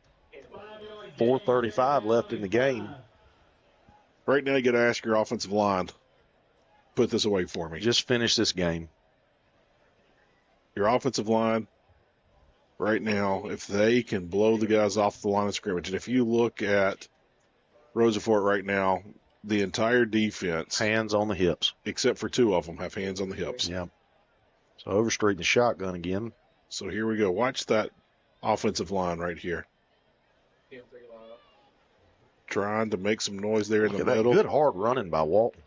C: 4:35 left in the game.
B: Right now, you got to ask your offensive line, put this away for me.
C: Just finish this game.
B: Your offensive line, right now, if they can blow the guys off the line of scrimmage, and if you look at Rosa Fort right now, the entire defense,
C: hands on the hips,
B: except for 2 of them, have hands on the hips.
C: Yeah. So Overstreet in the shotgun again.
B: So here we go. Watch that offensive line right here. Trying to make some noise there in the middle.
C: Good hard running by Walton.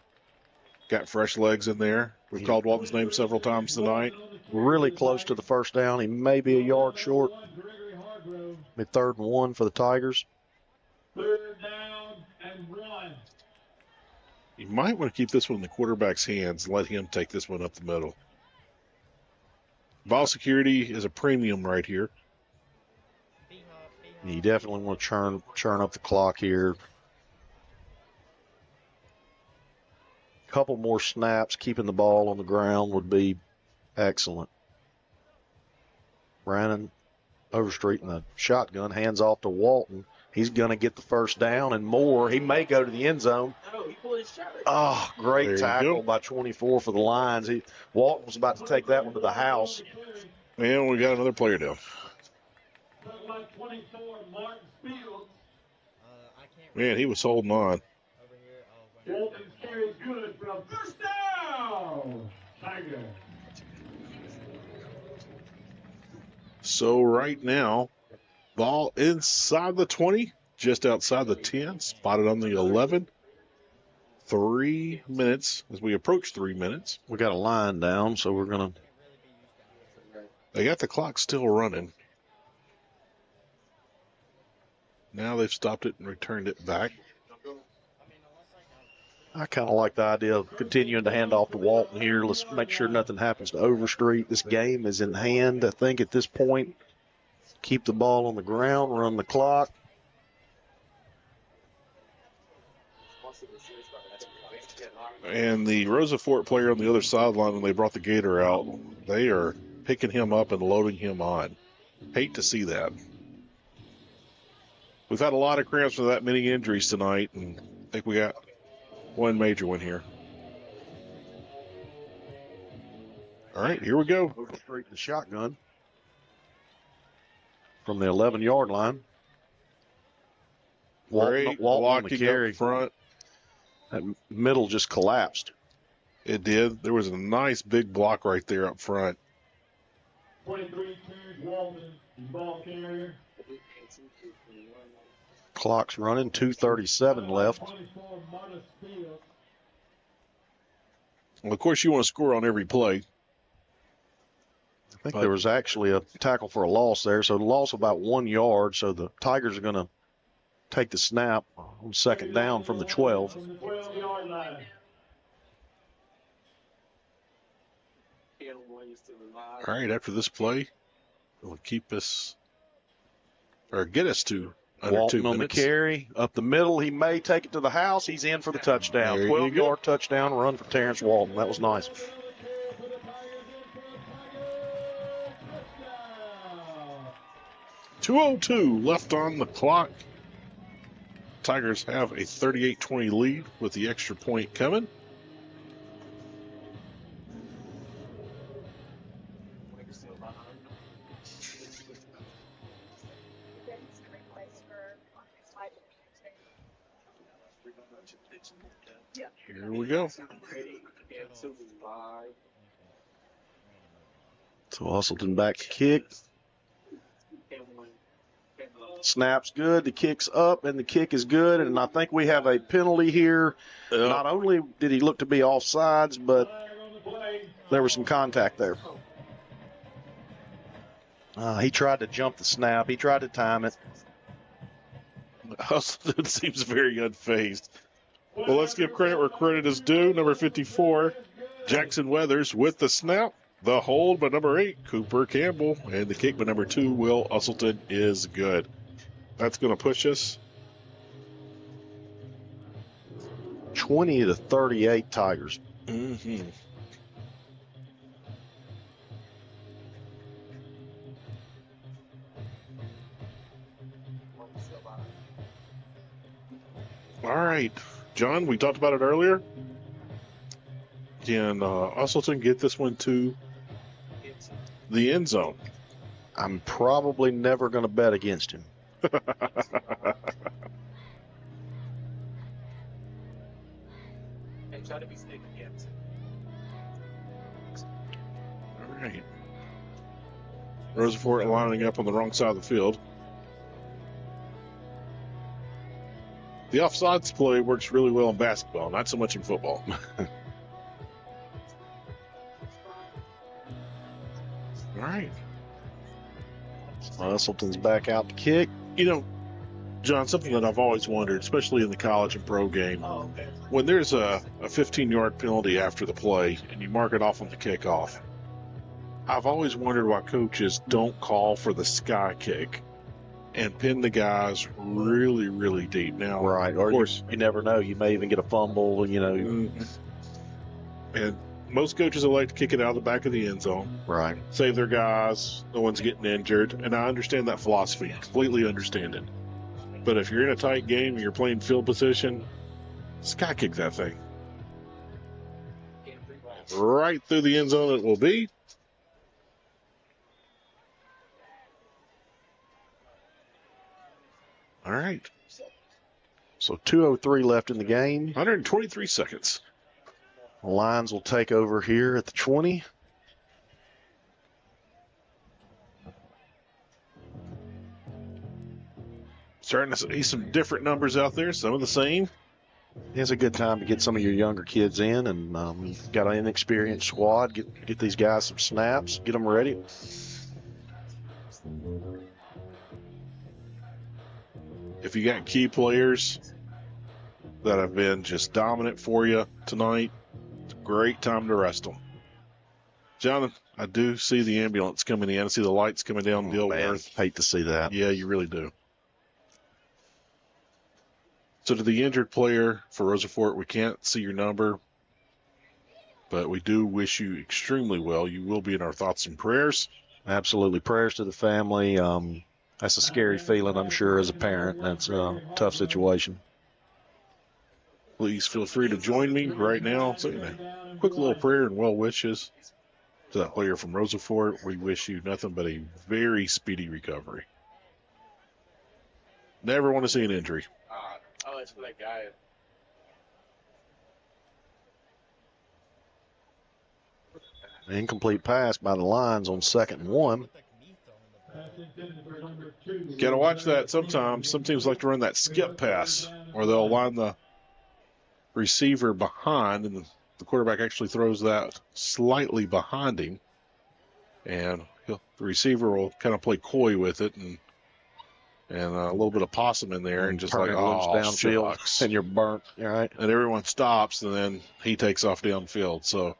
B: Got fresh legs in there. We've called Walton's name several times tonight.
C: Really close to the first down. He may be a yard short. Be 3rd and 1 for the Tigers.
A: 3rd down and 1.
B: You might want to keep this one in the quarterback's hands and let him take this one up the middle. Ball security is a premium right here.
C: You definitely want to churn up the clock here. Couple more snaps, keeping the ball on the ground would be excellent. Brandon Overstreet in the shotgun, hands off to Walton. He's going to get the first down and more. He may go to the end zone. Oh, great tackle by 24 for the Lions. Walton was about to take that one to the house.
B: And we got another player down. Man, he was holding on.
A: Walton's carry is good from 1st down. Tiger.
B: So right now, ball inside the 20, just outside the 10, spotted on the 11. 3 minutes, as we approach 3 minutes.
C: We got a line down, so we're going to.
B: They got the clock still running. Now they've stopped it and returned it back.
C: I kind of like the idea of continuing to hand off to Walton here. Let's make sure nothing happens to Overstreet. This game is in hand, I think, at this point. Keep the ball on the ground, run the clock.
B: And the Rosa Fort player on the other sideline, when they brought the Gator out, they are picking him up and loading him on. Hate to see that. We've had a lot of cramps with that many injuries tonight, and I think we got one major one here. All right, here we go.
C: Overstreet in the shotgun from the 11-yard line.
B: Walton
C: on the carry.
B: Up front.
C: That middle just collapsed.
B: It did. There was a nice big block right there up front.
A: 23 Walton, ball carrier.
C: Clock's running, 2:37 left.
B: Well, of course, you want to score on every play.
C: I think there was actually a tackle for a loss there, so the loss of about 1 yard. So the Tigers are going to take the snap on 2nd down from the 12.
B: All right, after this play, it'll keep us, or get us to under
C: Walton
B: 2 minutes.
C: On the carry, up the middle. He may take it to the house. He's in for the touchdown. 12-yard touchdown run for Terrence Walton. That was nice.
B: .202 left on the clock. Tigers have a 38-20 lead with the extra point coming. Here we go.
C: So Hustleton back to kick. Snap's good. The kick's up, and the kick is good. And I think we have a penalty here. Not only did he look to be offsides, but there was some contact there. He tried to jump the snap. He tried to time it.
B: Hustleton seems very unfazed. Well, let's give credit where credit is due. Number 54, Jackson Weathers with the snap. The hold by number 8, Cooper Campbell. And the kick by number 2, Will Hustleton, is good. That's going to push us
C: 20-38 Tigers.
B: Mm-hmm. All right, John, we talked about it earlier. Can Usselton get this one to the end zone?
C: I'm probably never going to bet against him.
D: And try to be safe against.
B: All right. Rosa lining up on the wrong side of the field. The offsides play works really well in basketball, not so much in football. All right.
C: Usselton's back out to kick.
B: You know, John, something that I've always wondered, especially in the college and pro game, when there's a 15-yard penalty after the play and you mark it off on the kickoff, I've always wondered why coaches don't call for the sky kick and pin the guys really, really deep. Now,
C: Right. Or
B: of course,
C: you never know. You may even get a fumble, you know.
B: and most coaches will like to kick it out of the back of the end zone,
C: Right.
B: save their guys, no one's getting injured, and I understand that philosophy, completely understand it. But if you're in a tight game and you're playing field position, sky kick that thing. Right through the end zone it will be. All right.
C: So 2:03 left in the game.
B: 123 seconds.
C: The Lions will take over here at the 20.
B: Starting to see some different numbers out there, some of the same.
C: It's a good time to get some of your younger kids in, and you've got an inexperienced squad. Get these guys some snaps, get them ready.
B: If you got key players that have been just dominant for you tonight, it's a great time to rest them. Jonathan, I do see the ambulance coming in. I see the lights coming down Dilworth.
C: Hate to see that.
B: Yeah, you really do. So to the injured player for Rosa Fort, we can't see your number, but we do wish you extremely well. You will be in our thoughts and prayers.
C: Absolutely. Prayers to the family. That's a scary feeling, I'm sure, as a parent. That's a tough situation.
B: Please feel free to join me right now. So, a quick little prayer and well wishes to that player from Rosa Fort. We wish you nothing but a very speedy recovery. Never want to see an injury.
D: It's for that guy.
C: Incomplete pass by the Lions on 2nd and 1.
B: Got to watch that sometimes. Some teams like to run that skip pass, or they'll line the receiver behind, and the quarterback actually throws that slightly behind him, and the receiver will kind of play coy with it, and a little bit of possum in there, and just like,
C: downfield,
B: shucks.
C: and you're burnt. All right.
B: And everyone stops, and then he takes off downfield. So,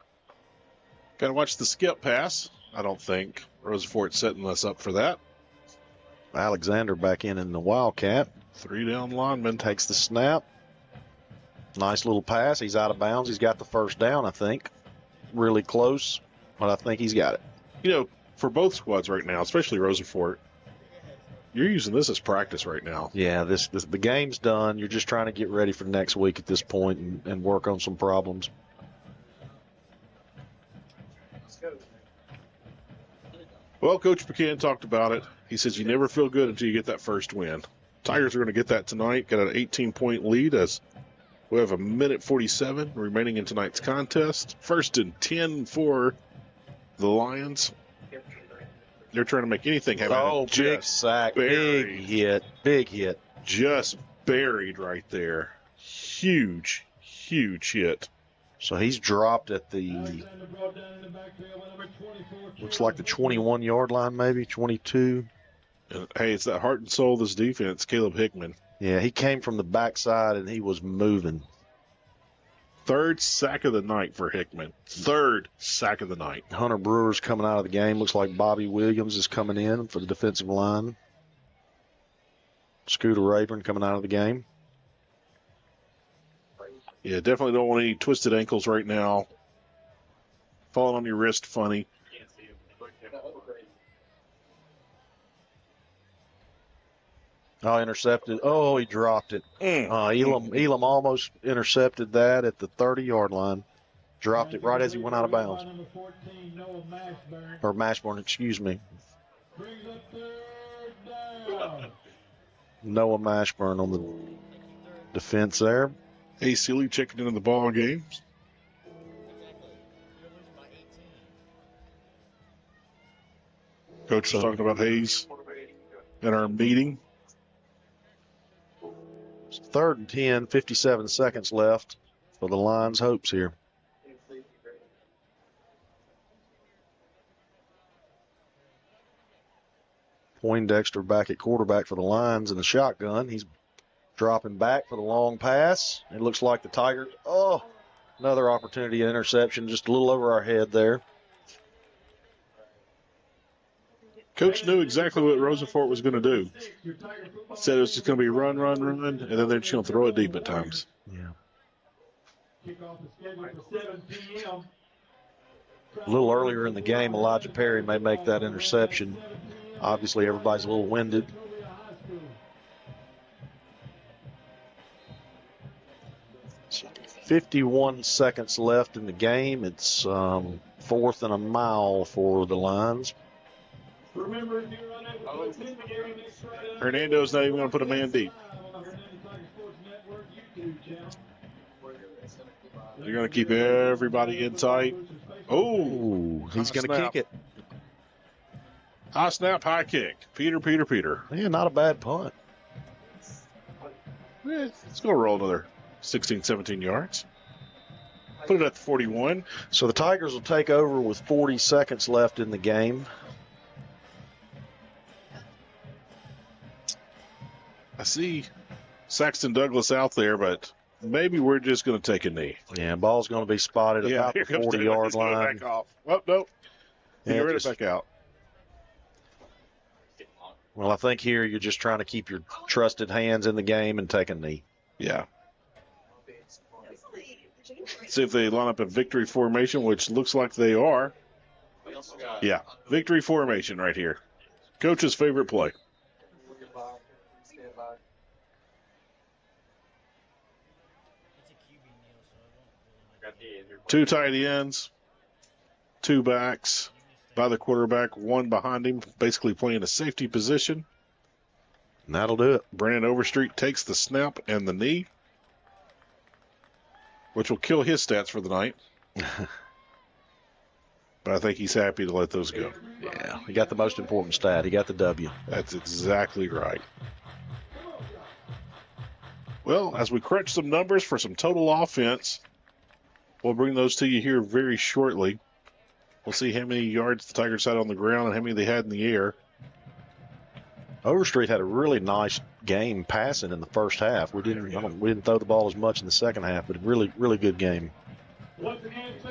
B: got to watch the skip pass. I don't think Rosa Fort's setting us up for that.
C: Alexander back in the Wildcat.
B: 3 down lineman.
C: Takes the snap. Nice little pass. He's out of bounds. He's got the first down, I think. Really close, but I think he's got it.
B: You know, for both squads right now, especially Rosa Fort, you're using this as practice right now.
C: Yeah, the game's done. You're just trying to get ready for next week at this point and work on some problems.
B: Well, Coach McCann talked about it. He says you never feel good until you get that first win. Tigers are going to get that tonight. Got an 18-point lead as we have 1:47 remaining in tonight's contest. 1st and 10 for the Lions. They're trying to make anything happen.
C: Oh, big sack.
B: Buried.
C: Big hit.
B: Just buried right there. Huge, huge hit.
C: So he's dropped at the, looks like the 21-yard line, maybe 22.
B: And, hey, it's that heart and soul of this defense, Caleb Hickman.
C: Yeah, he came from the backside and he was moving.
B: 3rd sack of the night for Hickman. 3rd sack of the night.
C: Hunter Brewer's coming out of the game. Looks like Bobby Williams is coming in for the defensive line. Scooter Rayburn coming out of the game.
B: Yeah, definitely don't want any twisted ankles right now. Falling on your wrist funny.
C: Oh, intercepted. Oh, he dropped it. Elam almost intercepted that at the 30-yard line. Dropped it right as he went out of bounds. Or Mashburn, excuse me. Noah Mashburn on the defense there.
B: Hey, Sealy checking into the ball game. Coach was talking about Hayes in our meeting.
C: 3rd and 10, 57 seconds left for the Lions' hopes here. Poindexter back at quarterback for the Lions in the shotgun. He's dropping back for the long pass. It looks like the Tigers. Oh, another opportunity interception just a little over our head there.
B: Coach knew exactly what Rosa Forte was going to do. Said it was just going to be run, and then they're just going to throw it deep at times.
C: Yeah. A little earlier in the game, Elijah Perry may make that interception. Obviously, everybody's a little winded. So 51 seconds left in the game. It's 4th and a mile for the Lions.
B: Hernando's not even going to put a man deep. They're going to keep everybody in tight. Oh,
C: he's going to kick it.
B: High snap, high kick. Peter.
C: Yeah, not a bad punt.
B: It's going to roll another 16, 17 yards. Put it at the 41.
C: So the Tigers will take over with 40 seconds left in the game.
B: I see Saxton Douglas out there, but maybe we're just going to take a knee.
C: Yeah, ball's going to be spotted about the 40-yard line.
B: Back off. Oh, no. Get rid of back out.
C: Well, I think here you're just trying to keep your trusted hands in the game and take a knee.
B: Yeah. See if they line up in victory formation, which looks like they are. Yeah, victory formation right here. Coach's favorite play. Two tight ends, two backs by the quarterback, one behind him, basically playing a safety position.
C: And that'll do it.
B: Brandon Overstreet takes the snap and the knee, which will kill his stats for the night. But I think he's happy to let those go.
C: Yeah, he got the most important stat. He got the W.
B: That's exactly right. Well, as we crunch some numbers for some total offense, we'll bring those to you here very shortly. We'll see how many yards the Tigers had on the ground and how many they had in the air.
C: Overstreet had a really nice game passing in the first half. We didn't throw the ball as much in the second half, but a really, really good game.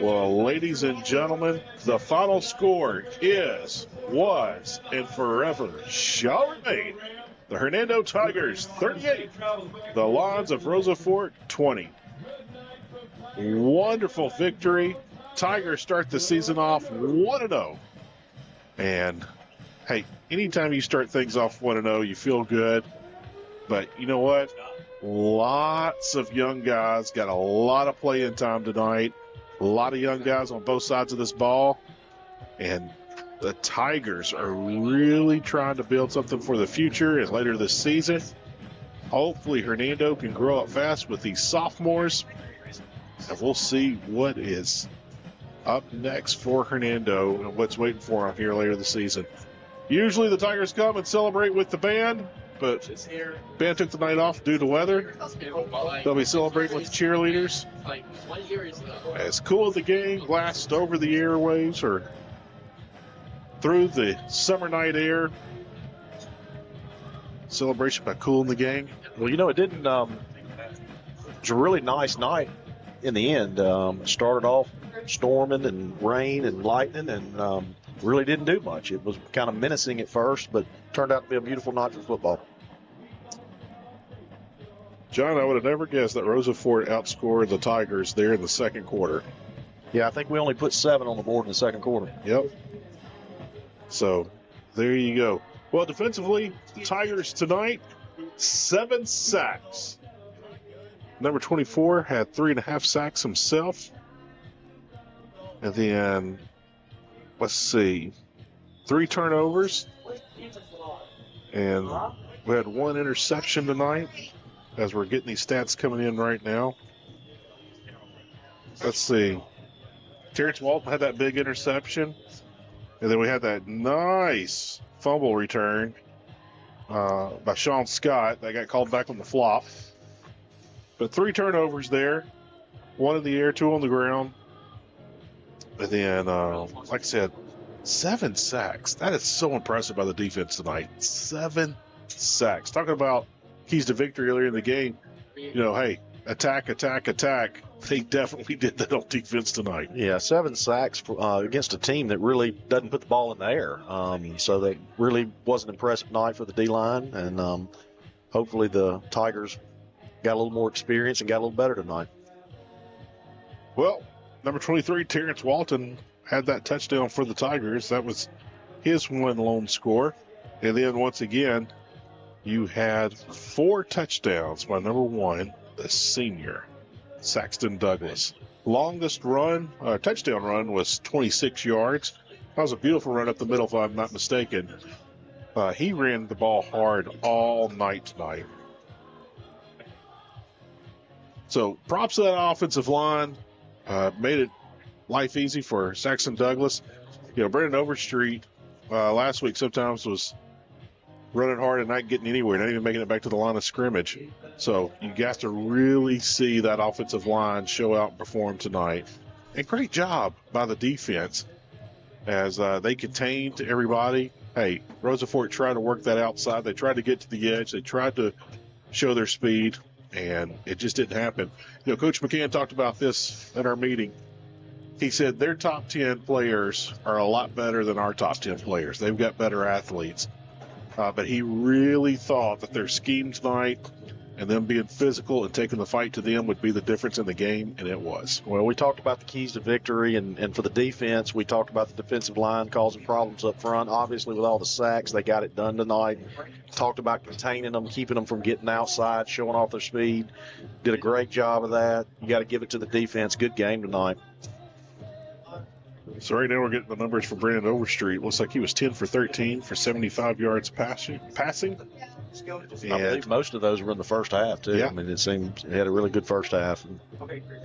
B: Well, ladies and gentlemen, the final score was, and forever shall remain, the Hernando Tigers 38, the Lions of Rosa Forte 20. Wonderful victory. Tigers start the season off 1-0. And, hey, anytime you start things off 1-0, you feel good. But you know what? Lots of young guys got a lot of playing time tonight. A lot of young guys on both sides of this ball. And the Tigers are really trying to build something for the future and later this season. Hopefully Hernando can grow up fast with these sophomores. And we'll see what is up next for Hernando and what's waiting for him here later this season. Usually the Tigers come and celebrate with the band, but band took the night off due to weather. They'll be celebrating with the cheerleaders. As Cool as the Game blasts over the airwaves or through the summer night air. Celebration by Cool in the Gang.
C: Well, it didn't. It was a really nice night in the end. Started off storming and rain and lightning and really didn't do much. It was kind of menacing at first, but turned out to be a beautiful night for football.
B: John, I would have never guessed that Rosa Fort outscored the Tigers there in the second quarter.
C: Yeah, I think we only put 7 on the board in the second quarter.
B: Yep. So, there you go. Well, defensively, Tigers tonight, 7 sacks. Number 24 had 3.5 sacks himself. And then, let's see, 3 turnovers. And we had 1 interception tonight, as we're getting these stats coming in right now. Let's see. Terrence Walton had that big interception. And then we had that nice fumble return by Sean Scott that got called back on the flop. But 3 turnovers there. 1 in the air, 2 on the ground. And then, like I said, 7 sacks. That is so impressive by the defense tonight. 7 sacks. Talking about keys to victory earlier in the game. You know, hey, attack, attack, attack. They definitely did that on defense tonight.
C: Yeah, 7 sacks against a team that really doesn't put the ball in the air. So that really was an impressive night for the D-line. And hopefully the Tigers got a little more experience and got a little better tonight.
B: Well, number 23, Terrence Walton, had that touchdown for the Tigers. That was his one lone score. And then once again, you had 4 touchdowns by number 1, the senior, Saxton Douglas. Longest run, touchdown run was 26 yards. That was a beautiful run up the middle, if I'm not mistaken. He ran the ball hard all night tonight. So props to that offensive line. Made it life easy for Saxton Douglas. You know, Brendan Overstreet last week sometimes was running hard and not getting anywhere, not even making it back to the line of scrimmage. So you got to really see that offensive line show out and perform tonight. And great job by the defense as they contained everybody. Hey, Rosa Fort tried to work that outside. They tried to get to the edge. They tried to show their speed, and it just didn't happen. You know, Coach McCann talked about this at our meeting. He said their top 10 players are a lot better than our top 10 players. They've got better athletes. But he really thought that their scheme tonight and them being physical and taking the fight to them would be the difference in the game, and it was.
C: Well, we talked about the keys to victory, and for the defense, we talked about the defensive line causing problems up front. Obviously, with all the sacks, they got it done tonight. Talked about containing them, keeping them from getting outside, showing off their speed. Did a great job of that. You got to give it to the defense. Good game tonight.
B: So right now we're getting the numbers for Brandon Overstreet. Looks like he was 10 for 13 for 75 yards passing.
C: I believe most of those were in the first half, too.
B: Yeah.
C: I mean, it seemed he had a really good first half.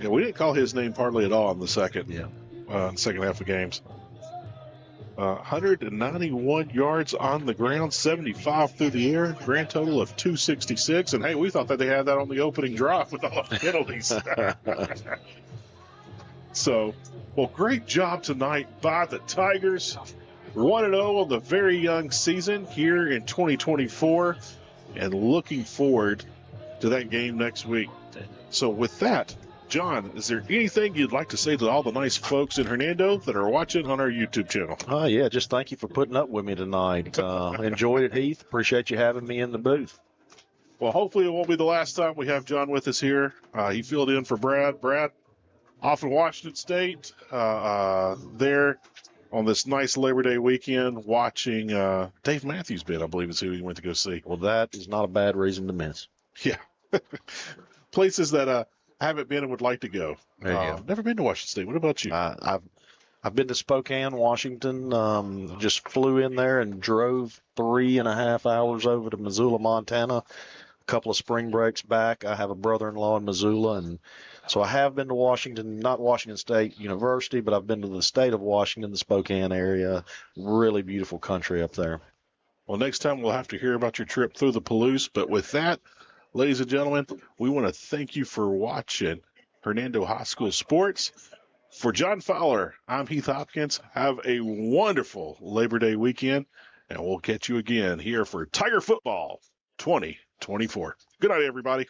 B: Yeah, we didn't call his name hardly at all in the second half of games. 191 yards on the ground, 75 through the air, grand total of 266. And, hey, we thought that they had that on the opening drive with all the penalties. So, well, great job tonight by the Tigers. 1-0 on the very young season here in 2024, and looking forward to that game next week. So with that, John, is there anything you'd like to say to all the nice folks in Hernando that are watching on our YouTube channel?
C: Yeah, just thank you for putting up with me tonight. Enjoyed it, Heath. Appreciate you having me in the booth.
B: Well, hopefully it won't be the last time we have John with us here. He filled in for Brad. Brad, off in Washington State, there on this nice Labor Day weekend, watching Dave Matthews Band, I believe is who he went to go see.
C: Well, that is not a bad reason to miss.
B: Yeah. Places that I haven't been and would like to go.
C: There you go.
B: Never been to Washington State. What about you?
C: I've been to Spokane, Washington. Just flew in there and drove 3.5 hours over to Missoula, Montana. A couple of spring breaks back. I have a brother-in-law in Missoula, and so I have been to Washington, not Washington State University, but I've been to the state of Washington, the Spokane area. Really beautiful country up there.
B: Well, next time we'll have to hear about your trip through the Palouse. But with that, ladies and gentlemen, we want to thank you for watching Hernando High School Sports. For John Fowler, I'm Heath Hopkins. Have a wonderful Labor Day weekend, and we'll catch you again here for Tiger Football 2024. Good night, everybody.